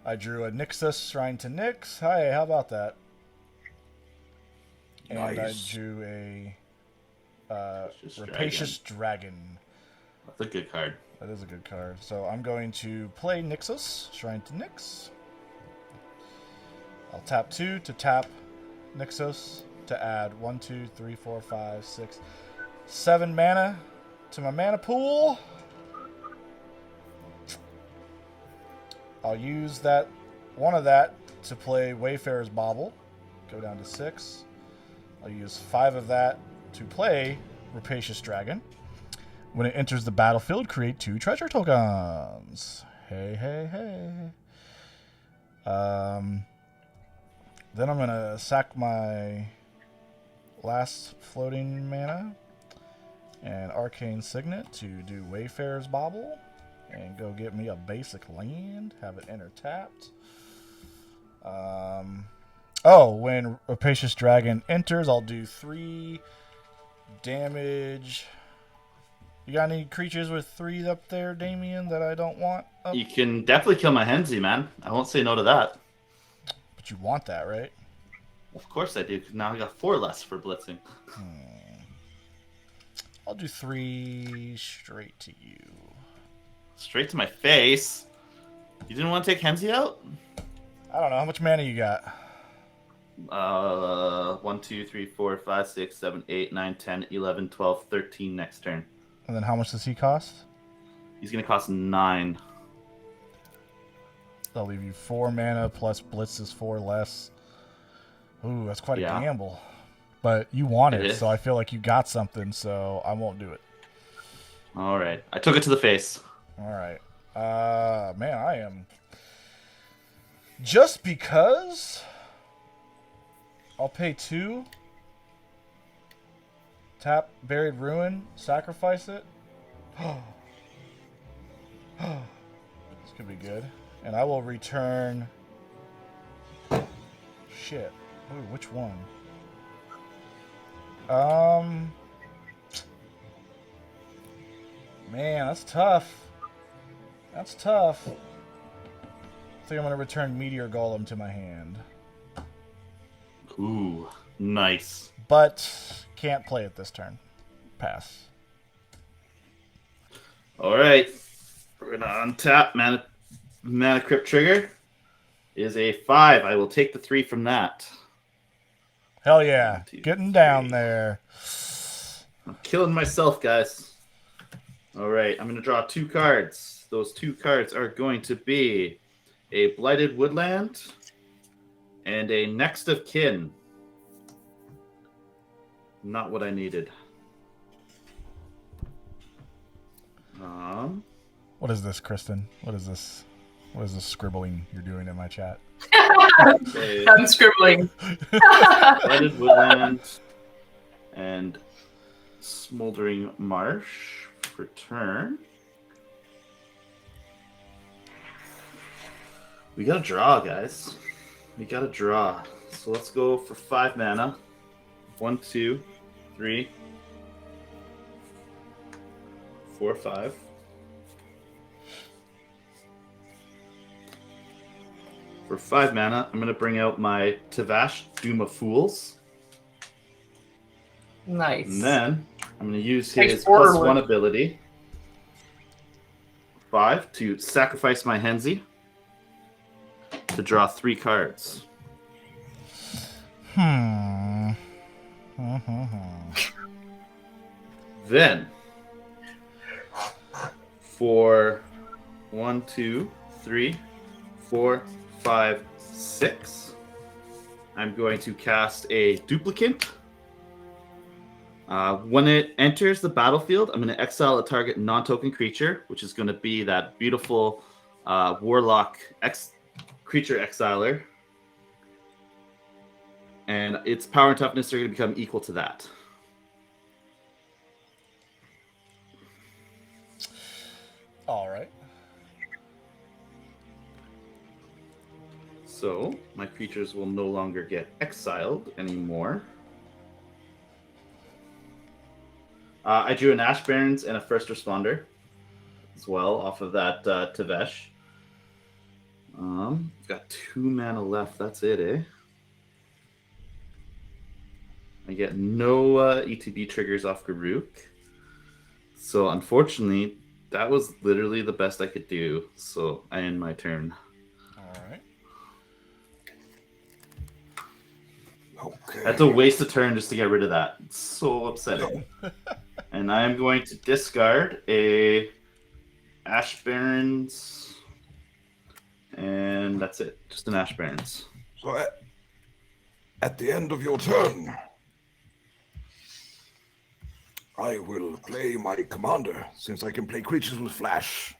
I drew a Nixus, Shrine to Nyx. Hi, how about that? And Nice. I drew a Rapacious Rapacious Dragon. That's a good card. That is a good card. So I'm going to play Nixus, Shrine to Nyx. I'll tap 2 to tap Nixus to add 1, 2, 3, 4, 5, 6, 7 mana to my mana pool. I'll use that one of that to play Wayfarer's Bauble. Go down to 6. I'll use 5 of that to play Rapacious Dragon. When it enters the battlefield, create 2 treasure tokens. Hey, hey, hey. Then I'm going to sack my last floating mana and Arcane Signet to do Wayfarer's Bauble and go get me a basic land, have it enter tapped. When Rapacious Dragon enters, I'll do 3 damage. You got any creatures with 3 up there, Damien, that I don't want up? You can definitely kill my Henzi, man. I won't say no to that. But you want that, right? Of course I do. Now I got 4 less for blitzing. I'll do 3 straight to you. Straight to my face. You didn't want to take Henzi out? I don't know. How much mana you got? 1, 2, 3, 4, 5, 6, 7, 8, 9, 10, 11, 12, 13 next turn. And then how much does he cost? He's going to cost 9. I'll leave you 4 mana plus Blitz is 4 less. Ooh, that's quite a gamble. But you want it, so I feel like you got something, so I won't do it. All right. I took it to the face. All right. Man, I am... Just because... I'll pay 2. Tap Buried Ruin. Sacrifice it. This could be good. And I will return... Shit. Ooh, which one? Man, that's tough. That's tough. I think I'm going to return Meteor Golem to my hand. Ooh, nice. But can't play it this turn. Pass. All right. We're going to untap. Mana Crypt Trigger is a 5. I will take the 3 from that. Hell yeah. 1, 2, Getting down 3. there. I'm killing myself, guys. All right. I'm going to draw 2 cards. Those 2 cards are going to be a Blighted Woodland and a Next of Kin. Not what I needed. What is this, Kristen? What is this? What is this scribbling you're doing in my chat? Okay. I'm scribbling. Blighted Woodland and Smoldering Marsh for turn. We gotta draw, guys. We gotta draw. So let's go for 5 mana. 1, 2, 3, 4, 5. For 5 mana, I'm gonna bring out my Tavash Doom of Fools. Nice. And then I'm going to use Takes his Borderwood. +1 ability, 5, to sacrifice my Henzi to draw 3 cards. Then, for 1, 2, 3, 4, 5, 6, I'm going to cast a Duplicate. When it enters the battlefield, I'm going to exile a target non-token creature, which is going to be that beautiful Warlock creature exiler. And its power and toughness are going to become equal to that. All right. So my creatures will no longer get exiled anymore. I drew an Ash Barrens and a First Responder as well off of that Tavesh. Got 2 mana left. That's it, eh? I get no ETB triggers off Garuk. So unfortunately, that was literally the best I could do. So I end my turn. All right. Okay. I had to waste a turn just to get rid of that. It's so upsetting. And I am going to discard a Ash Barrens, and that's it. Just an Ash Barrens. So at the end of your turn, I will play my commander, since I can play creatures with flash.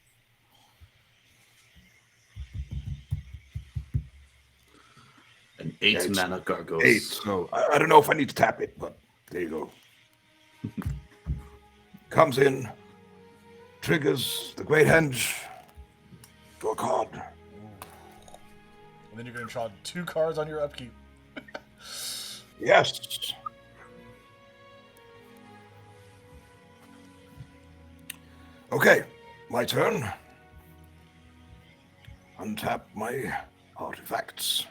An 8 mana Gargos. 8. So I don't know if I need to tap it, but there you go. Comes in, triggers the Great Henge, draw a card. And then you're going to draw 2 cards on your upkeep. Yes. Okay, my turn. Untap my artifacts.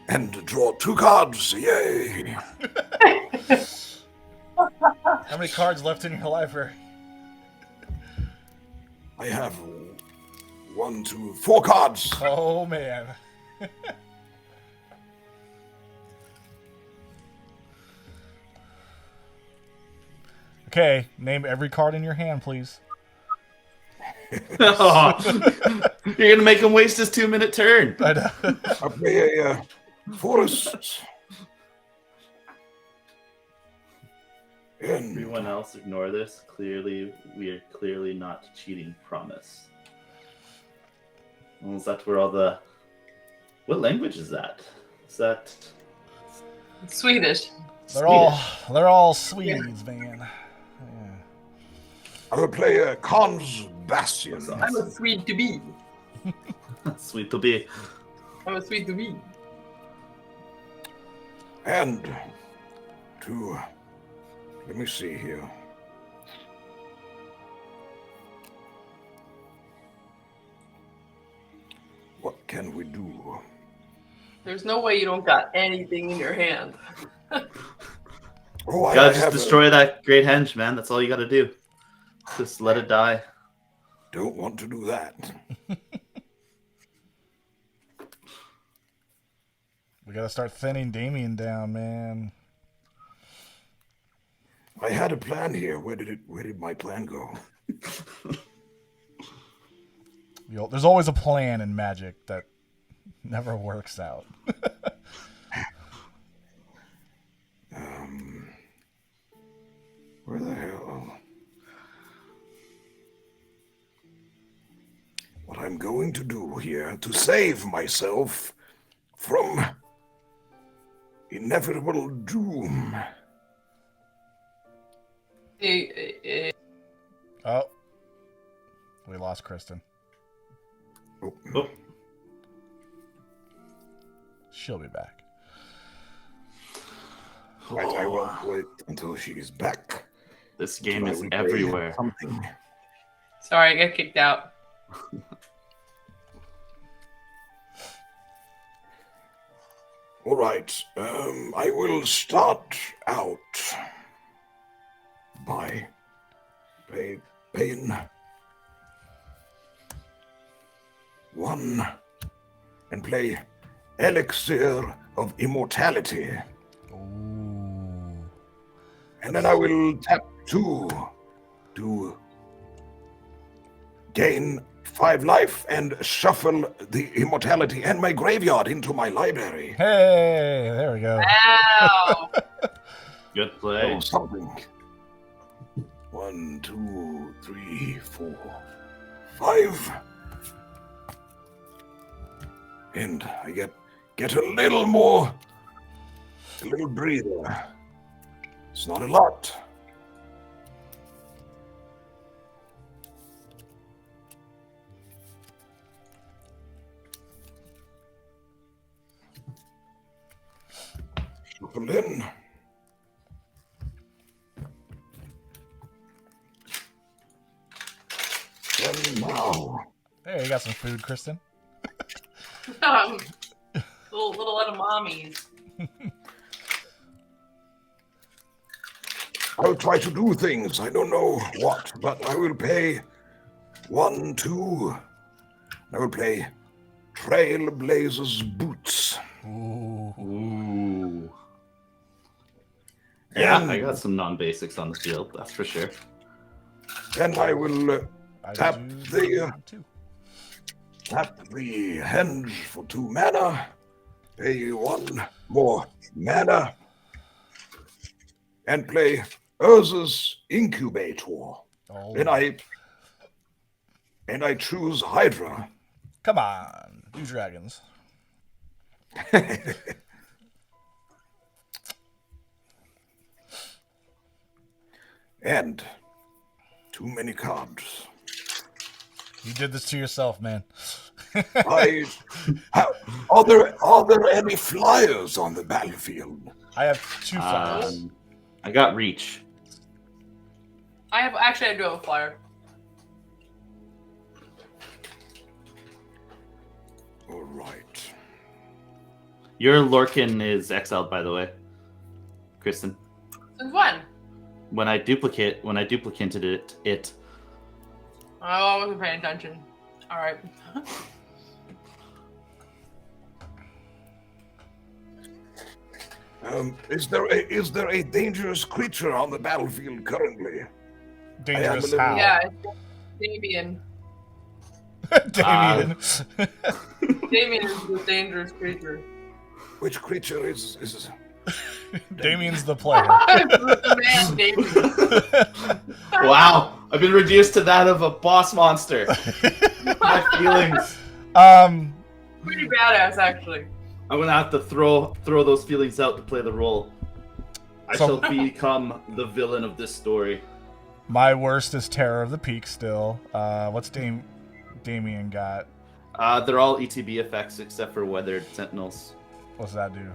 And draw 2 cards. Yay! How many cards left in your library? I have 1, 2, 4 cards. Oh, man. Okay, name every card in your hand, please. Oh, you're going to make him waste his 2-minute turn. I know. I play a forest. And Everyone else ignore this. Clearly, we are clearly not cheating. Promise. Well, is that where all the... What language is that? Is that... Swedish. They're all Swedes, man. Yeah. I will play a Khan's Bastion. I'm a Swede to be. Sweet to be. I'm a Swede to be. And to, let me see here. What can we do? There's no way you don't got anything in your hand. Oh, You gotta I just have destroy that Great Henge, man. That's all you gotta do. Just let it die. don't want to do that. We gotta start thinning Damien down, man. I had a plan here. Where did my plan go? There's always a plan in Magic that never works out. Where the hell? What I'm going to do here to save myself from inevitable doom Oh, we lost Kristen. Oh. She'll be back. Right, I won't wait until she's back. This game Until is I replay everywhere. Something. Sorry, I got kicked out. All right, I will start out by paying 1 and play Elixir of Immortality. Ooh. And then I will tap 2 to gain 5 life and shuffle the immortality and my graveyard into my library. Hey, there we go. Wow. Good play. So something. 1, 2, 3, 4, 5. And I get a little more, a little breather. It's not a lot. Shuffle in. And now, Hey, you got some food, Kristen? Little edamames. I'll try to do things. I don't know what, but I will pay 1, 2. I will play Trailblazer's Boots. Ooh. Ooh. Yeah, And I got some non-basics on the field, that's for sure. then I will I tap do the too. tap the henge for 2 mana. Pay 1 more mana. And play Urza's Incubator. Oh, And I choose Hydra. come on, do dragons. And too many cards. You did this to yourself, man. Are there any flyers on the battlefield? I have 2 flyers. I got reach. I do have a flyer. All right. Your Lorcan is exiled, by the way, Kristen. Since when? When I duplicated it. Oh, I wasn't paying attention. All right. Is there a dangerous creature on the battlefield currently? Dangerous I am a how? Yeah, it's Damien. Damien. Damien is the dangerous creature. Which creature is? Damien's the player. The man, Damien. Wow, I've been reduced to that of a boss monster. My feelings. Pretty badass, actually. I'm gonna have to throw those feelings out to play the role. I So- shall become the villain of this story. My worst is Terror of the Peak still. What's Damien got? They're all ETB effects except for Weathered Sentinels. What's that do?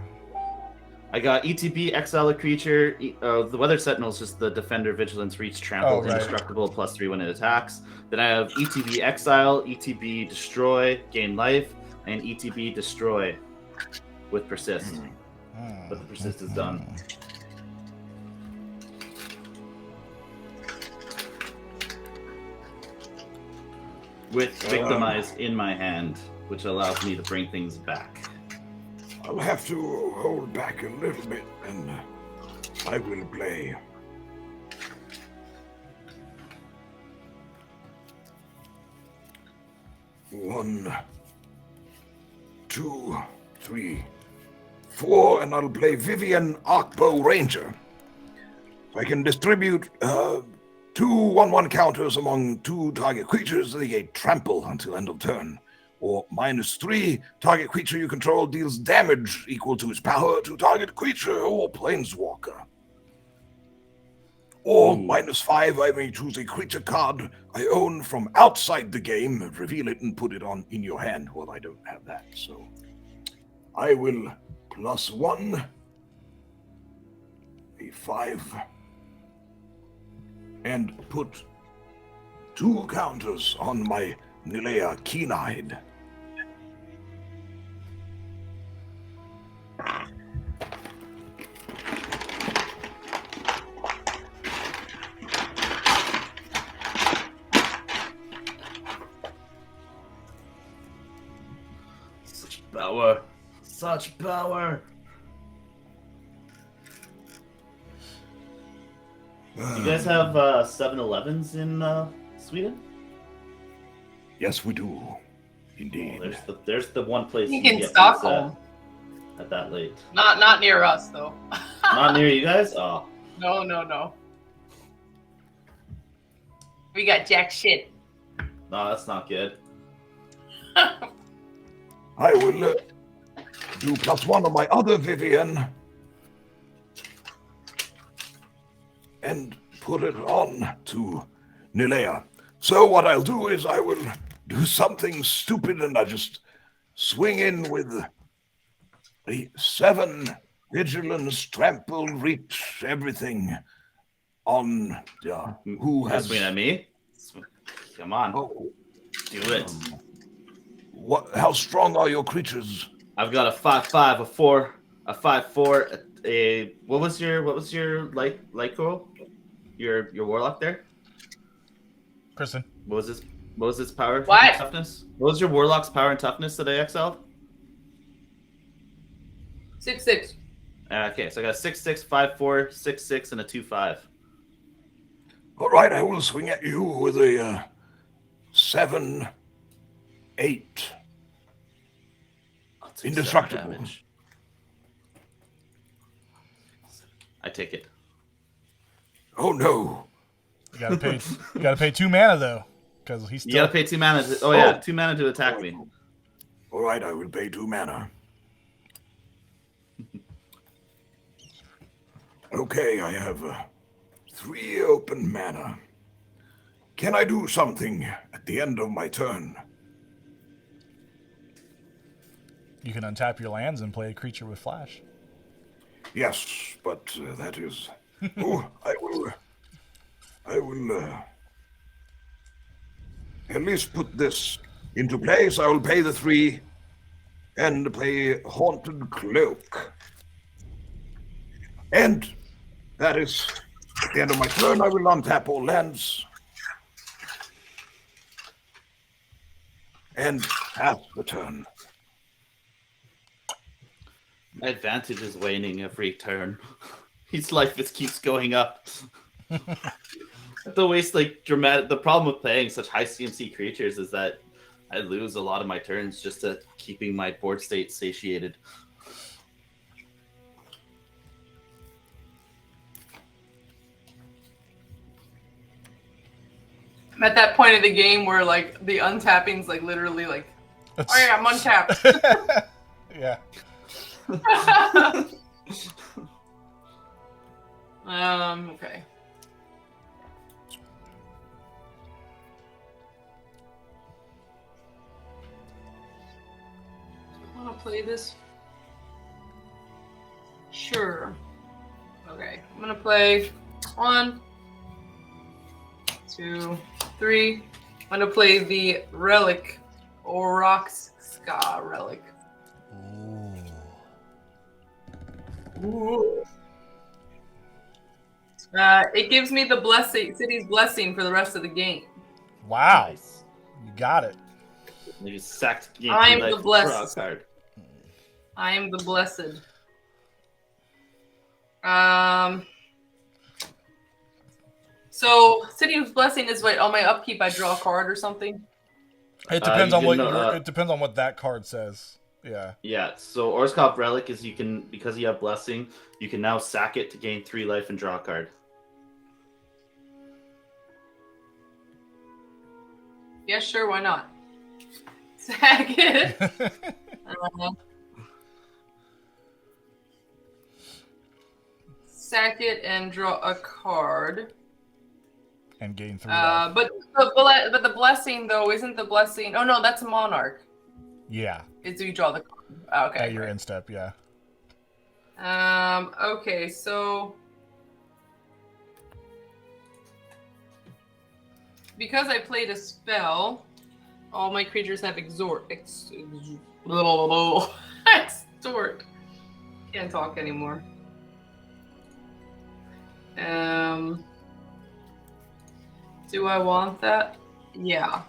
I got ETB, exile a creature. The Weathered Sentinel is just the Defender, Vigilance, Reach, Trample, Oh, right. Indestructible, +3 when it attacks. Then I have ETB, exile, ETB, destroy, gain life, and ETB, destroy with persist. But the persist is done. With Victimize in my hand, which allows me to bring things back. I'll have to hold back a little bit, and I will play. One, 2, 3, 4, and I'll play Vivian Arcbow Ranger. I can distribute 2 1/1 counters among 2 target creatures. They get trample until end of turn. Or -3, target creature you control deals damage equal to its power to target creature or planeswalker. Or -5, I may choose a creature card I own from outside the game, reveal it, and put it in your hand. Well, I don't have that, so I will +1, a 5, and put 2 counters on my Nilea Keen-Eyed. Power. Such power. You guys have 7-Elevens in Sweden? Yes, we do. Indeed. There's the one place I think you in get Stockholm. pizza at that late. Not near us though. Not near you guys? Oh. No. We got jack shit. No, that's not good. I will do +1 on my other Vivian and put it on to Nilea. So what I'll do is I will do something stupid and I just swing in with a 7 vigilance, trample, reach, everything on who has... Swing at me? Come on. Oh, Do it. how strong are your creatures? I've got a 5/5, a 4, a 5/4, a what was your light goal? Your warlock there? Kristen. What was its power What? and toughness? What was your warlock's power and toughness that I excelled? 6/6. Okay, so I got a 6/6, 5/4, 6/6, and a 2/5. All right, I will swing at you with a 7/8. I'll take Indestructible. 7 damage. I take it. Oh no! You gotta pay 2 mana though, because he's You still. gotta pay 2 mana. Yeah, 2 mana to attack me. All right, I will pay 2 mana. Okay, I have 3 open mana. Can I do something at the end of my turn? You can untap your lands and play a creature with flash. Yes, but that is... Oh, I will at least put this into place. I will pay the 3 and play Haunted Cloak. And that is at the end of my turn. I will untap all lands and pass the turn. My advantage is waning every turn. His life just keeps going up. The waste dramatic. The problem with playing such high CMC creatures is that I lose a lot of my turns just to keeping my board state satiated. I'm at that point of the game where the untapping's literally oh yeah, I'm untapped. Yeah. Okay. I want to play this. Sure. Okay, I'm gonna play 1, 2, 3. I'm gonna play the Relic, Orox Ska Relic. Ooh. It gives me the city's blessing for the rest of the game. Wow. Nice. You got it. You just sacked game I am 3 the life blessed. draw a card. I am the blessed. So City's blessing is on my upkeep I draw a card or something. It depends on what it depends on what that card says. Yeah. Yeah, so Orzkov Relic is because you have Blessing, you can now sack it to gain 3 life and draw a card. Yeah, sure, why not? Sack it. sack it and draw a card. And gain 3 life. But the blessing though isn't the blessing. Oh no, that's a monarch. Yeah. Is you draw the card. Okay. At your end step, yeah. Okay, so because I played a spell, all my creatures have extort. Can't talk anymore. Do I want that? Yeah.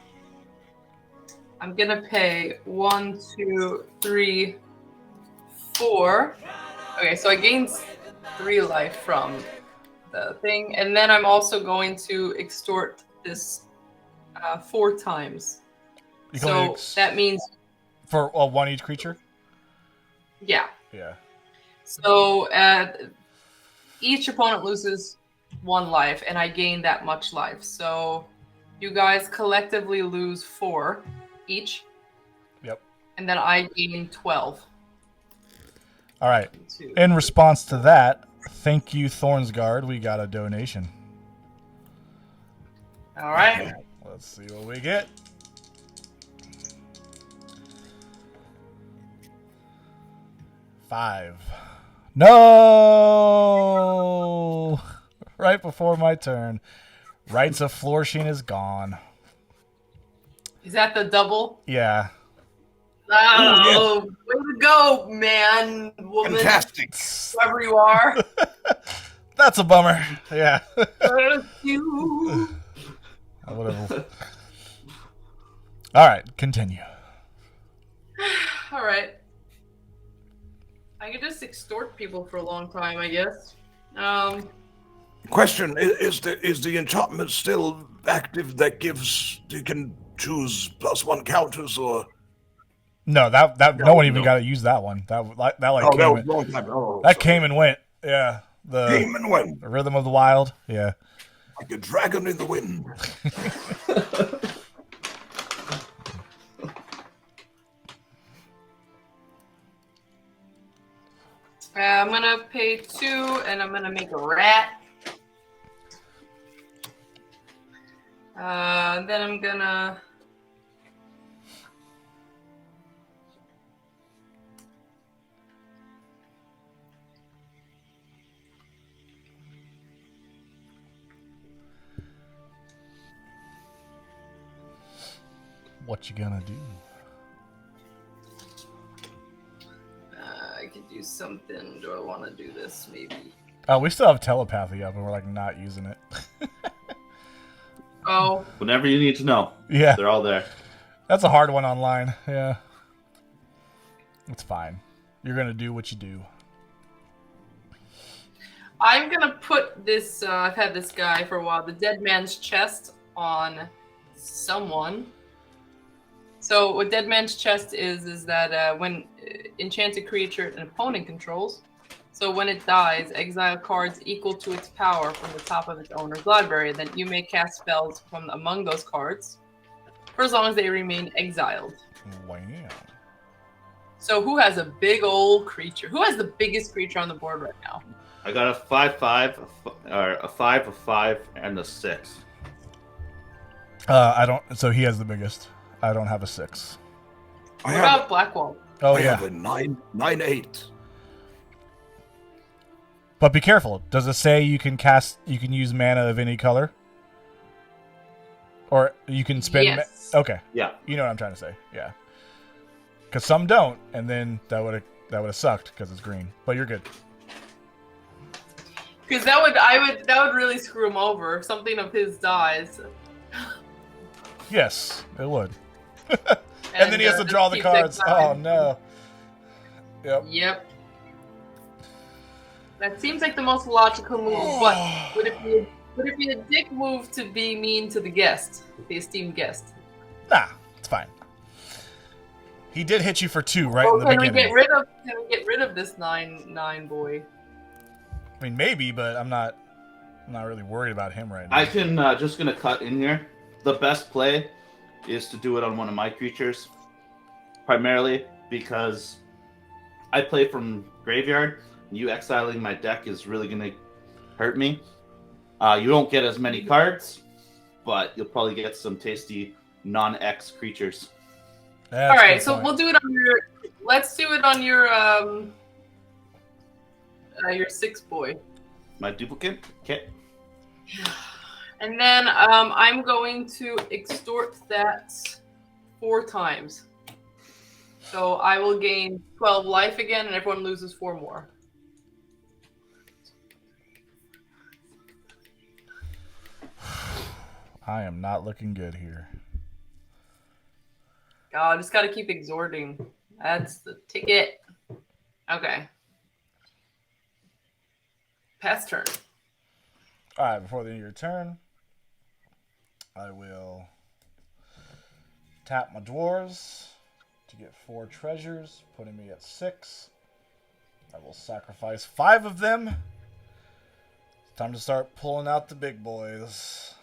I'm gonna pay 1, 2, 3, 4. Okay, so I gained 3 life from the thing, and then I'm also going to extort this 4 times. So that means for 1 each creature. Yeah. Yeah. So each opponent loses 1 life, and I gain that much life. So you guys collectively lose 4 each. Yep. And then I gain 12. All right. In response to that, thank you, Thornsguard. We got a donation. All right. Let's see what we get. $5. No! Right before my turn. Rights of Flourishing is gone. Is that the double? Yeah. Oh, way to go, man, woman. Fantastic. Whoever you are. That's a bummer. Yeah. Thank you. Whatever. All right, continue. All right. I could just extort people for a long time, I guess. Question: Is the enchantment still active? That gives you can choose +1 counters, or No, that no one even got to use that one. That came and went. Yeah, came and went. The Rhythm of the Wild. Yeah, like a dragon in the wind. I'm gonna pay 2, and I'm gonna make a rat. Then I'm gonna. What you gonna do? I could do something. Do I want to do this? Maybe. Oh, we still have telepathy up, and we're like not using it. Oh. Whenever you need to know. Yeah. They're all there. That's a hard one online. Yeah. It's fine. You're gonna do what you do. I'm gonna put this. I've had this guy for a while. The Dead Man's Chest on someone. So what Dead Man's Chest is that when enchanted creature an opponent controls, so when it dies, exile cards equal to its power from the top of its owner's library. Then you may cast spells from among those cards for as long as they remain exiled. Wow. So who has a big old creature? Who has the biggest creature on the board right now? I got a 5/5, or a 5, a 5, and a 6. I don't. So he has the biggest. I don't have a 6. What about Blackwald? Oh I yeah. have a 9/8. But be careful. Does it say you can use mana of any color? Or you can spend... Yes. Okay. Yeah. You know what I'm trying to say. Yeah. Because some don't, and then that would have sucked because it's green. But you're good. Because that would really screw him over if something of his dies. Yes, it would. and then he has to draw the cards. Oh no. Yep. Yep. That seems like the most logical move, but would it be a dick move to be mean to the guest, the esteemed guest? Nah, it's fine. He did hit you for 2 right Well, in the can beginning. we get rid of this nine boy? I mean, maybe, but I'm not really worried about him right now. I can just gonna cut in here. The best play is to do it on one of my creatures, primarily because I play from graveyard. You exiling my deck is really gonna hurt me. You won't get as many cards, but you'll probably get some tasty non-X creatures. That's All a right, good so point. we'll do it on your. Let's do it on your 6 boy. My duplicate? Okay. And then I'm going to extort that 4 times. So I will gain 12 life again, and everyone loses 4 more. I am not looking good here. God, I just got to keep exhorting. That's the ticket. Okay. Pass turn. All right, before the end of your turn, I will tap my dwarves to get 4 treasures, putting me at 6. I will sacrifice 5 of them. It's time to start pulling out the big boys.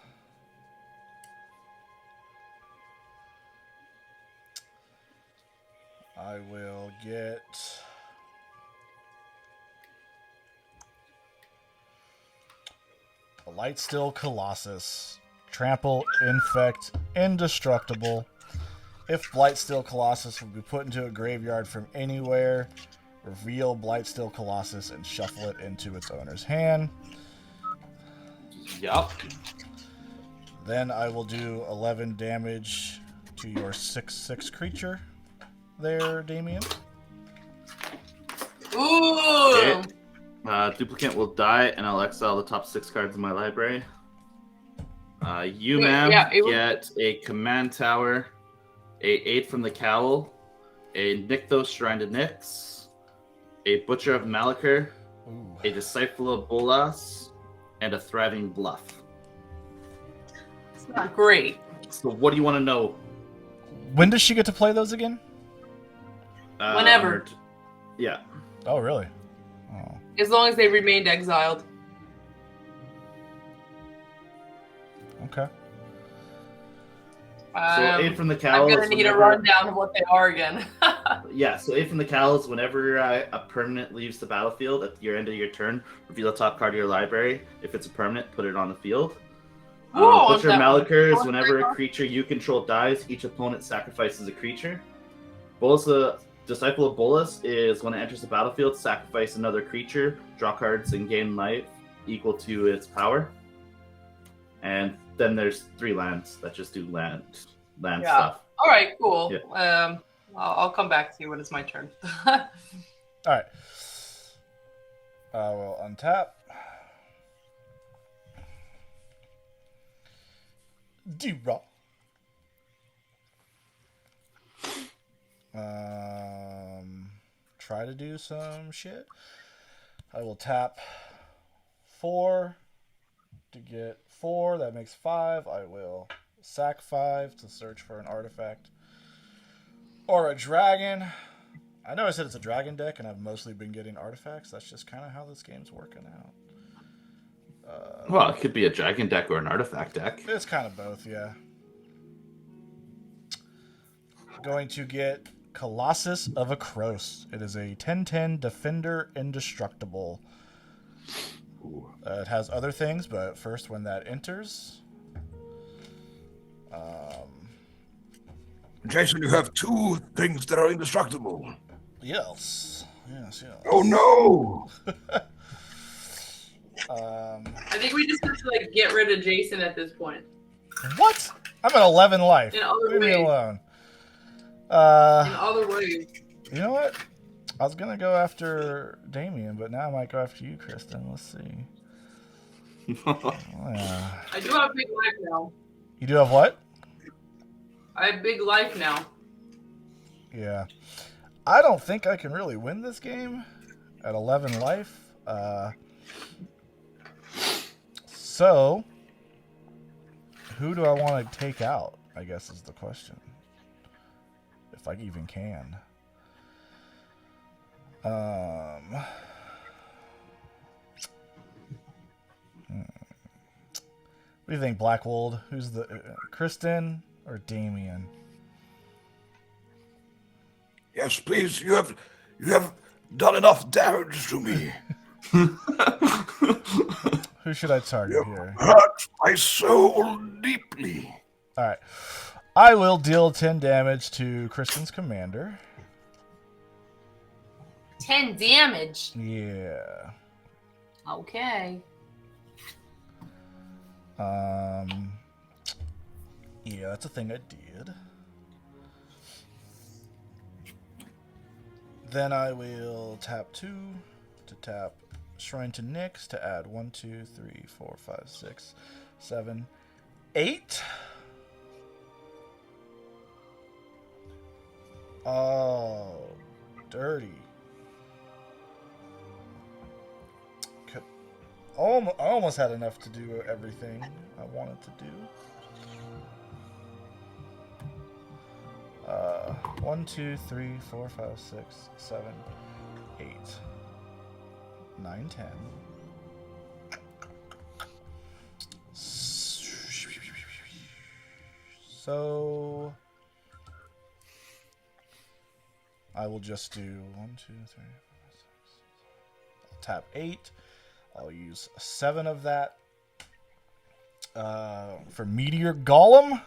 I will get a Lightsteel Colossus. Trample, infect, indestructible. If Blightsteel Colossus will be put into a graveyard from anywhere, reveal Blightsteel Colossus and shuffle it into its owner's hand. Yup. Then I will do 11 damage to your 6/6 creature there, Damien. Ooh! Okay. Duplicate will die, and I'll exile the top 6 cards in my library. You, ma'am, get a command tower, a Aid from the Cowl, a Nykthos Shrine to Nyx, a Butcher of Malachor, Ooh. a Disciple of Bolas, and a Thriving Bluff. It's not great. So what do you want to know? When does she get to play those again? Whenever. Yeah. Oh, really? Oh. As long as they remained exiled. Okay. So Aid from the Cowl. I'm going to need a rundown of what they are again. Yeah, so Aid from the Cowl is whenever a permanent leaves the battlefield at your end of your turn, reveal a top card of your library. If it's a permanent, put it on the field. Butcher of Malachor is whenever a creature you control dies, each opponent sacrifices a creature. Bolas, Disciple of Bolas is when it enters the battlefield, sacrifice another creature, draw cards, and gain life equal to its power. And then there's 3 lands that just do land stuff. All right, cool. Yeah. I'll come back to you when it's my turn. All right. I will untap. D-Raw. Try to do some shit. I will tap 4 to get 4. That makes 5. I will sack 5 to search for an artifact or a dragon. I know I said it's a dragon deck, and I've mostly been getting artifacts. That's just kind of how this game's working out. Well, it could be a dragon deck or an artifact deck. It's kind of both, yeah. Going to get Colossus of Akros. It is a 10/10 Defender Indestructible. It has other things, but first when that enters... Jason, you have 2 things that are indestructible. Yes. Oh no! I think we just have to get rid of Jason at this point. What? I'm at 11 life. In other Leave me ways. alone. In other ways. You know what? I was going to go after Damien, but now I might go after you, Kristen. Let's see. I do have big life now. You do have what? I have big life now. Yeah. I don't think I can really win this game at 11 life. So, who do I want to take out, I guess is the question. If I even can. What do you think, Blackwald? Who's the Kristen or Damien? Yes, please. You have done enough damage to me. Who should I target here? Hurt my soul deeply. All right. I will deal 10 damage to Kristen's commander. 10 damage. Yeah. Okay. Yeah, that's a thing I did. Then I will tap 2 to tap Shrine to Nyx to add 1, 2, 3, 4, 5, 6, 7, 8. Oh, dirty. I almost had enough to do everything I wanted to do. 1, 2, 3, 4, 5, 6, 7, 8, 9, 10. So I will just do 1, 2, 3, 4, 5, 6. I'll tap 8. I'll use 7 of that for Meteor Golem.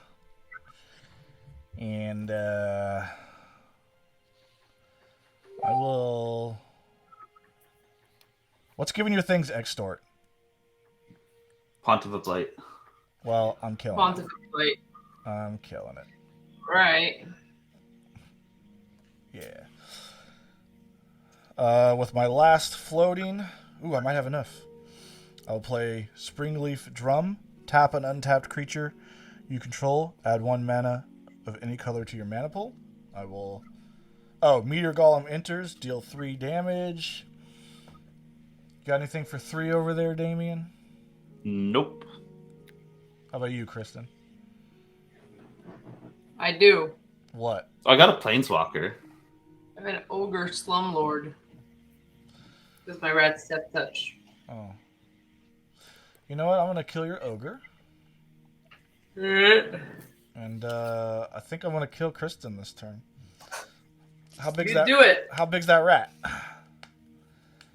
And I will... What's giving your things extort? Pontiff of Blight. Well, I'm killing Pontiff it. of Blight. I'm killing it. Right. Yeah. With my last floating... Ooh, I might have enough. I'll play Springleaf Drum. Tap an untapped creature you control. Add 1 mana of any color to your mana pool. I will... Oh, Meteor Golem enters. Deal 3 damage. Got anything for 3 over there, Damien? Nope. How about you, Kristen? I do. What? I got a Planeswalker. I have an Ogre Slumlord. Because my rat step touch. Oh. You know what? I'm going to kill your Ogre. And I think I'm going to kill Kristen this turn. How big's that? Do it. How big's that rat?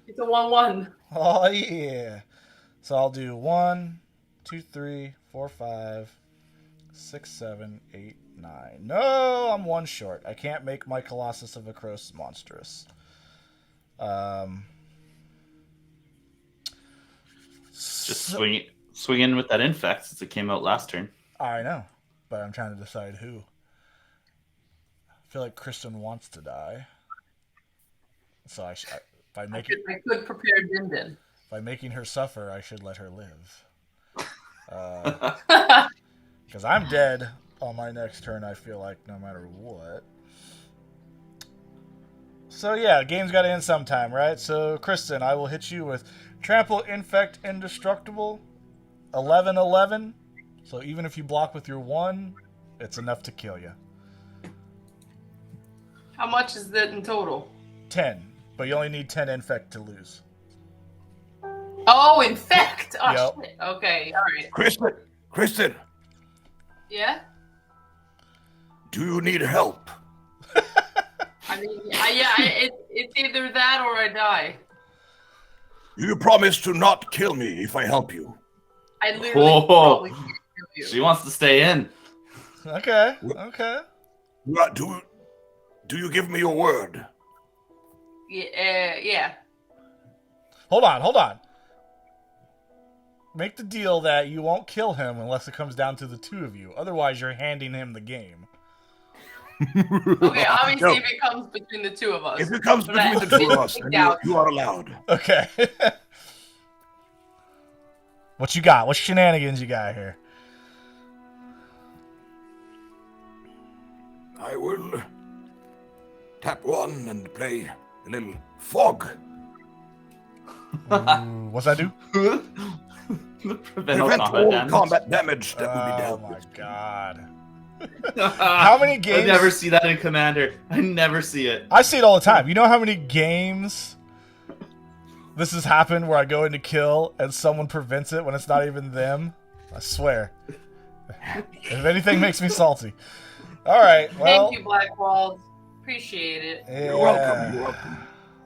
It's a 1/1. Oh, yeah. So I'll do 1, 2, 3, 4, 5, 6, 7, 8, 9. No, I'm 1 short. I can't make my Colossus of Akros monstrous. Just swing in with that infect since it came out last turn. I know, but I'm trying to decide who. I feel like Kristen wants to die. So by making I could prepare Din. by making her suffer, I should let her live. Because I'm dead on my next turn, I feel like, no matter what. So yeah, the game's got to end sometime, right? So Kristen, I will hit you with Trample, Infect, Indestructible, 11/11. So even if you block with your 1, it's enough to kill you. How much is that in total? 10, but you only need 10 Infect to lose. Oh, Infect! Oh, Yep. shit. Okay, alright. Kristen, Yeah? do you need help? I mean, it's either that or I die. You promise to not kill me if I help you. I literally Whoa. probably can't kill you. She wants to stay in. Okay. What, do you give me your word? Yeah. Hold on. Make the deal that you won't kill him unless it comes down to the 2 of you. Otherwise, you're handing him the game. Okay, obviously No. if it comes between the 2 of us. If it comes But between I- the 2 of us, then doubt. you are allowed. Okay. What you got? What shenanigans you got here? I will tap 1 and play a little fog. Ooh, what's that do? Prevent all Prevent combat all damage. combat damage that will be Oh dealt my with. god. How many games? I never see that in Commander. I never see it. I see it all the time. You know how many games this has happened where I go in to kill and someone prevents it when it's not even them? I swear. If anything makes me salty. All right. Well, Thank you, Blackwald. Appreciate it. yeah. You're welcome.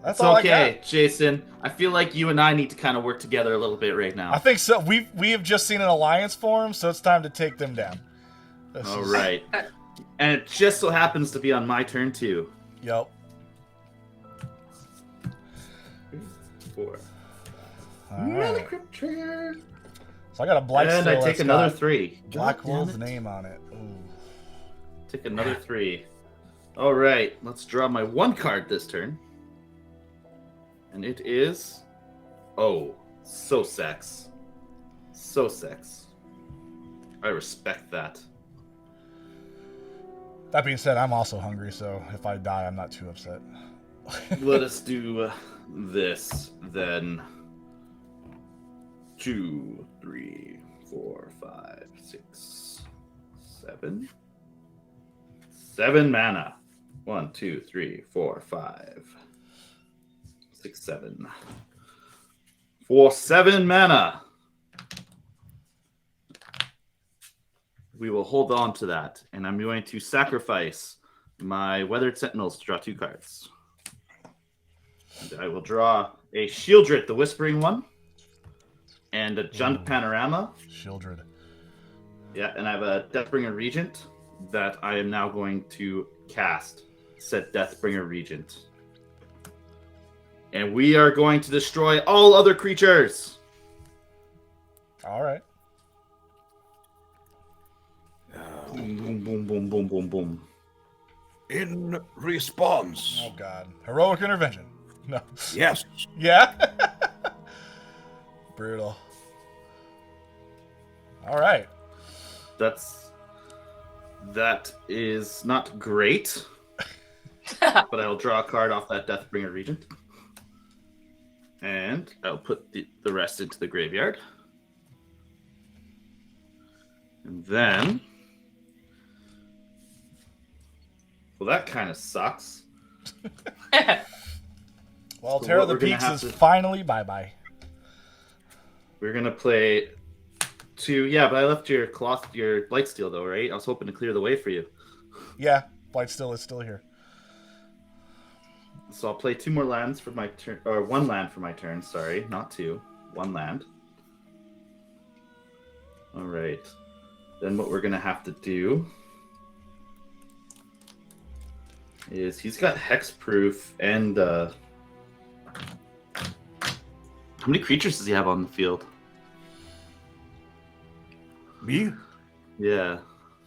That's It's all okay, I got. Jason. I feel like you and I need to kind of work together a little bit right now. I think so. We have just seen an alliance form, so it's time to take them down. All right. And it just so happens to be on my turn, too. Yep. 4. Alright. Crypt trigger. So I got a Blight And Still I take that's another got 3. Blackwald's God damn it. name on it. Ooh. Take another 3. All right, let's draw my 1 card this turn. And it is... Oh, so sex. So sex. I respect that. That being said, I'm also hungry, so if I die, I'm not too upset. Let us do this then. 2, 3, 4, 5, 6, 7. 7 mana. 1, 2, 3, 4, 5, 6, 7. For 7 mana. We will hold on to that, and I'm going to sacrifice my Weathered Sentinels to draw 2 cards. And I will draw a Shieldred, the Whispering one, and a Jund Panorama. Shieldred. Yeah, and I have a Deathbringer Regent that I am now going to cast. Said Deathbringer Regent. And we are going to destroy all other creatures. All right. Boom, boom, boom, boom, boom, boom, boom. In response, Oh God. Heroic intervention. No. yes, Yeah. Brutal. All right. That is not great. But I'll draw a card off that Deathbringer Regent. And I'll put the rest into the graveyard. And then... Well, that kind of sucks. Well, So Terror of what the we're gonna Peaks have is to- finally bye-bye. We're going to play 2... Yeah, but I left your Blightsteel, though, right? I was hoping to clear the way for you. Yeah. Blight Still is still here. So I'll play 2 more lands for my turn, or 1 land for my turn. Sorry, not 2, 1 land. All right. Then what we're gonna have to do is he's got hexproof and how many creatures does he have on the field? me, Yeah.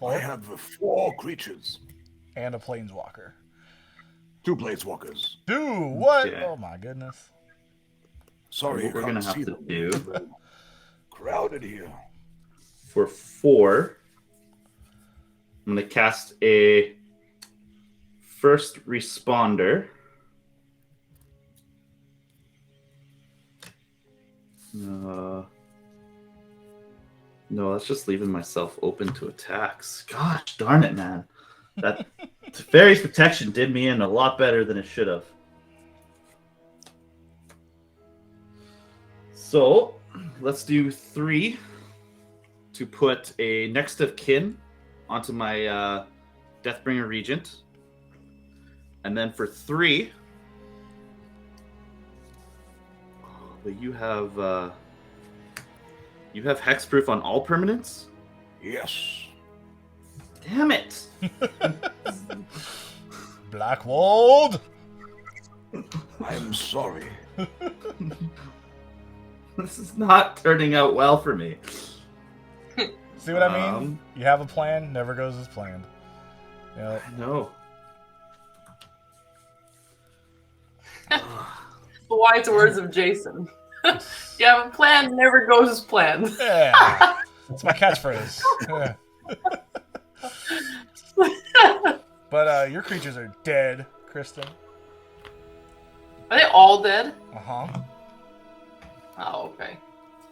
I have 4 creatures, And a Planeswalker. 2 planeswalkers. Dude, what? Okay. Oh my goodness. Sorry, What we're you gonna can't have see to them. do Crowded here. for 4, I'm gonna cast a first responder. No, that's just leaving myself open to attacks. Gosh darn it, man. That Fairy's Protection did me in a lot better than it should have. So, let's do 3 to put a Next of Kin onto my Deathbringer Regent. And then for 3, but you have hexproof on all permanents? Yes. Damn it! Blackwald. I'm sorry. This is not turning out well for me. See what I mean? You have a plan, never goes as planned. You know, No. The wise words of Jason. You have a plan, never goes as planned. yeah. That's my catchphrase. Yeah. But your creatures are dead, Kristen. Are they all dead? Uh-huh. Oh, okay.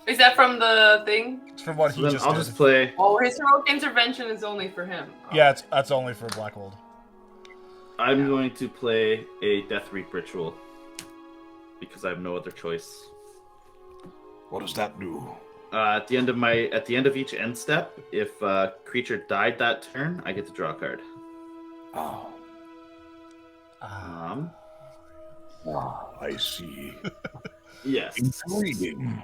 Is that from the thing? It's from what So he then just I'll did. just play. Oh, his heroic intervention is only for him. Oh. Yeah, that's only for Blackwald. I'm going to play a Death Reap Ritual because I have no other choice. What does that do? At the end of each end step, if a creature died that turn, I get to draw a card. Oh. Ah. I see. Yes. Intriguing.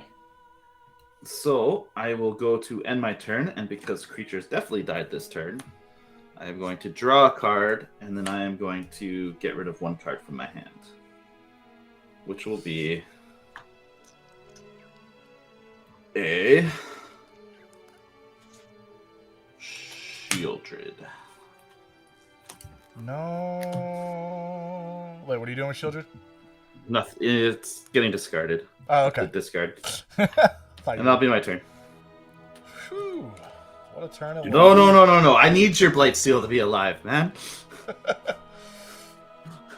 So I will go to end my turn, and because creatures definitely died this turn, I am going to draw a card, and then I am going to get rid of one card from my hand, which will be a Shieldred. No. Wait, what are you doing with Shieldred? Nothing. It's getting discarded. Oh, okay. The discard, Thought you and that'll be my turn. Whew. What a turn it was. No! I need your Blight Seal to be alive, man.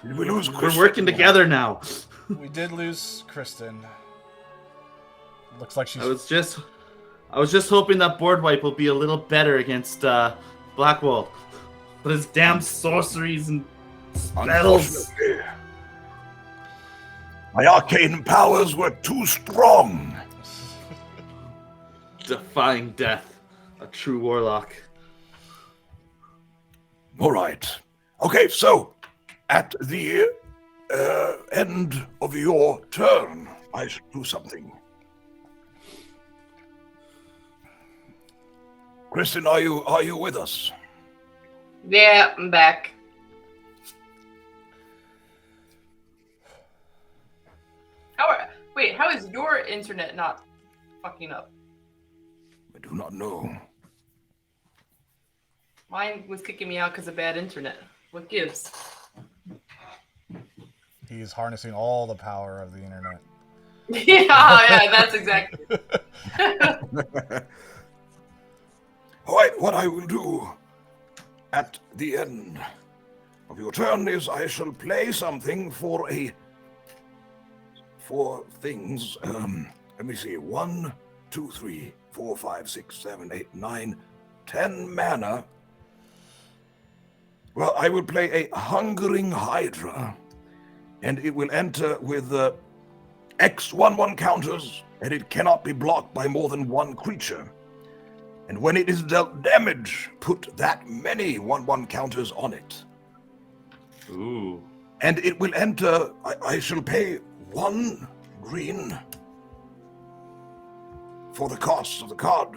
Did we lose We're Kristen? working together now. We did lose Kristen. Looks like she's. I was just hoping that board wipe will be a little better against Blackwald, but his damn sorceries and spells. Unfortunately, my arcane powers were too strong. Defying death, a true warlock. All right. Okay, so at the end of your turn, I should do something. Kristen, are you with us? Yeah, I'm back. How is your internet not fucking up? I do not know. Mine was kicking me out because of bad internet. What gives? He's harnessing all the power of the internet. yeah, that's exactly. All right, what I will do at the end of your turn is I shall play something for things. Let me see. 1, 2, 3, 4, 5, 6, 7, 8, 9, 10 mana. Well, I will play a Hungering Hydra, and it will enter with X/1/1 counters, and it cannot be blocked by more than one creature. And when it is dealt damage, put that many 1/1 counters on it. Ooh. And it will enter. I shall pay 1 green for the cost of the card,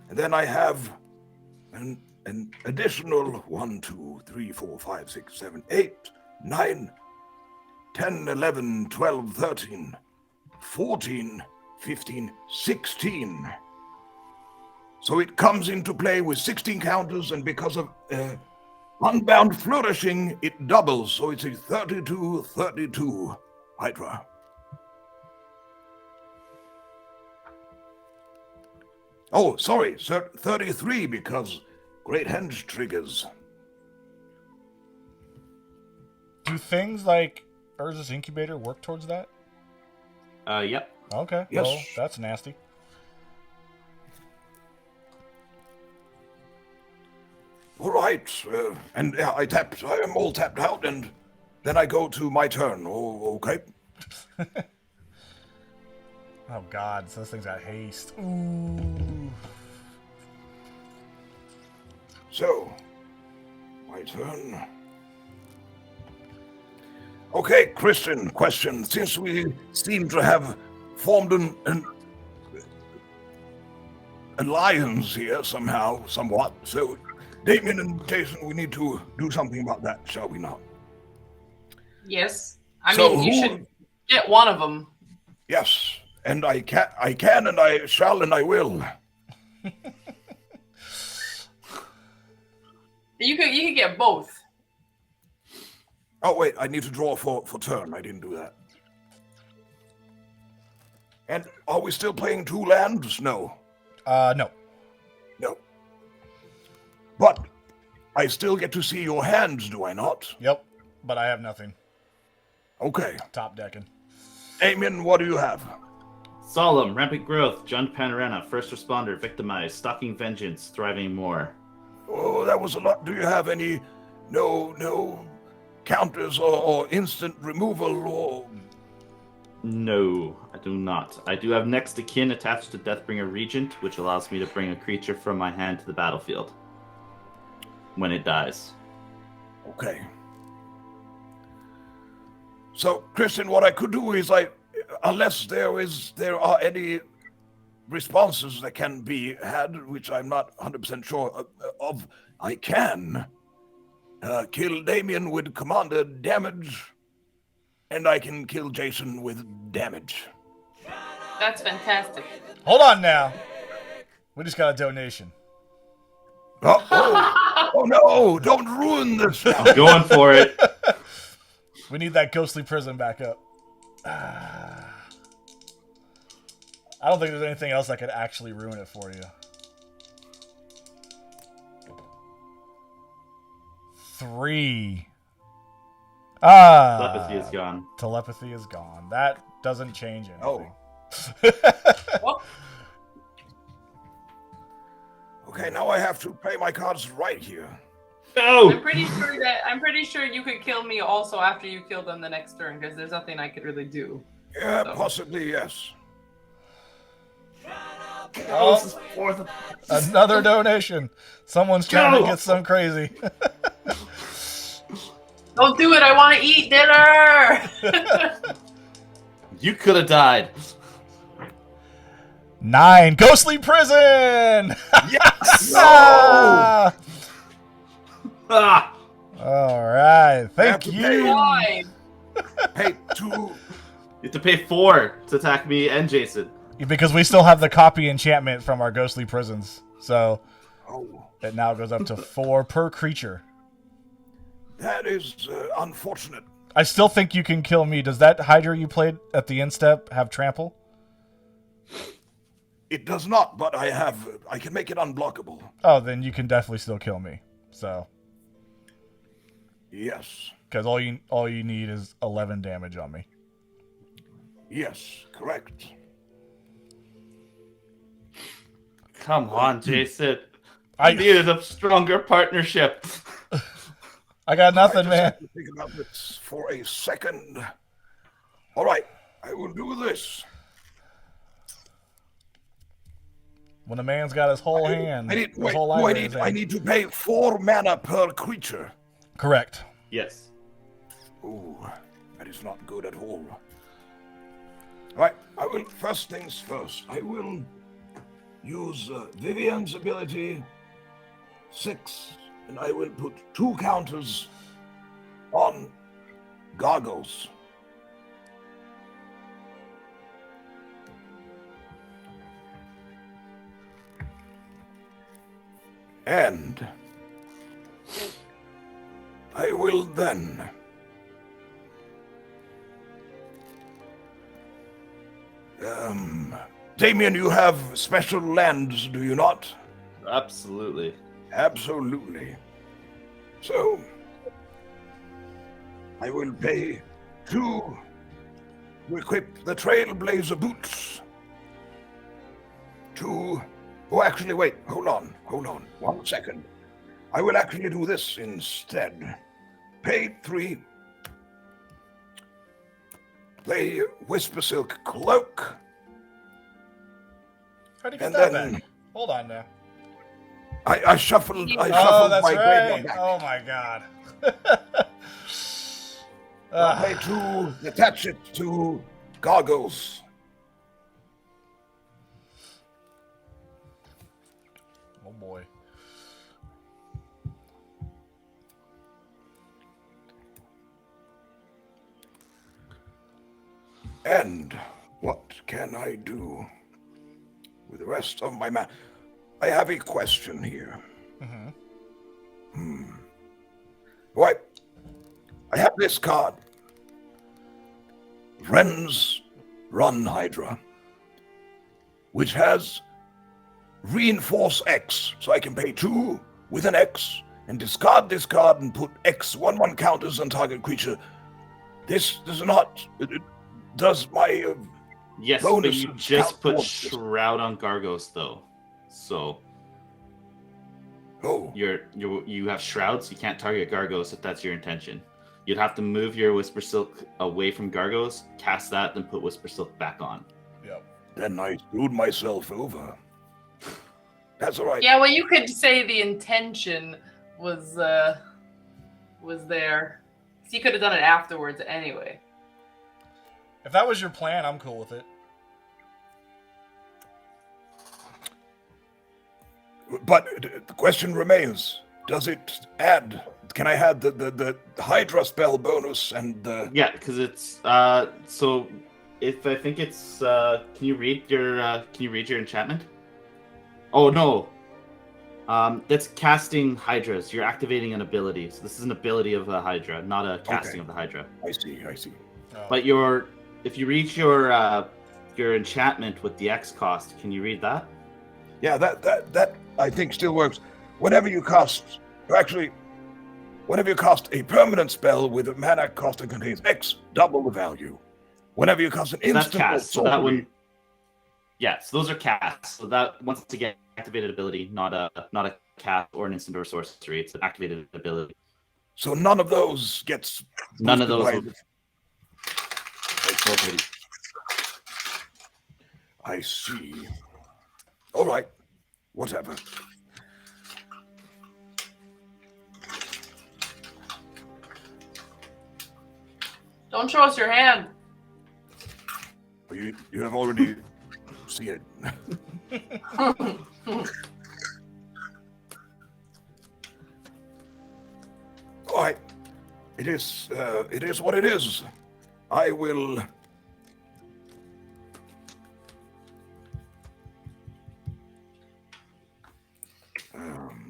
and then I have an additional 1, 2, 3, 4, 5, 6, 7, 8, 9, 10, 11, 12, 13, 14, 15, 16. So it comes into play with 16 counters, and because of Unbound Flourishing, it doubles. So it's a 32/32 Hydra. Oh, sorry, 33 because Great Henge triggers. Do things like Urza's Incubator work towards that? Yep. Okay. Yes. Well, that's nasty. All right, and I am all tapped out, and then I go to my turn. Oh, okay. Oh God, so this thing's got haste. Ooh. So, my turn. Okay, Christian, question. Since we seem to have formed an alliance here somehow, somewhat, so Damien and Jason, we need to do something about that, shall we not? Yes. I So mean, you who- should get one of them. Yes, and I can, and I shall, and I will. You could get both. Oh, wait, I need to draw for turn. I didn't do that. And are we still playing 2 lands? No. No. No. But I still get to see your hands, do I not? Yep. But I have nothing. Okay. Top decking. Damien, what do you have? Solemn, Rampant Growth, Jund Panorama, First Responder, Victimized, Stalking Vengeance, Thriving More. Oh, that was a lot. Do you have any no counters or instant removal or... No, I do not. I do have Next to Kin attached to Deathbringer Regent, which allows me to bring a creature from my hand to the battlefield when it dies. Okay. So, Christian, what I could do is unless there are any responses that can be had, which I'm not 100% sure of, I can kill Damien with commander damage, and I can kill Jason with damage. That's fantastic. Hold on now. We just got a donation. Oh no! Don't ruin this now. I'm going for it. We need that ghostly prison back up. I don't think there's anything else that could actually ruin it for you. 3. Telepathy is gone. Telepathy is gone. That doesn't change anything. Oh. Well, Okay, now I have to play my cards right here. No! I'm pretty sure you could kill me also after you kill them the next turn, because there's nothing I could really do. Yeah, So. possibly yes. Oh, another donation. Someone's trying to get some crazy. Don't do it. I want to eat dinner. You could have died. 9. Ghostly prison. Yes! Ah! Ah! All right. Thank to you. Why? Hey, 2. You have to pay 4 to attack me and Jason. Because we still have the copy enchantment from our ghostly prisons. So Oh, it now goes up to 4 per creature. that is unfortunate. I still think you can kill me. Does that Hydra you played at the end step have trample? It does not, but I can make it unblockable. Oh, then you can definitely still kill me. So, Yes. because all you need is 11 damage on me. Yes, correct. Come on, Jason. I- I needed a stronger partnership. I got nothing, I just man. have to think about this for a second. All right, I will do this. When a man's got his whole hand, his whole do life in his I hand. need to pay 4 mana per creature. Correct. Yes. Ooh, that is not good at all. All right, first things first. I will use Vivian's ability 6, and I will put 2 counters on Gargos. And I will then Damien, you have special lands, do you not? Absolutely. Absolutely. So, I will pay 2 to equip the Trailblazer boots. 2. Oh, actually, wait. Hold on. 1 second. I will actually do this instead. Pay 3. Play Whisper Silk Cloak. How'd you get And that then- back? Hold on now. I shuffled Oh, that's my graveyard right. back. Oh my god. Play 2, attach it to Gargos. Oh boy. And what can I do with the rest of my I have a question here. Right. I have this card. Friends Run Hydra, which has Reinforce X, so I can pay 2 with an X and discard this card and put X 1/1 counters on target creature. This does not. Does my Yes, but bonus you just count put towards this? Shroud on Gargos, though. So Oh, you have Shrouds. You can't target Gargos if that's your intention. You'd have to move your Whisper Silk away from Gargos, cast that, then put Whisper Silk back on. Yep. then I screwed myself over. That's all right. Yeah, well, you could say the intention was there. So you could have done it afterwards anyway. If that was your plan, I'm cool with it. But the question remains: does it add? Can I add the Hydra spell bonus and the? Yeah, because it's so. If I think it's can you read your enchantment? Oh no. That's casting Hydras. You're activating an ability. So this is an ability of the Hydra, not a casting of the Hydra. I see. Oh. But if you reach your enchantment with the X cost, can you read that? Yeah, that I think still works. Whenever you cast a permanent spell with a mana cost that contains X, double the value. Whenever you cast an So that's instant, cast. So that one. Yeah, so those are casts. So that once again, activated ability, not a cast or an instant or sorcery. It's an activated ability. So none of those gets. None of those. I see. All right, whatever. Don't show us your hand. You have already seen it. All right, it is what it is. I will.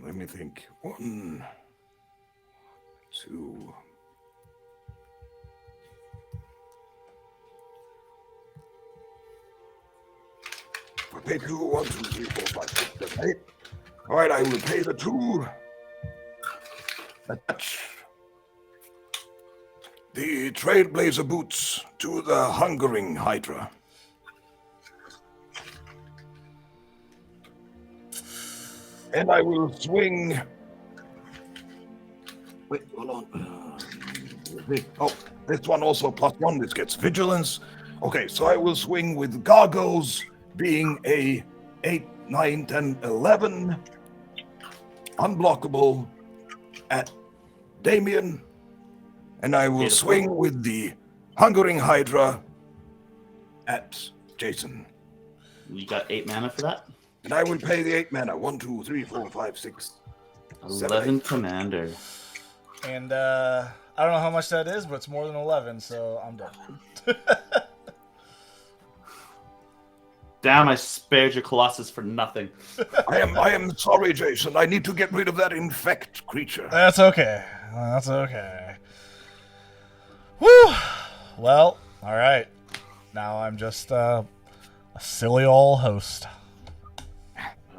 Let me think. 1, 2. I pay 2, 1, 2, 3, 4, 5, 6, 7, 8. All right, I will pay the 2. Attach the Trailblazer boots to the hungering Hydra. And I will swing. Wait, hold on. Oh, this one also +1. This gets vigilance. Okay, so I will swing with Gargoyles being a 8, 9, 10, 11. Unblockable at Damien. And I will swing with the Hungering Hydra at Jason. You got 8 mana for that? And I will pay the 8 mana. 1, 2, 3, 4, 5, 6, 7, 11 8. commander. And I don't know how much that is, but it's more than 11, so I'm done. Damn, I spared your Colossus for nothing. I am sorry, Jason. I need to get rid of that infect creature. That's okay. That's okay. Whew. Well, all right. Now I'm just a silly old host.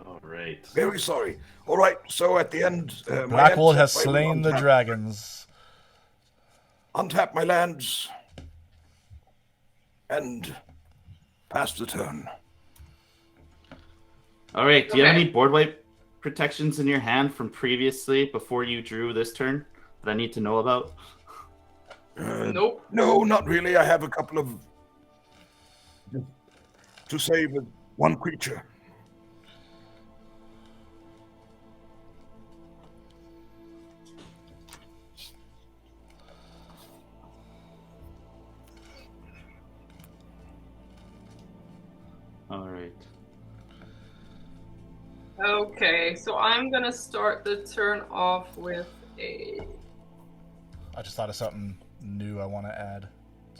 All right. Very sorry. All right, so at the end... Blackwald has slain the dragons. Untap my lands. And pass the turn. All right. Do you have Okay. any board wipe protections in your hand from previously before you drew this turn that I need to know about? Nope. No, not really. I have a couple of... to save one creature. All right. Okay, so I'm gonna start the turn off with a. I just thought of something new I want to add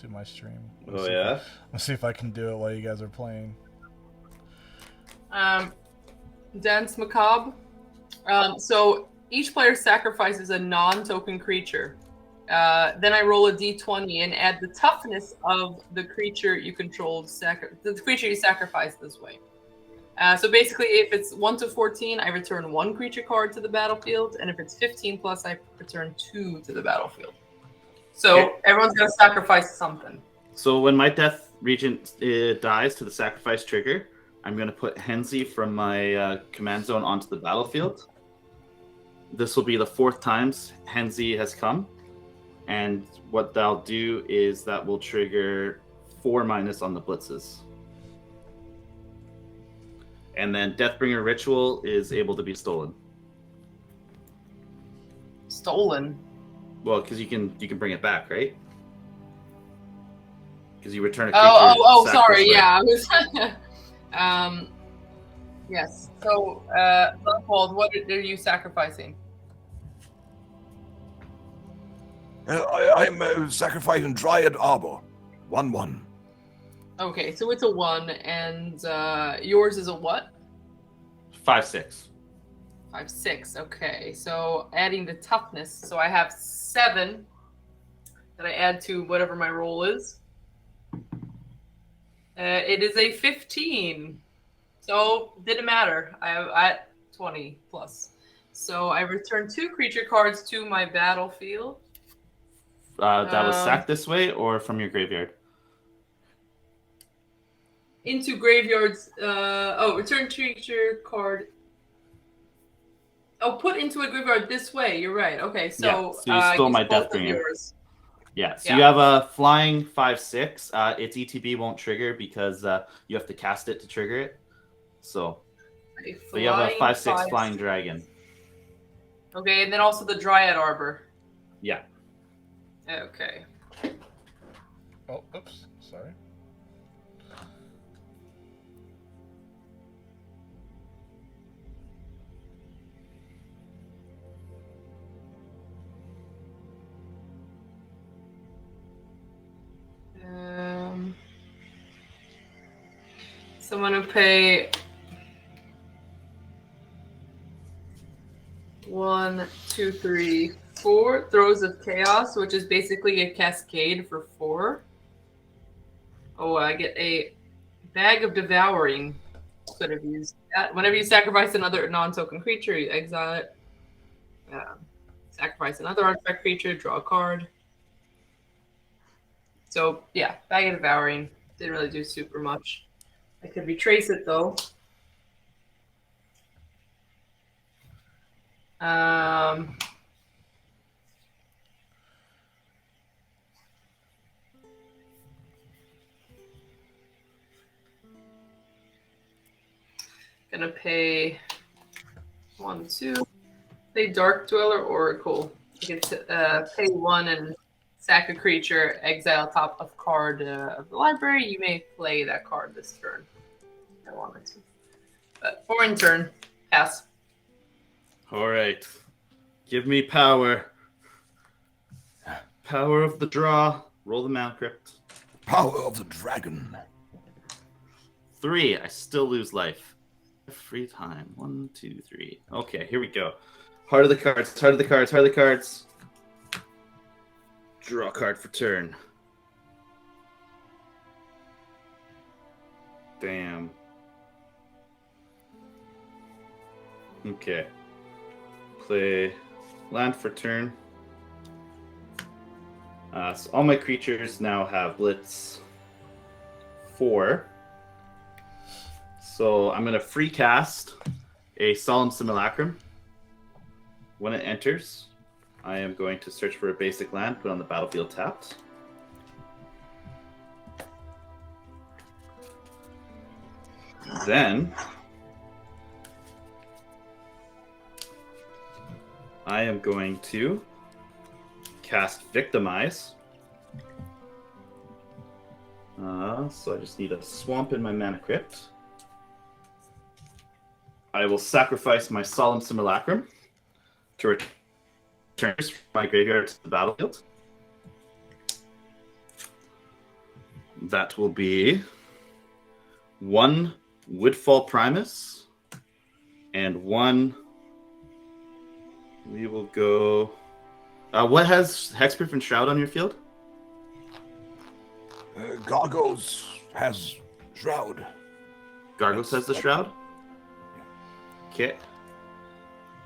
to my stream. Oh yeah. Let's see if I can do it while you guys are playing. Dance Macabre. So each player sacrifices a non-token creature. Then I roll a d20 and add the toughness of the creature you control. The creature you sacrifice this way. So basically, if it's 1 to 14, I return 1 creature card to the battlefield, and if it's 15 plus, I return 2 to the battlefield. So Okay. everyone's gonna sacrifice something. So when my Death Regent dies to the sacrifice trigger, I'm going to put Henzi from my command zone onto the battlefield. This will be the 4th time Henzi has come. And what that'll do is that will trigger 4- on the blitzes. And then Deathbringer Ritual is able to be stolen. Stolen. Well, because you can bring it back, right? because you return a creature. Oh, sacked sorry. this way. Yeah, I was. Yes. So, Blackwald, what are you sacrificing? I'm sacrificing Dryad Arbor. 1/1. Okay, so it's a 1, and yours is a what? 5/6. 5/6. Okay, so adding the toughness. So I have 7 that I add to whatever my roll is. It is a 15. So didn't matter. I at 20 plus. So I return 2 creature cards to my battlefield. That was sacked this way or from your graveyard? Into graveyards. Return creature card. Oh, put into a graveyard this way. You're right. Okay, so, Yeah, so you stole I guess my both of Deathbringer. yours. Yeah, so Yeah. you have a flying 5/6. Its ETB won't trigger because you have to cast it to trigger it. So you have a 5/6 flying dragon. Okay, and then also the Dryad Arbor. Yeah. Okay. Oh, oops. Sorry. Someone will pay 1, 2, 3, 4 Throes of Chaos, which is basically a cascade for 4. Oh, I get a Bag of Devouring. Could have used that. Whenever you sacrifice another non-token creature, you exile it. Sacrifice another artifact creature, draw a card. So, yeah, Bag of Devouring. Didn't really do super much. I could retrace it, though. Gonna pay 1, 2. Say Dark Dweller Oracle. You can pay 1 and sack a creature, exile top of card of the library. You may play that card this turn. If I wanted to. But for in turn, pass. All right. Give me power. Power of the draw. Roll the Mana Crypt. Power of the dragon. 3. I still lose life. Free time. 1, 2, 3. Okay, here we go. Heart of the cards. Heart of the cards. Heart of the cards. Draw a card for turn. Damn. Okay. Play land for turn. So all my creatures now have Blitz 4. So I'm going to free cast a Solemn Simulacrum. When it enters, I am going to search for a basic land, put on the battlefield tapped. Then I am going to cast Victimize. So I just need a swamp in my Mana Crypt. I will sacrifice my Solemn Simulacrum to return my graveyard to the battlefield. That will be 1 Woodfall Primus and 1. We will go. What has Hexproof and Shroud on your field? Gargos has Shroud. Gargos has the Shroud? Okay.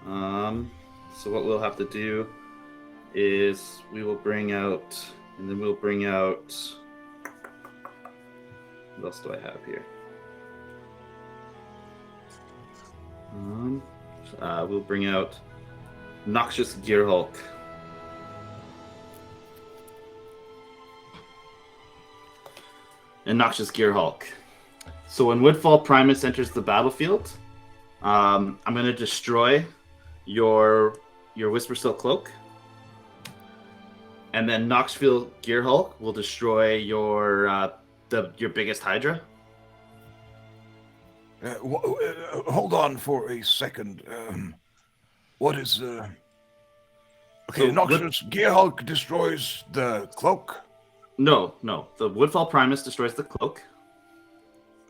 So what we'll have to do is we will bring out, and then we'll bring out. What else do I have here? We'll bring out Noxious Gearhulk. And Noxious Gearhulk. So when Woodfall Primus enters the battlefield, I'm going to destroy your Whisper Silk Cloak. And then Knoxville Gearhulk will destroy your biggest Hydra. Hold on for a second. What is Okay, So Noxus Gearhulk destroys the cloak. No. The Woodfall Primus destroys the cloak.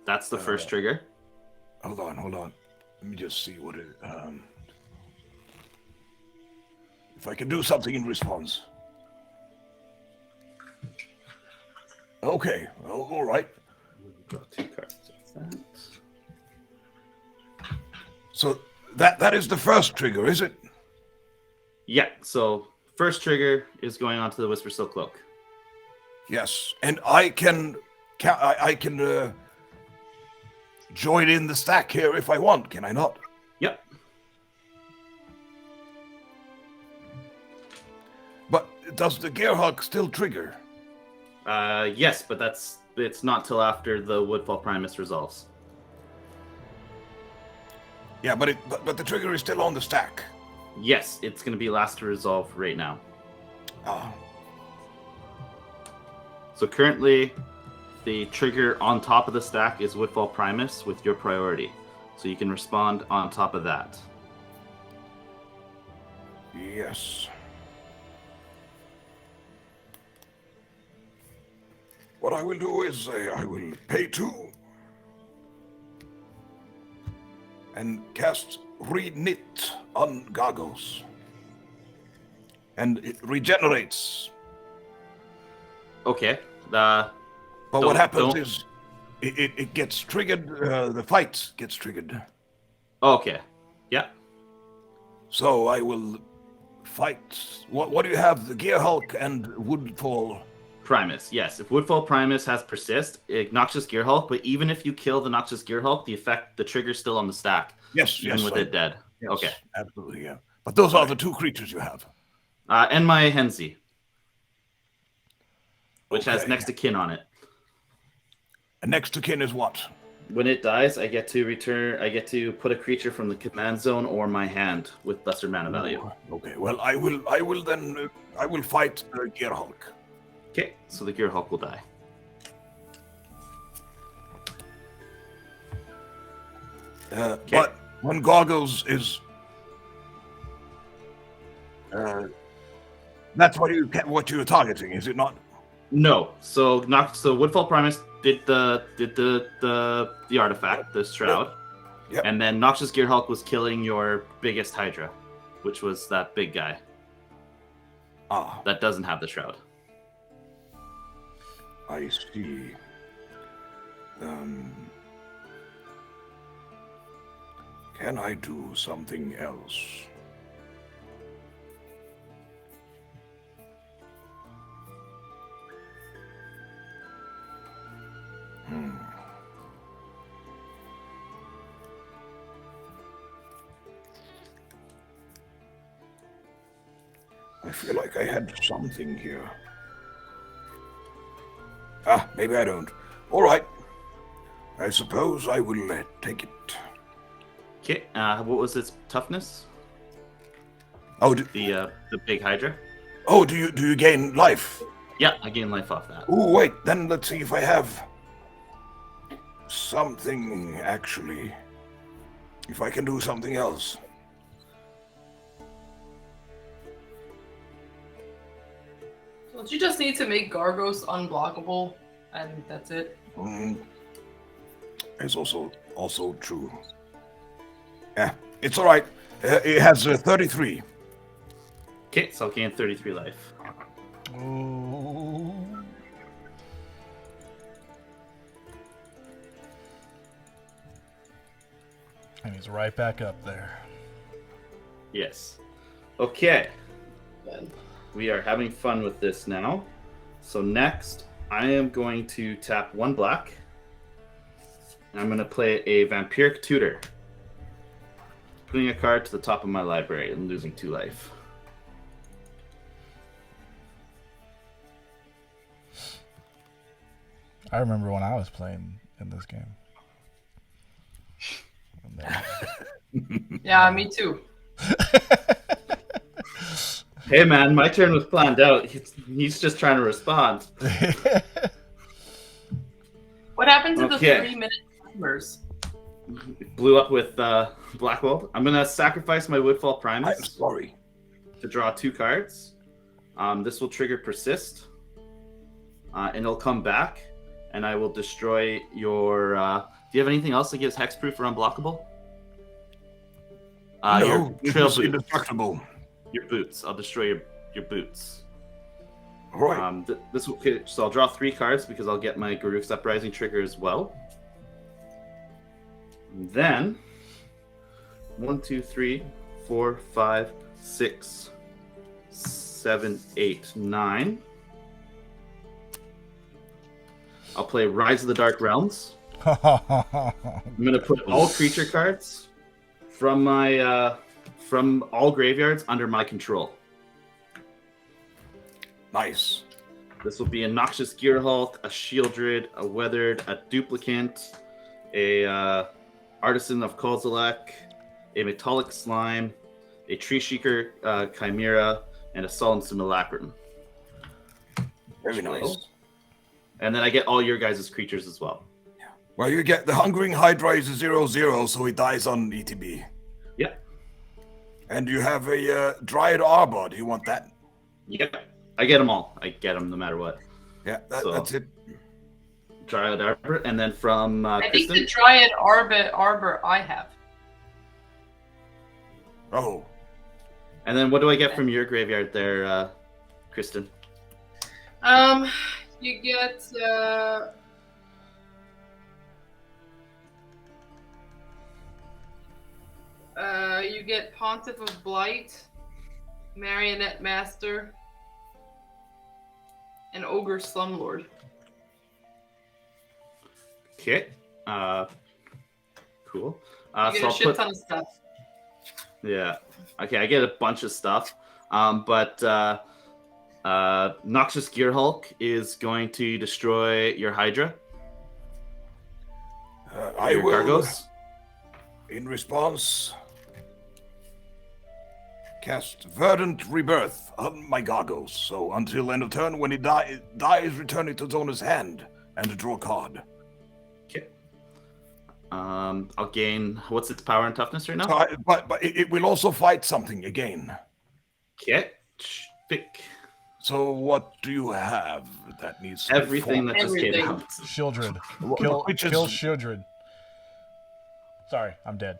That's the first trigger. Hold on. Let me just see what it. If I can do something in response. Okay. Well, all right. Draw 2 cards. That's that. So that is the first trigger, is it? Yeah. So first trigger is going on to the Whisper Silk Cloak. Yes, and I can join in the stack here if I want. Can I not? Yep. But does the Gearhulk still trigger? Yes, but it's not till after the Woodfall Primus resolves. Yeah, but the trigger is still on the stack. Yes, it's going to be last to resolve right now. Ah. So currently, the trigger on top of the stack is Woodfall Primus with your priority. So you can respond on top of that. Yes. What I will do is I will pay 2 and cast Reknit on Gargos. And it regenerates. Okay. But what happens don't- is it gets triggered, the fight gets triggered. Okay. Yeah. So I will fight. What do you have? The Gearhulk and Woodfall. Primus, yes. If Woodfall Primus has Persist, Noxious Gearhulk, but even if you kill the Noxious Gearhulk, the trigger's still on the stack. Yes, Even with it dead. Yes, Okay. absolutely, yeah. But those are the 2 creatures you have. And my Hensi, which has Okay. next to kin on it. And next to kin is what? When it dies, I get to put a creature from the command zone or my hand with lesser mana value. Okay, well, I will then fight the Gearhulk. Okay, so the Gearhulk will die. But when Gargos is, that's what you're targeting, is it not? No, so Woodfall Primus did the artifact, the Shroud, Yep. and then Noxious Gearhulk was killing your biggest Hydra, which was that big guy Ah, that doesn't have the Shroud. I see. Can I do something else? I feel like I had something here. Ah, maybe I don't. All right. I suppose I will take it. Okay, what was its toughness? Oh, The big Hydra. do you gain life? Yeah, I gain life off that. Oh, wait. Then let's see if I have something actually. If I can do something else. Don't you just need to make Gargos unblockable, and that's it? It's also true. Yeah, it's all right. It has 33. Okay, so I'll gain 33 life. Ooh. And he's right back up there. Yes. Okay, Then. we are having fun with this now. So next, I am going to tap 1 black. And I'm going to play a Vampiric Tutor. Putting a card to the top of my library and losing 2 life. I remember when I was playing in this game. And then- Yeah, me too. Hey man, my turn was planned out. He's just trying to respond. What happened to the Okay. 3-minute timers? It blew up with Blackwald. I'm gonna sacrifice my Woodfall I'm Primus sorry. to draw 2 cards. This will trigger Persist, and it'll come back, and I will destroy your. Do you have anything else that gives hexproof or unblockable? No, Your trail it's boots. indestructible. Your boots. I'll destroy your boots. All right. This will. So I'll draw 3 cards because I'll get my Garuf's Uprising trigger as well. And then 1, 2, 3, 4, 5, 6, 7, 8, 9. I'll play Rise of the Dark Realms. I'm gonna put all creature cards from my from all graveyards under my control. Nice. This will be a Noxious Gearhulk, a Shieldred, a Weathered, a Duplicant, a Artisan of Kozilek, a Metallic Slime, a Tree Seeker Chimera, and a Solemn Simulacrum. Very nice. And then I get all your guys' creatures as well. Well, you get the Hungering Hydra is a 0/0, so he dies on ETB. Yeah. And you have a Dryad Arbor. Do you want that? Yep. I get them all. I get them no matter what. Yeah, So- that's it. Dryad Arbor, and then from I think Kristen, the Dryad Arbor I have. Oh, and then what do I get from your graveyard there, Kristen? You get you get Pontiff of Blight, Marionette Master, and Ogre Slumlord. Okay. Cool. You get So a I'll shit put, ton of stuff. yeah. Okay, I get a bunch of stuff. But Noxious Gearhulk is going to destroy your Hydra. I your will. Gargos. In response, cast Verdant Rebirth on my Gargos. So until end of turn, when he dies, return it to its owner's hand and draw a card. Okay. I'll gain. What's its power and toughness right now? But it will also fight something again. Okay. Pick So what do you have that needs everything that just came Everything. out. Shieldred. What- Kill which is- kill Shieldred. Sorry, I'm dead.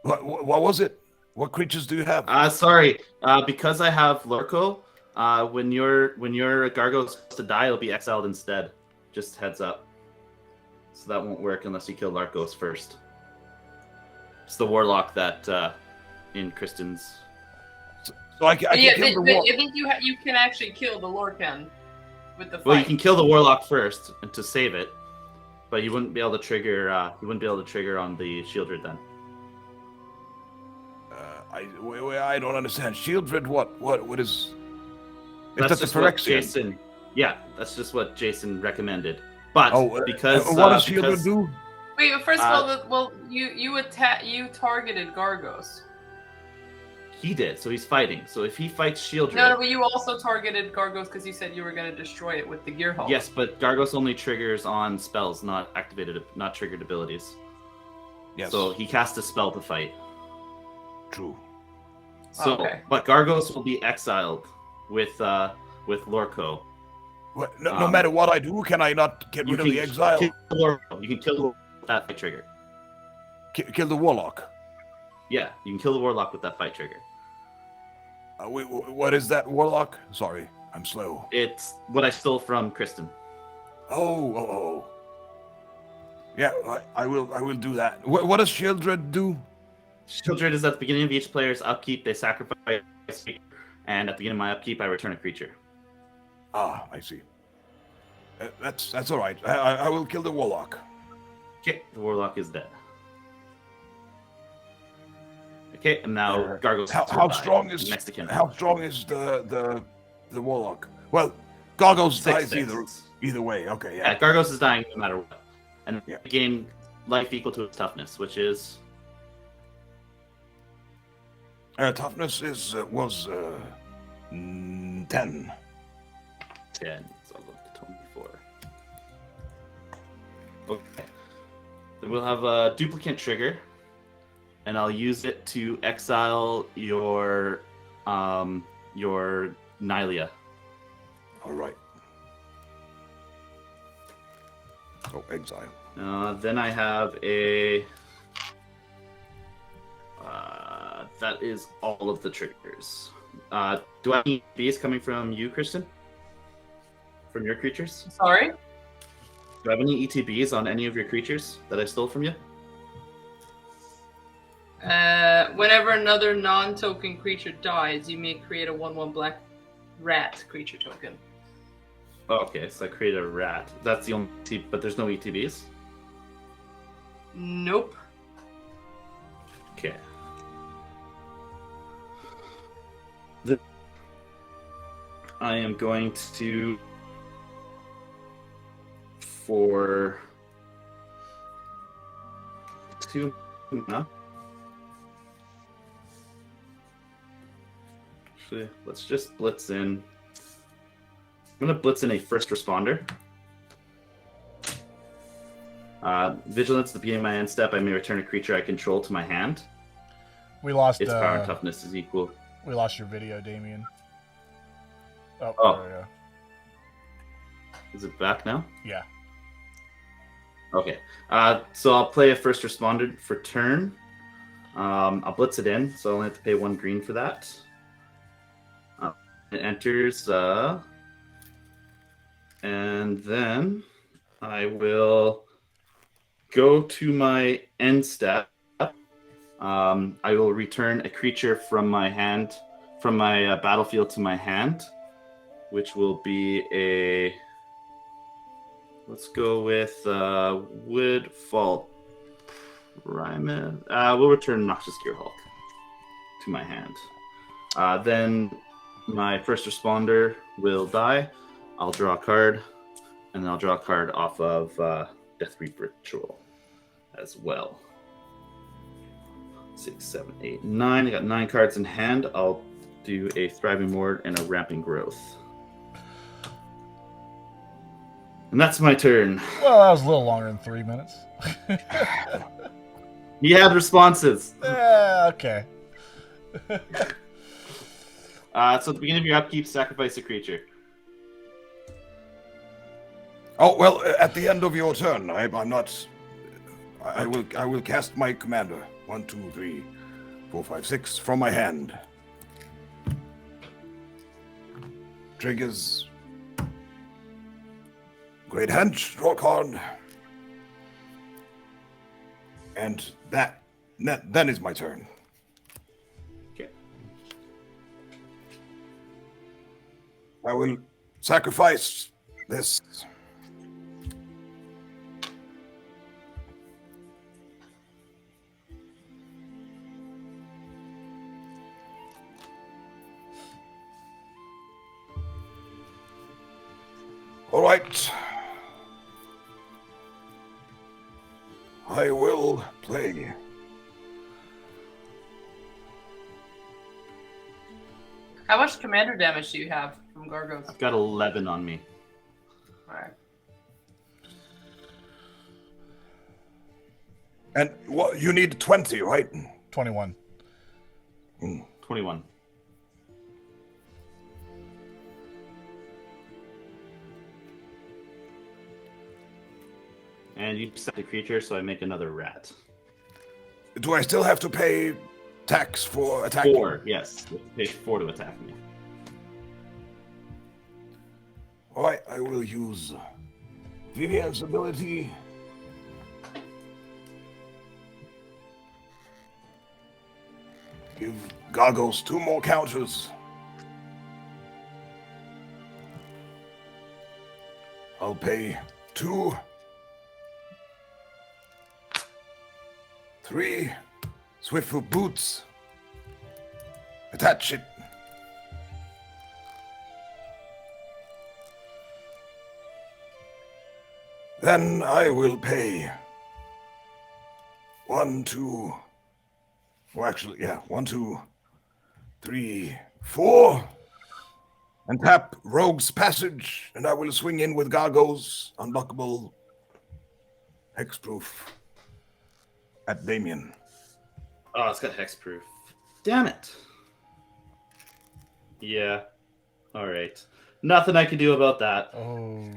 What was it? What creatures do you have? Sorry. Because I have Lorco, when your Gargo's to die, it'll be exiled instead. Just heads up. So that won't work unless you kill Larkos first. It's the Warlock that in Kristen's. So I can Yeah, kill the I think you can actually kill the Lorcan with the fight. Well, you can kill the Warlock first to save it, but you wouldn't be able to trigger. You wouldn't be able to trigger on the Shieldred then. I don't understand. Shieldred, what is? That's Is that just the what Phyrexian? Jason. Yeah, that's just what Jason recommended. But because what does because- Shieldred do? Wait, but first of all, you targeted Gargos. he did, so he's fighting. So if he fights Shieldred, No, but you also targeted Gargos because you said you were going to destroy it with the Gearhulk. yes, but Gargos only triggers on spells, not triggered abilities. Yes. So he cast a spell to fight. True. So, Okay. but Gargos will be exiled with Lorco. No matter what I do, can I not get rid of the exile? Kill Lorco. You can kill that fight trigger. Kill the warlock. Yeah, you can kill the Warlock with that fight trigger. What is that warlock? Sorry, I'm slow. It's what I stole from Kristen. Oh. Yeah, I will do that. What does Shieldred do? Shieldred is at the beginning of each player's upkeep. They sacrifice a creature, and at the beginning of my upkeep, I return a creature. Ah, I see. That's all right. I will kill the warlock. Okay, the Warlock is dead. Okay, and now Gargos. How strong is next to kin. how strong is the warlock? Well, Gargos dies 6/6. either way. Okay, Yeah, yeah. Gargos is dying no matter what, and Yeah. gain life equal to its toughness, which is Toughness was 10. 10. So I'll go up to 24. Okay. Then we'll have a duplicate trigger, and I'll use it to exile your Nylia. All right. Oh, exile. Then I have a. That is all of the triggers. Do I need bees coming from you, Kristen? From your creatures? Sorry? Do I have any ETBs on any of your creatures that I stole from you? Whenever another non-token creature dies, you may create a 1/1 black rat creature token. Oh, okay, so I created a rat. That's the only but there's no ETBs? Nope. Okay. I am going to for 2 mana. Actually, let's just blitz in. I'm going to blitz in a first responder. Vigilance, at the beginning of my end step, I may return a creature I control to my hand. We lost. Its power and toughness is equal. We lost your video, Damien. Oh. There we go. Is it back now? Yeah. Okay. So I'll play a first responder for turn. I'll blitz it in, so I only have to pay 1 green for that. It enters, and then I will go to my end step. I will return a creature from my hand, from my battlefield to my hand, which will be a. Let's go with Woodfall Primus. We'll return Noxious Gearhulk to my hand. Then my first responder will die. I'll draw a card, and then I'll draw a card off of Death Reap Ritual as well. 6, 7, 8, 9. I got 9 cards in hand. I'll do a Thriving Ward and a Ramping Growth. And that's my turn. Well, that was a little longer than 3 minutes. He had responses. Yeah, okay. So at the beginning of your upkeep, sacrifice a creature. Oh well, at the end of your turn, I'm not. I will cast my commander. 1, 2, 3, 4, 5, 6 from my hand. Triggers. Great Hand, draw a card. And that then is my turn. Okay. I will sacrifice this. All right. I will play. How much commander damage do you have from Gargos? I've got 11 on me. Alright. And what you need 20, right? 21. 21. And you set the creature, so I make another rat. Do I still have to pay tax for attacking? 4, yes. You have to pay 4 to attack me. All right, I will use Vivian's ability. Give Goggles 2 more counters. I'll pay 2. 3. Swiftfoot Boots. Attach it. Then I will pay 1, 2. Well, actually, yeah, 1, 2, 3, 4. and tap Rogue's Passage, and I will swing in with Gargo's Unblockable Hexproof at Damien. Oh, it's got hexproof. Damn it. Yeah. All right. Nothing I can do about that. Oh.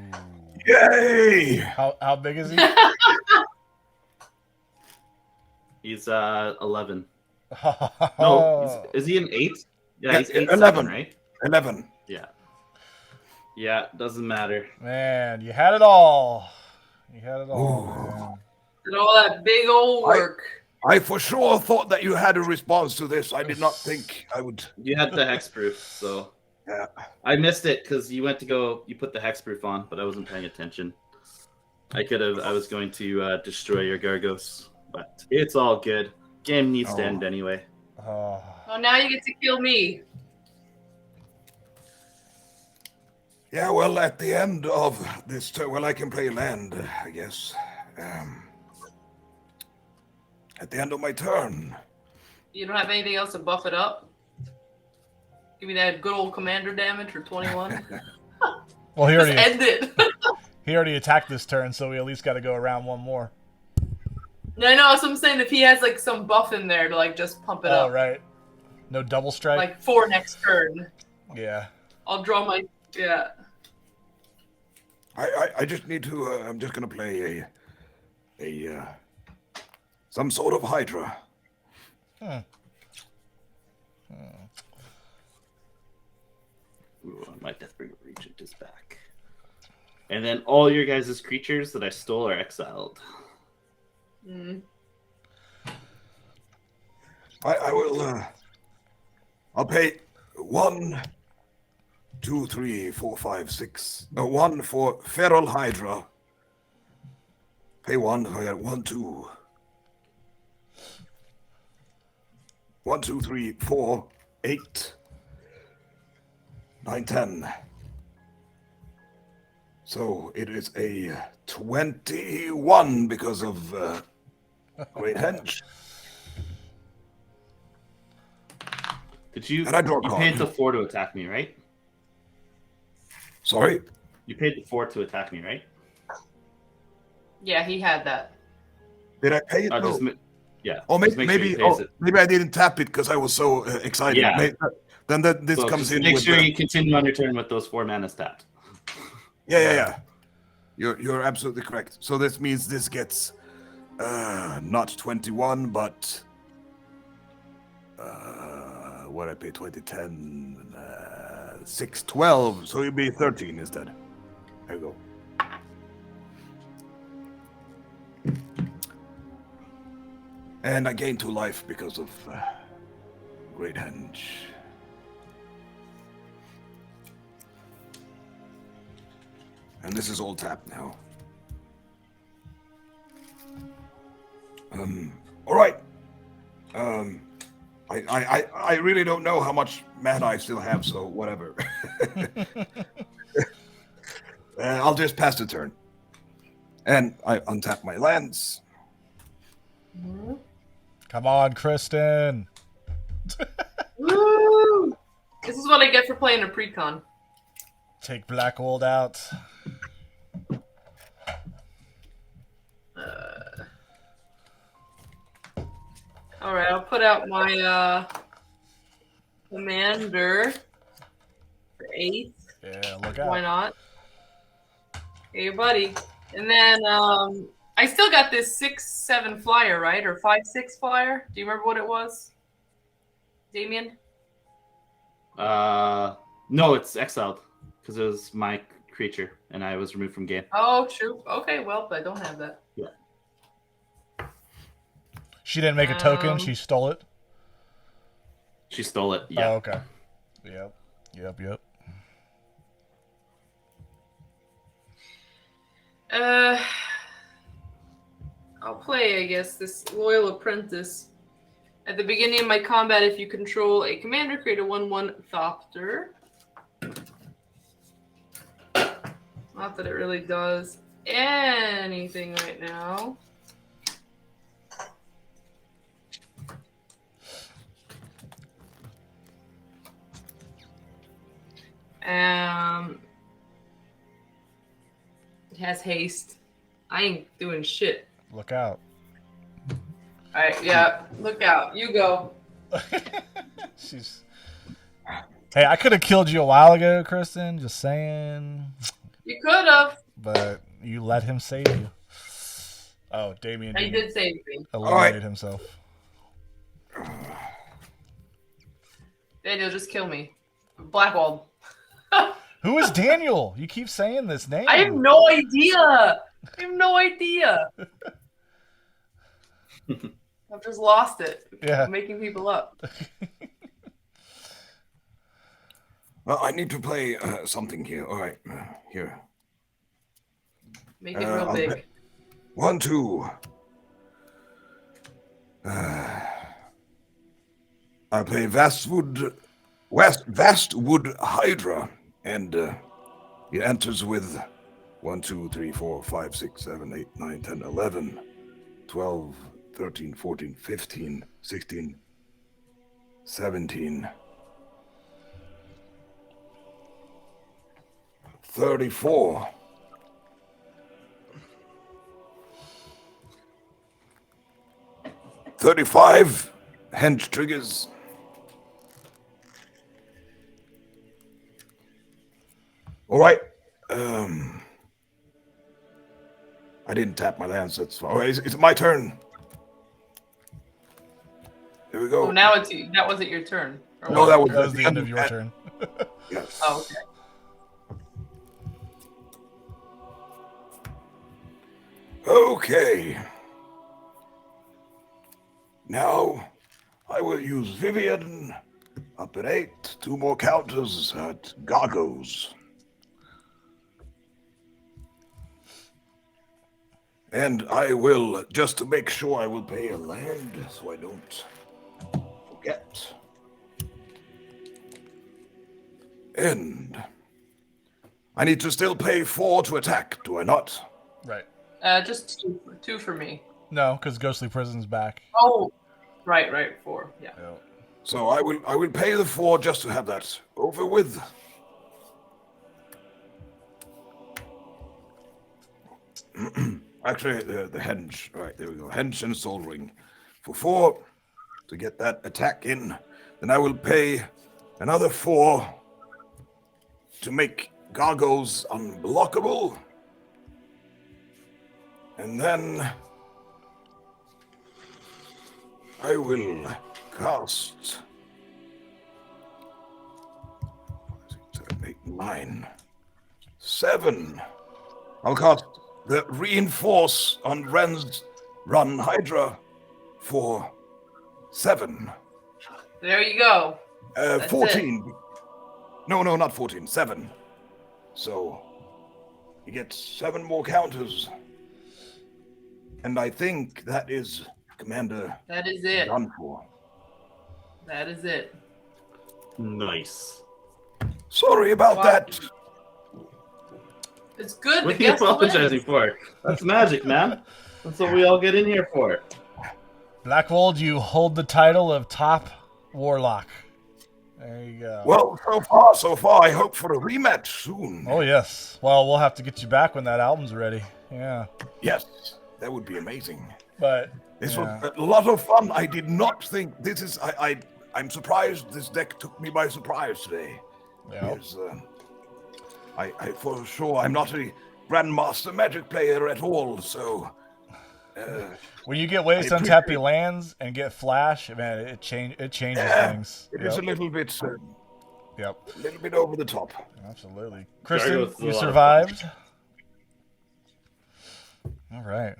Yay! How big is he? He's 11. No, is he an 8? Yeah, he's 8, 11. right? 11. Yeah. Yeah, doesn't matter. Man, you had it all. You had it all, man. Did all that big old work. I for sure thought that you had a response to this. I did not think I would. You had the hexproof, so Yeah. I missed it because you went to go. You put the hexproof on, but I wasn't paying attention. I was going to destroy your Gargos, but it's all good. Game needs to end anyway. Oh. Oh, now you get to kill me. Yeah, well, at the end of this turn, well, I can play land, I guess. At the end of my turn. You don't have anything else to buff it up? Give me that good old commander damage for 21. Well, he Just already end it. he already attacked this turn, so we at least got to go around one more. No, so I'm saying if he has like some buff in there to like just pump it Oh, up. right. No double strike? Like 4 next turn. Yeah. I'll draw my I just need to. I'm just gonna play some sort of Hydra. Ooh, my Deathbringer Regent is back. And then all your guys' creatures that I stole are exiled. I will. I'll pay 1, 2, 3, 4, 5, 6. No, 1 for Feral Hydra. Pay 1. I got 1, 2. 1, 2, 3, 4, 8, 9, 10. So it is a 21 because of Great Henge. Did you? And I draw a You card. paid the 4 to attack me, right? Sorry? You paid the 4 to attack me, right? Yeah, he had that. Did I pay it? Oh, No. yeah. Oh, just make sure he pays it. maybe I didn't tap it because I was so excited. Yeah. Then this So comes just in. make with sure the- you continue on your turn with those 4 mana tapped. Yeah. You're absolutely correct. So this means this gets not 21, but what I pay 20, 10, 6, 12. So it'd be 13 instead. There you go. And I gain 2 life because of Great Henge. And this is all tapped now. All right. I really don't know how much mana I still have, so whatever. I'll just pass the turn. And I untap my lands. Come on, Kristen. Woo! This is what I get for playing a precon. Take Blackwald out. All right, I'll put out my commander for 8. Yeah, look Why out. not? Hey, buddy. And then I still got this 6/7 flyer, right? Or 5/6 flyer. Do you remember what it was, Damien? No, it's exiled because it was my creature and I was removed from game. Oh, true. Okay, well, I don't have that. Yeah. She didn't make a token. She stole it. She stole it. Yeah. Oh, okay. Yep. I'll play, I guess, this Loyal Apprentice. At the beginning of my combat, if you control a commander, create a 1/1 Thopter. Not that it really does anything right now. It has haste. I ain't doing shit. Look out. All right, yeah. Look out. You go. She's. Hey, I could have killed you a while ago, Kristen. Just saying. You could have. But you let him save you. Oh, Damien He did save me. eliminated himself. Daniel, just kill me. Blackwald. Who is Daniel? You keep saying this name. I have no idea. I've just lost it. Yeah. I'm making people up. Well, I need to play something here. All right, here. Make it real big. 1, 2. I play Vastwood Hydra, and it enters with 1, 2, 3, 4, 5, 6, 7, 8, 9, 10, 11, 12, 13, 14, 15, 16, 17, 34. 35 hench triggers. All right. I didn't tap my lands. That's all right. It's my turn. Here we go. Oh, now it's you. That wasn't your turn. Or No, what? that was That was the end of your turn. Yes. Oh, okay. Okay. Now I will use Vivian up at 8. 2 more counters at Gargos. And I will, just to make sure, I will pay a land so I don't forget. And I need to still pay 4 to attack, do I not? Right. Just two for me. No, because Ghostly Prison's back. Oh, right. 4. Yeah. Yep. So I will pay the 4 just to have that over with. Actually, the henge. All right, there we go. Henge and Soul Ring for 4 to get that attack in. Then I will pay another 4 to make Gargos unblockable. And then I will cast 7, 8, 9, 7. I'll cast the Reinforce on Ren's Run Hydra for 7. There you go. 14. No, not 14. 7. So you get 7 more counters. And I think that is Commander. That is it. Done for. That is it. Nice. Sorry about Wow. that. It's good. What The are you guest wins. apologizing for? That's magic, man. That's what we all get in here for. Blackwald, you hold the title of top warlock. There you go. Well, so far, I hope for a rematch soon. Oh, yes. Well, we'll have to get you back when that album's ready. Yeah. Yes, that would be amazing. But This yeah. was a lot of fun. I did not think this is. I'm surprised this deck took me by surprise today. Yeah. Because, I for sure I'm not a grandmaster Magic player at all. So When you get ways to I untap appreciate- your lands and get flash, man, it changes things. it is a little bit over the top. Absolutely. Kristen, Gargo's a you lot of survived. All right.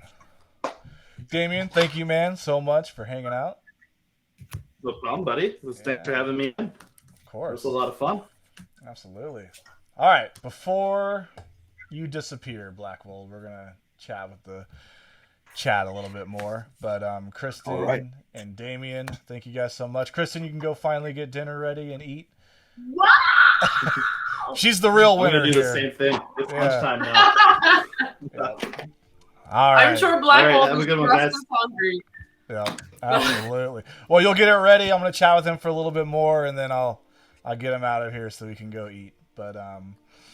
Damien, thank you, man, so much for hanging out. No problem, buddy. Thanks for having me in. Of It course. was a lot of fun. Absolutely. All right. Before you disappear, Blackwald, we're gonna chat with the chat a little bit more. But Kristen All right. and Damien, thank you guys so much. Kristen, you can go finally get dinner ready and eat. Wow! She's the real I'm winner gonna do here. the same thing. It's Yeah. lunchtime now. Yeah. All right. I'm sure All Blackwald right, have a is good one, just guys. as hungry. Yeah, absolutely. Well, you'll get it ready. I'm gonna chat with him for a little bit more, and then I'll get him out of here so we can go eat. But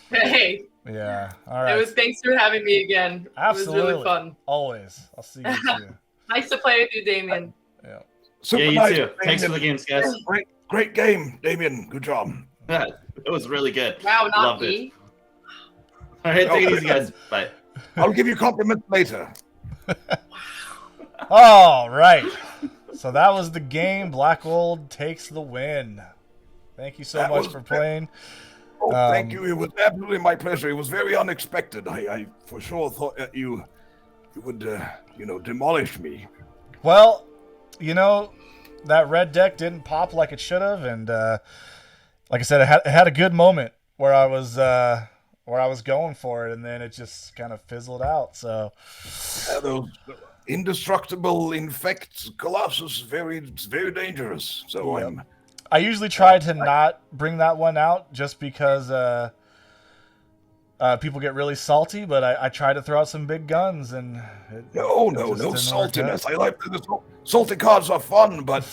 Hey, yeah. All it right. was thanks for having me again. Absolutely. It was really fun. Always. I'll see you too. Nice to play with you, Damien. Yeah. Super Yeah, you nice, too. Thanks for the Damien. games, guys. Great game, Damien. Good job. Yeah, it was really good. Wow, not Loved me. it. All right, take it easy, guys. Bye. I'll give you compliments later. All right. So that was the game. Blackwald takes the win. Thank you so That much was for great. playing. Oh, thank you. It was absolutely my pleasure. It was very unexpected. I for sure thought that you would, demolish me. Well, that red deck didn't pop like it should have, and like I said, it had a good moment where I was going for it, and then it just kind of fizzled out. So Those indestructible infect Colossus, very dangerous. So Yep. I usually try to not bring that one out just because people get really salty, but I try to throw out some big guns, and no just didn't work saltiness. out. I like the salty cards are fun, but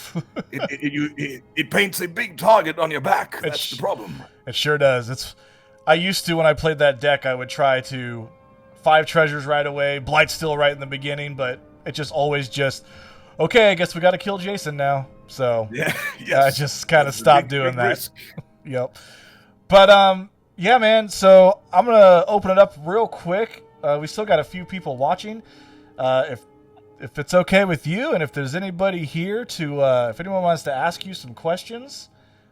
it paints a big target on your back. That's the problem. It sure does. I used to, when I played that deck, I would try to 5 treasures right away, Blightsteel right in the beginning, but it just always okay, I guess we got to kill Jason now. So Yeah, I just kind of stopped doing big that. risk. Yep. But yeah, man. So I'm gonna open it up real quick. We still got a few people watching. If it's okay with you, and if there's anybody here if anyone wants to ask you some questions,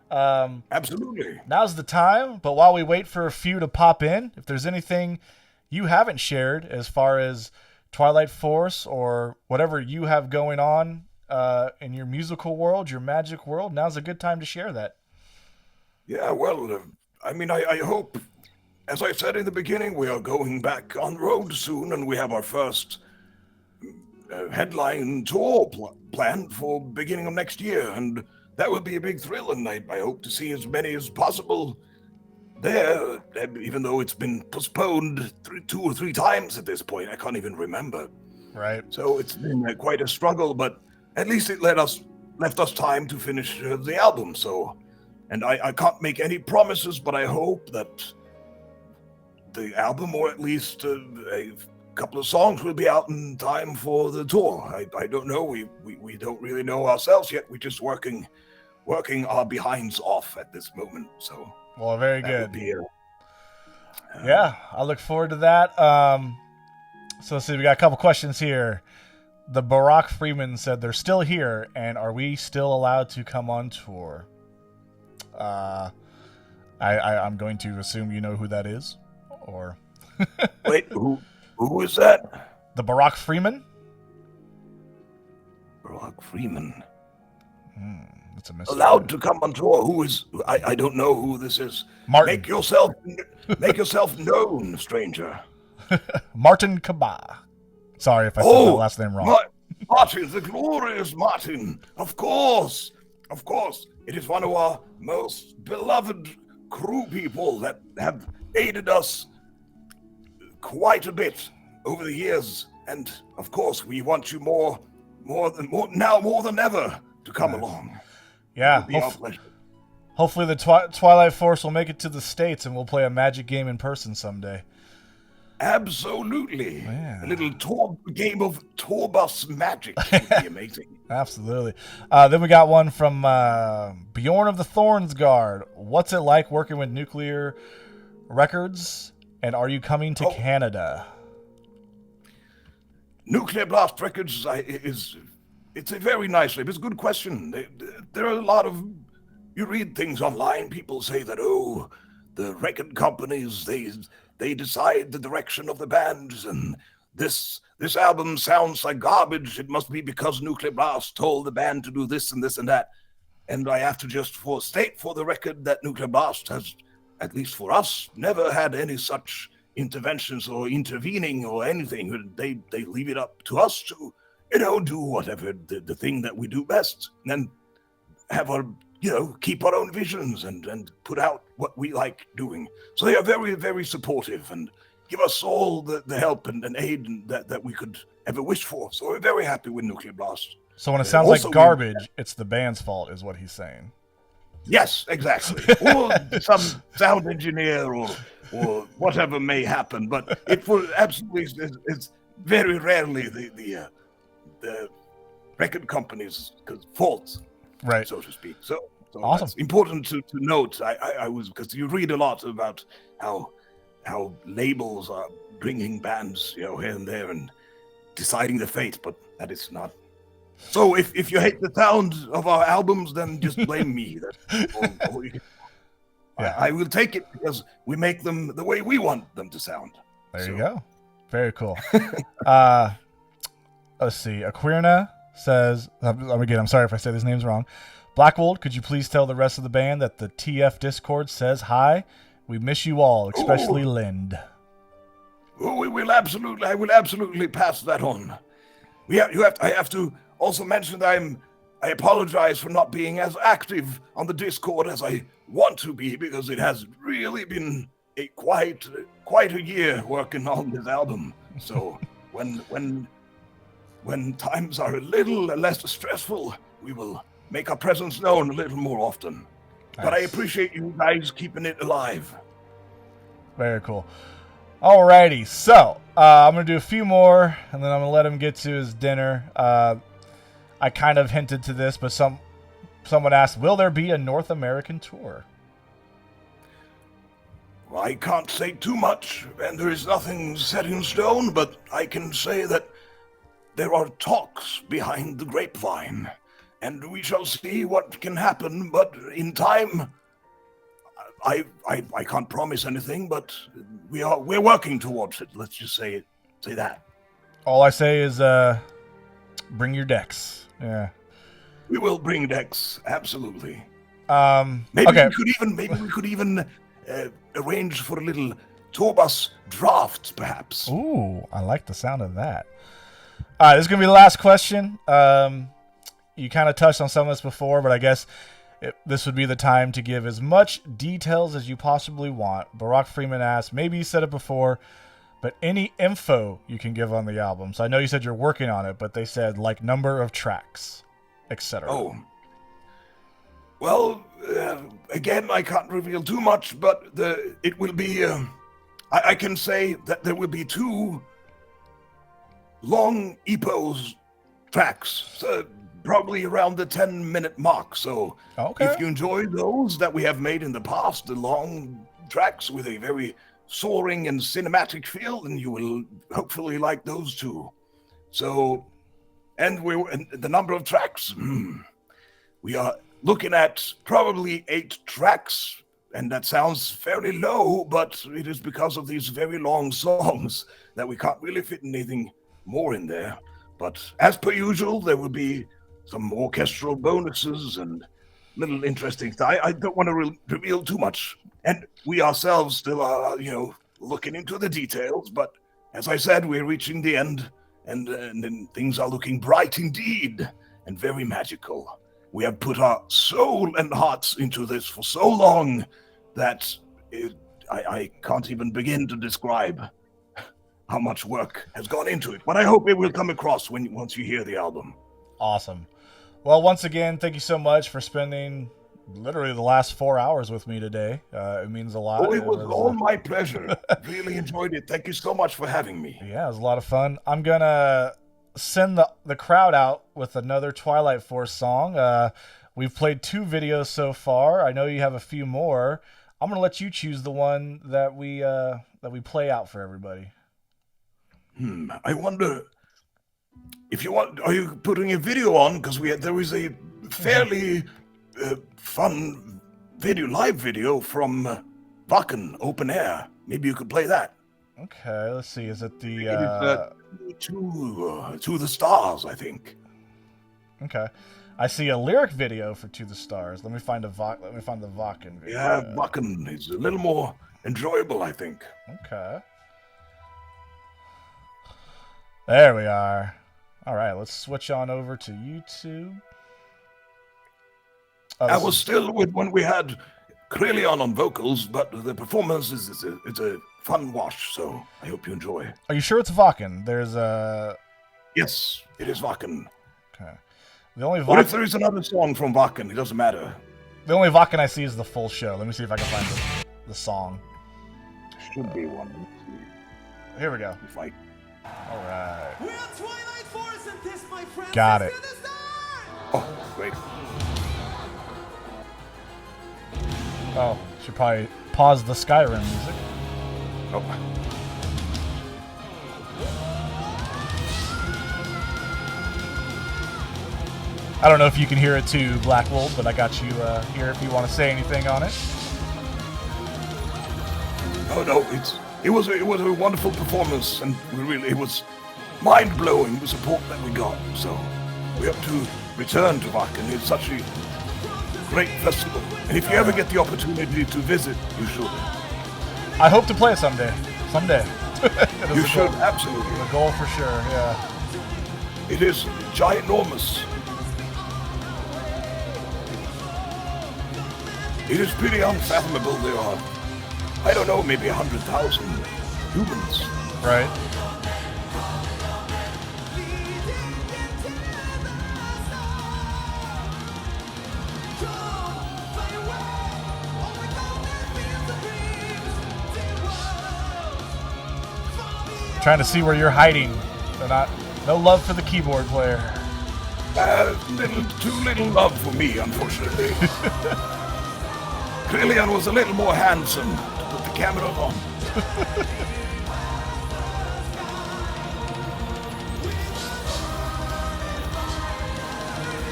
Absolutely. now's the time. But while we wait for a few to pop in, if there's anything you haven't shared as far as Twilight Force or whatever you have going on in your musical world, your magic world, now's a good time to share that. Yeah, well, I hope, as I said in the beginning, we are going back on the road soon, and we have our first headline tour planned for beginning of next year, and that would be a big thrill, and I hope to see as many as possible there, even though it's been postponed 2 or 3 times at this point. I can't even remember. Right. So it's been quite a struggle, but at least it left us time to finish the album. So, and I can't make any promises, but I hope that the album, or at least a couple of songs, will be out in time for the tour. I don't know. We don't really know ourselves yet. We're just working our behinds off at this moment. So. Well, very That good. would be Yeah, I look forward to that. So let's see, we got a couple questions here. The Barack Freeman said they're still here, and are we still allowed to come on tour? I'm going to assume you know who that is, or Wait, who is that? the Barack Freeman. Barack Freeman. It's a mystery. Allowed to come on tour. Who is? I don't know who this is. Martin. Make yourself known, stranger. Martin Kaba. Sorry if I said that last name wrong. Martin, the glorious Martin. Of course. It is one of our most beloved crew people that have aided us quite a bit over the years. And of course, we want you more than ever to come along. Yeah. It would be our pleasure. Hopefully the Twilight Force will make it to the States and we'll play a Magic game in person someday. Absolutely. Yeah. A little game of tour bus magic would be amazing. Absolutely. Then we got one from Bjorn of the Thorns Guard. What's it like working with Nuclear Records, and are you coming to Canada? Nuclear Blast Records it's a very nice name. It's a good question. There are a lot of, you read things online, people say that, the record companies, they decide the direction of the bands, and this album sounds like garbage. It must be because Nuclear Blast told the band to do this and this and that. And I have to just state for the record that Nuclear Blast has, at least for us, never had any such interventions or intervening or anything. They leave it up to us to, do whatever the thing that we do best, and then have our, keep our own visions and put out what we like doing. So they are very, very supportive and give us all the help and aid that we could ever wish for. So we're very happy with Nuclear Blast. So when it sounds Also, like garbage, it's the band's fault, is what he's saying. Yes, exactly. Or some sound engineer or whatever may happen. But it will absolutely, it's very rarely the record company's fault, Right. so to speak. So Awesome. that's important to note. I was, because you read a lot about how labels are bringing bands, here and there and deciding the fate, but that is not. So if you hate the sound of our albums, then just blame me. That's all you can. Yeah. I will take it because we make them the way we want them to sound. There you go. Very cool. Let's see. Aquirna says, again, I'm sorry if I say these names wrong. Blackwald, could you please tell the rest of the band that the TF Discord says hi? We miss you all, especially Lind. Oh, we will absolutely. I will absolutely pass that on. I have to also mention that I apologize for not being as active on the Discord as I want to be, because it has really been quite a year working on this album. So when times are a little less stressful, we will make our presence known a little more often. Nice. But I appreciate you guys keeping it alive. Very cool. Alrighty, so I'm going to do a few more, and then I'm going to let him get to his dinner. I kind of hinted to this, but someone asked, will there be a North American tour? Well, I can't say too much, and there is nothing set in stone, but I can say that there are talks behind the grapevine, and we shall see what can happen, but in time, I can't promise anything, but we're working towards it. Let's just say that. All I say is bring your decks. Yeah. We will bring decks, absolutely. Maybe we could even arrange for a little tour bus draft, perhaps. Ooh, I like the sound of that. All right, this is gonna be the last question. You kind of touched on some of this before, but I guess this would be the time to give as much details as you possibly want. Barack Freeman asked, maybe you said it before, but any info you can give on the album. So I know you said you're working on it, but they said like number of tracks, etc. Oh. Well, again, I can't reveal too much, but it will be, I can say that there will be 2 long EPOs tracks, probably around the 10-minute mark. So if you enjoy those that we have made in the past, the long tracks with a very soaring and cinematic feel, then you will hopefully like those too. So, and the number of tracks, we are looking at probably 8 tracks, and that sounds fairly low, but it is because of these very long songs that we can't really fit anything more in there. But as per usual, there will be some orchestral bonuses and little interesting stuff. I don't want to reveal too much. And we ourselves still are, looking into the details. But as I said, we're reaching the end, and then things are looking bright indeed and very magical. We have put our soul and hearts into this for so long that I can't even begin to describe how much work has gone into it. But I hope it will come across once you hear the album. Awesome. Well, once again, thank you so much for spending literally the last 4 hours with me today. It means a lot. Oh, it was all my pleasure. Really enjoyed it. Thank you so much for having me. Yeah, it was a lot of fun. I'm going to send the crowd out with another Twilight Force song. We've played 2 videos so far. I know you have a few more. I'm going to let you choose the one that we play out for everybody. I wonder if you want. Are you putting a video on? Because there is a fairly fun live video from Wacken Open Air. Maybe you could play that. Okay, let's see. Is it the To the Stars? I think. Okay, I see a lyric video for To the Stars. Let me find the Wacken video. Yeah, Wacken is a little more enjoyable, I think. Okay. There we are. All right, let's switch on over to YouTube. I was still with when we had Krelion on vocals, but the performance it's a fun watch, so I hope you enjoy. Are you sure it's Wacken? There's a... Yes, it is Wacken. Okay. The only Or if there is another song from Wacken, it doesn't matter. The only Vakken I see is the full show. Let me see if I can find the song. Should be one. Here we go. Fight. All right. We are Twilight Force, and this, my friends, Got is it. to the start! Oh, great. Oh, should probably pause the Skyrim music. Oh. I don't know if you can hear it too, Blackwald, but I got you here if you want to say anything on it. No, it was a wonderful performance, and it was mind blowing the support that we got. So we have to return to Vakken. It's such a great festival, and if you ever get the opportunity to visit, you should. I hope to play it someday. Someday. You should absolutely. The goal for sure. Yeah. It is ginormous. It is pretty unfathomable. There are, I don't know, maybe 100,000 humans. Right. Trying to see where you're hiding. They're not. No love for the keyboard player. Too little love for me, unfortunately. Krillian was a little more handsome to put the camera on.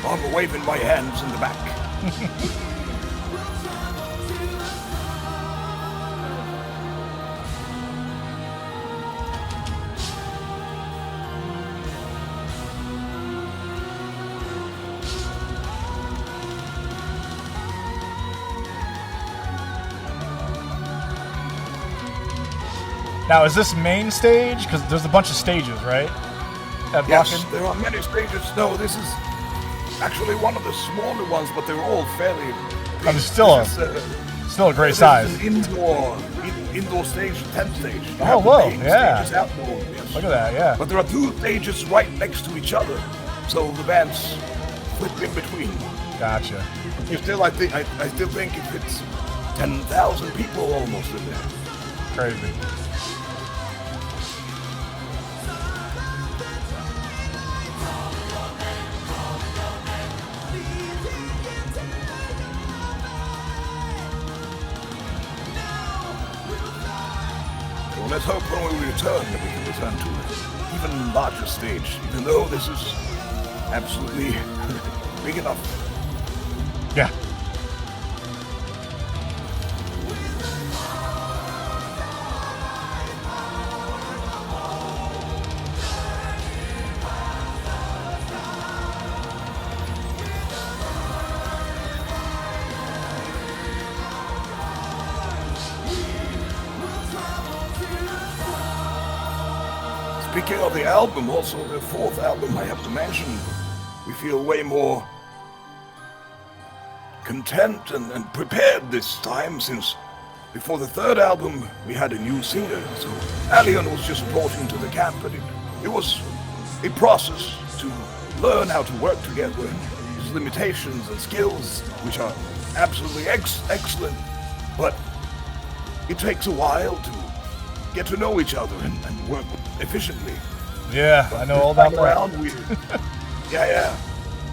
I'm waving my hands in the back. Now, is this main stage? Because there's a bunch of stages, right? At Yes, Vakken? there are many stages. No, this is actually one of the smaller ones, but they're all fairly big. I mean, still This is, still a great this size. is an indoor stage, 10th stage. You Oh, have the whoa, main yeah. stages outdoor, yes. Look at that, yeah. But there are two stages right next to each other, so the bands flip in between. Gotcha. You still, I still think if it's 10,000 people almost in there. Crazy. So let's hope when we return that we can return to an even larger stage, even though this is absolutely big enough. Yeah. Speaking of the album, also the fourth album, I have to mention, we feel way more content and prepared this time, since before the third album we had a new singer. So Allion was just brought into the camp, but it was a process to learn how to work together and his limitations and skills, which are absolutely excellent, but it takes a while to get to know each other and work efficiently. Yeah, I know all about Time that. around, yeah.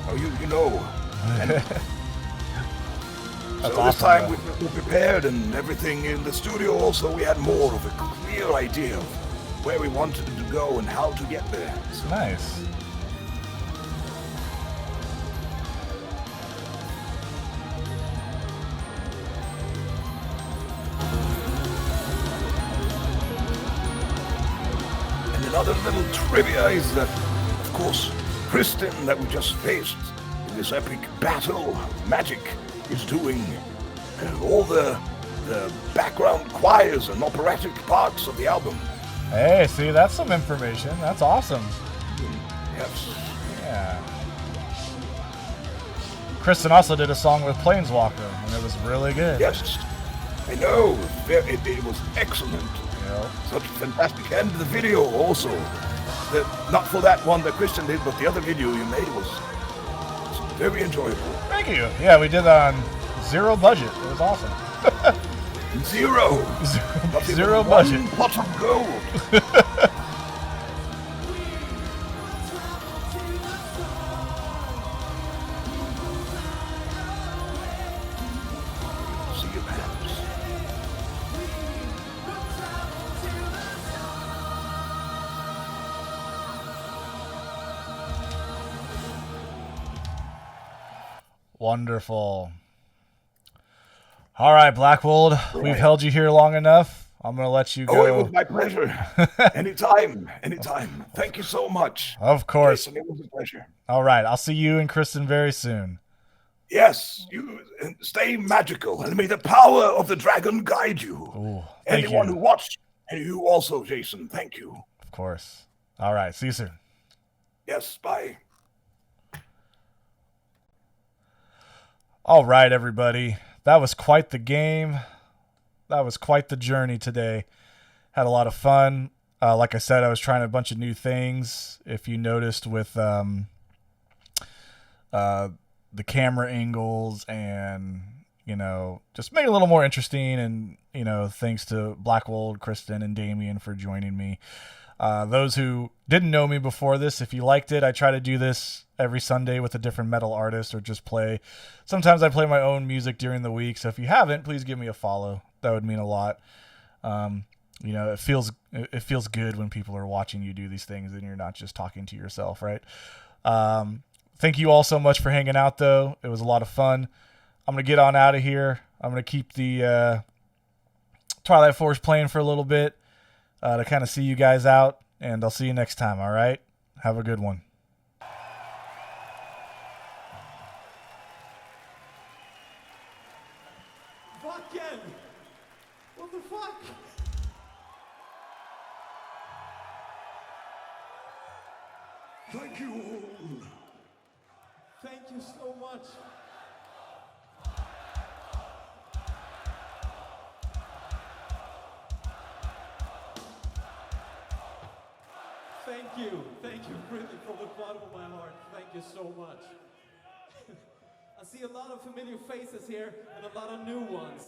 Oh, you know. And That's so this awesome, time though. we were prepared and everything in the studio. Also, we had more of a clear idea of where we wanted to go and how to get there. So Nice. And another little trivia is that, of course, Kristen, that we just faced in this epic battle, Magic, is doing all the background choirs and operatic parts of the album. Hey, see, that's some information. That's awesome. Yes. Yeah. Kristen also did a song with Planeswalker, and it was really good. Yes. I know. It was excellent. You know? Such a fantastic. And the video also. Not for that one that Christian did, but the other video you made was very enjoyable. Thank you. Yeah, we did on Zero budget. It was awesome. Zero. Not even Zero one budget. pot of gold. See you, Max. Wonderful. All right, Blackwald, we've held you here long enough. I'm going to let you Oh, it go. was my pleasure. Anytime. Thank you so much. Of course. Jason, it was a pleasure. All right, I'll see you and Kristen very soon. Yes, you stay magical, and may the power of the dragon guide you. Ooh, thank Anyone you. who watched, and you also, Jason. Thank you. Of course. All right, see you soon. Yes, bye. All right, everybody. That was quite the game. That was quite the journey today. Had a lot of fun. Like I said, I was trying a bunch of new things. If you noticed with the camera angles and, just make it a little more interesting. And, thanks to Blackwald, Kristen, and Damien for joining me. Those who didn't know me before this, if you liked it, I try to do this every Sunday with a different metal artist or just play. Sometimes I play my own music during the week. So if you haven't, please give me a follow. That would mean a lot. It feels good when people are watching you do these things and you're not just talking to yourself, right? Thank you all so much for hanging out, though. It was a lot of fun. I'm going to get on out of here. I'm going to keep the Twilight Force playing for a little bit to kind of see you guys out, and I'll see you next time, all right? Have a good one. Fucking! What the fuck? Thank you all. Thank you so much. Thank you really from the bottom of my heart. Thank you so much. I see a lot of familiar faces here and a lot of new ones.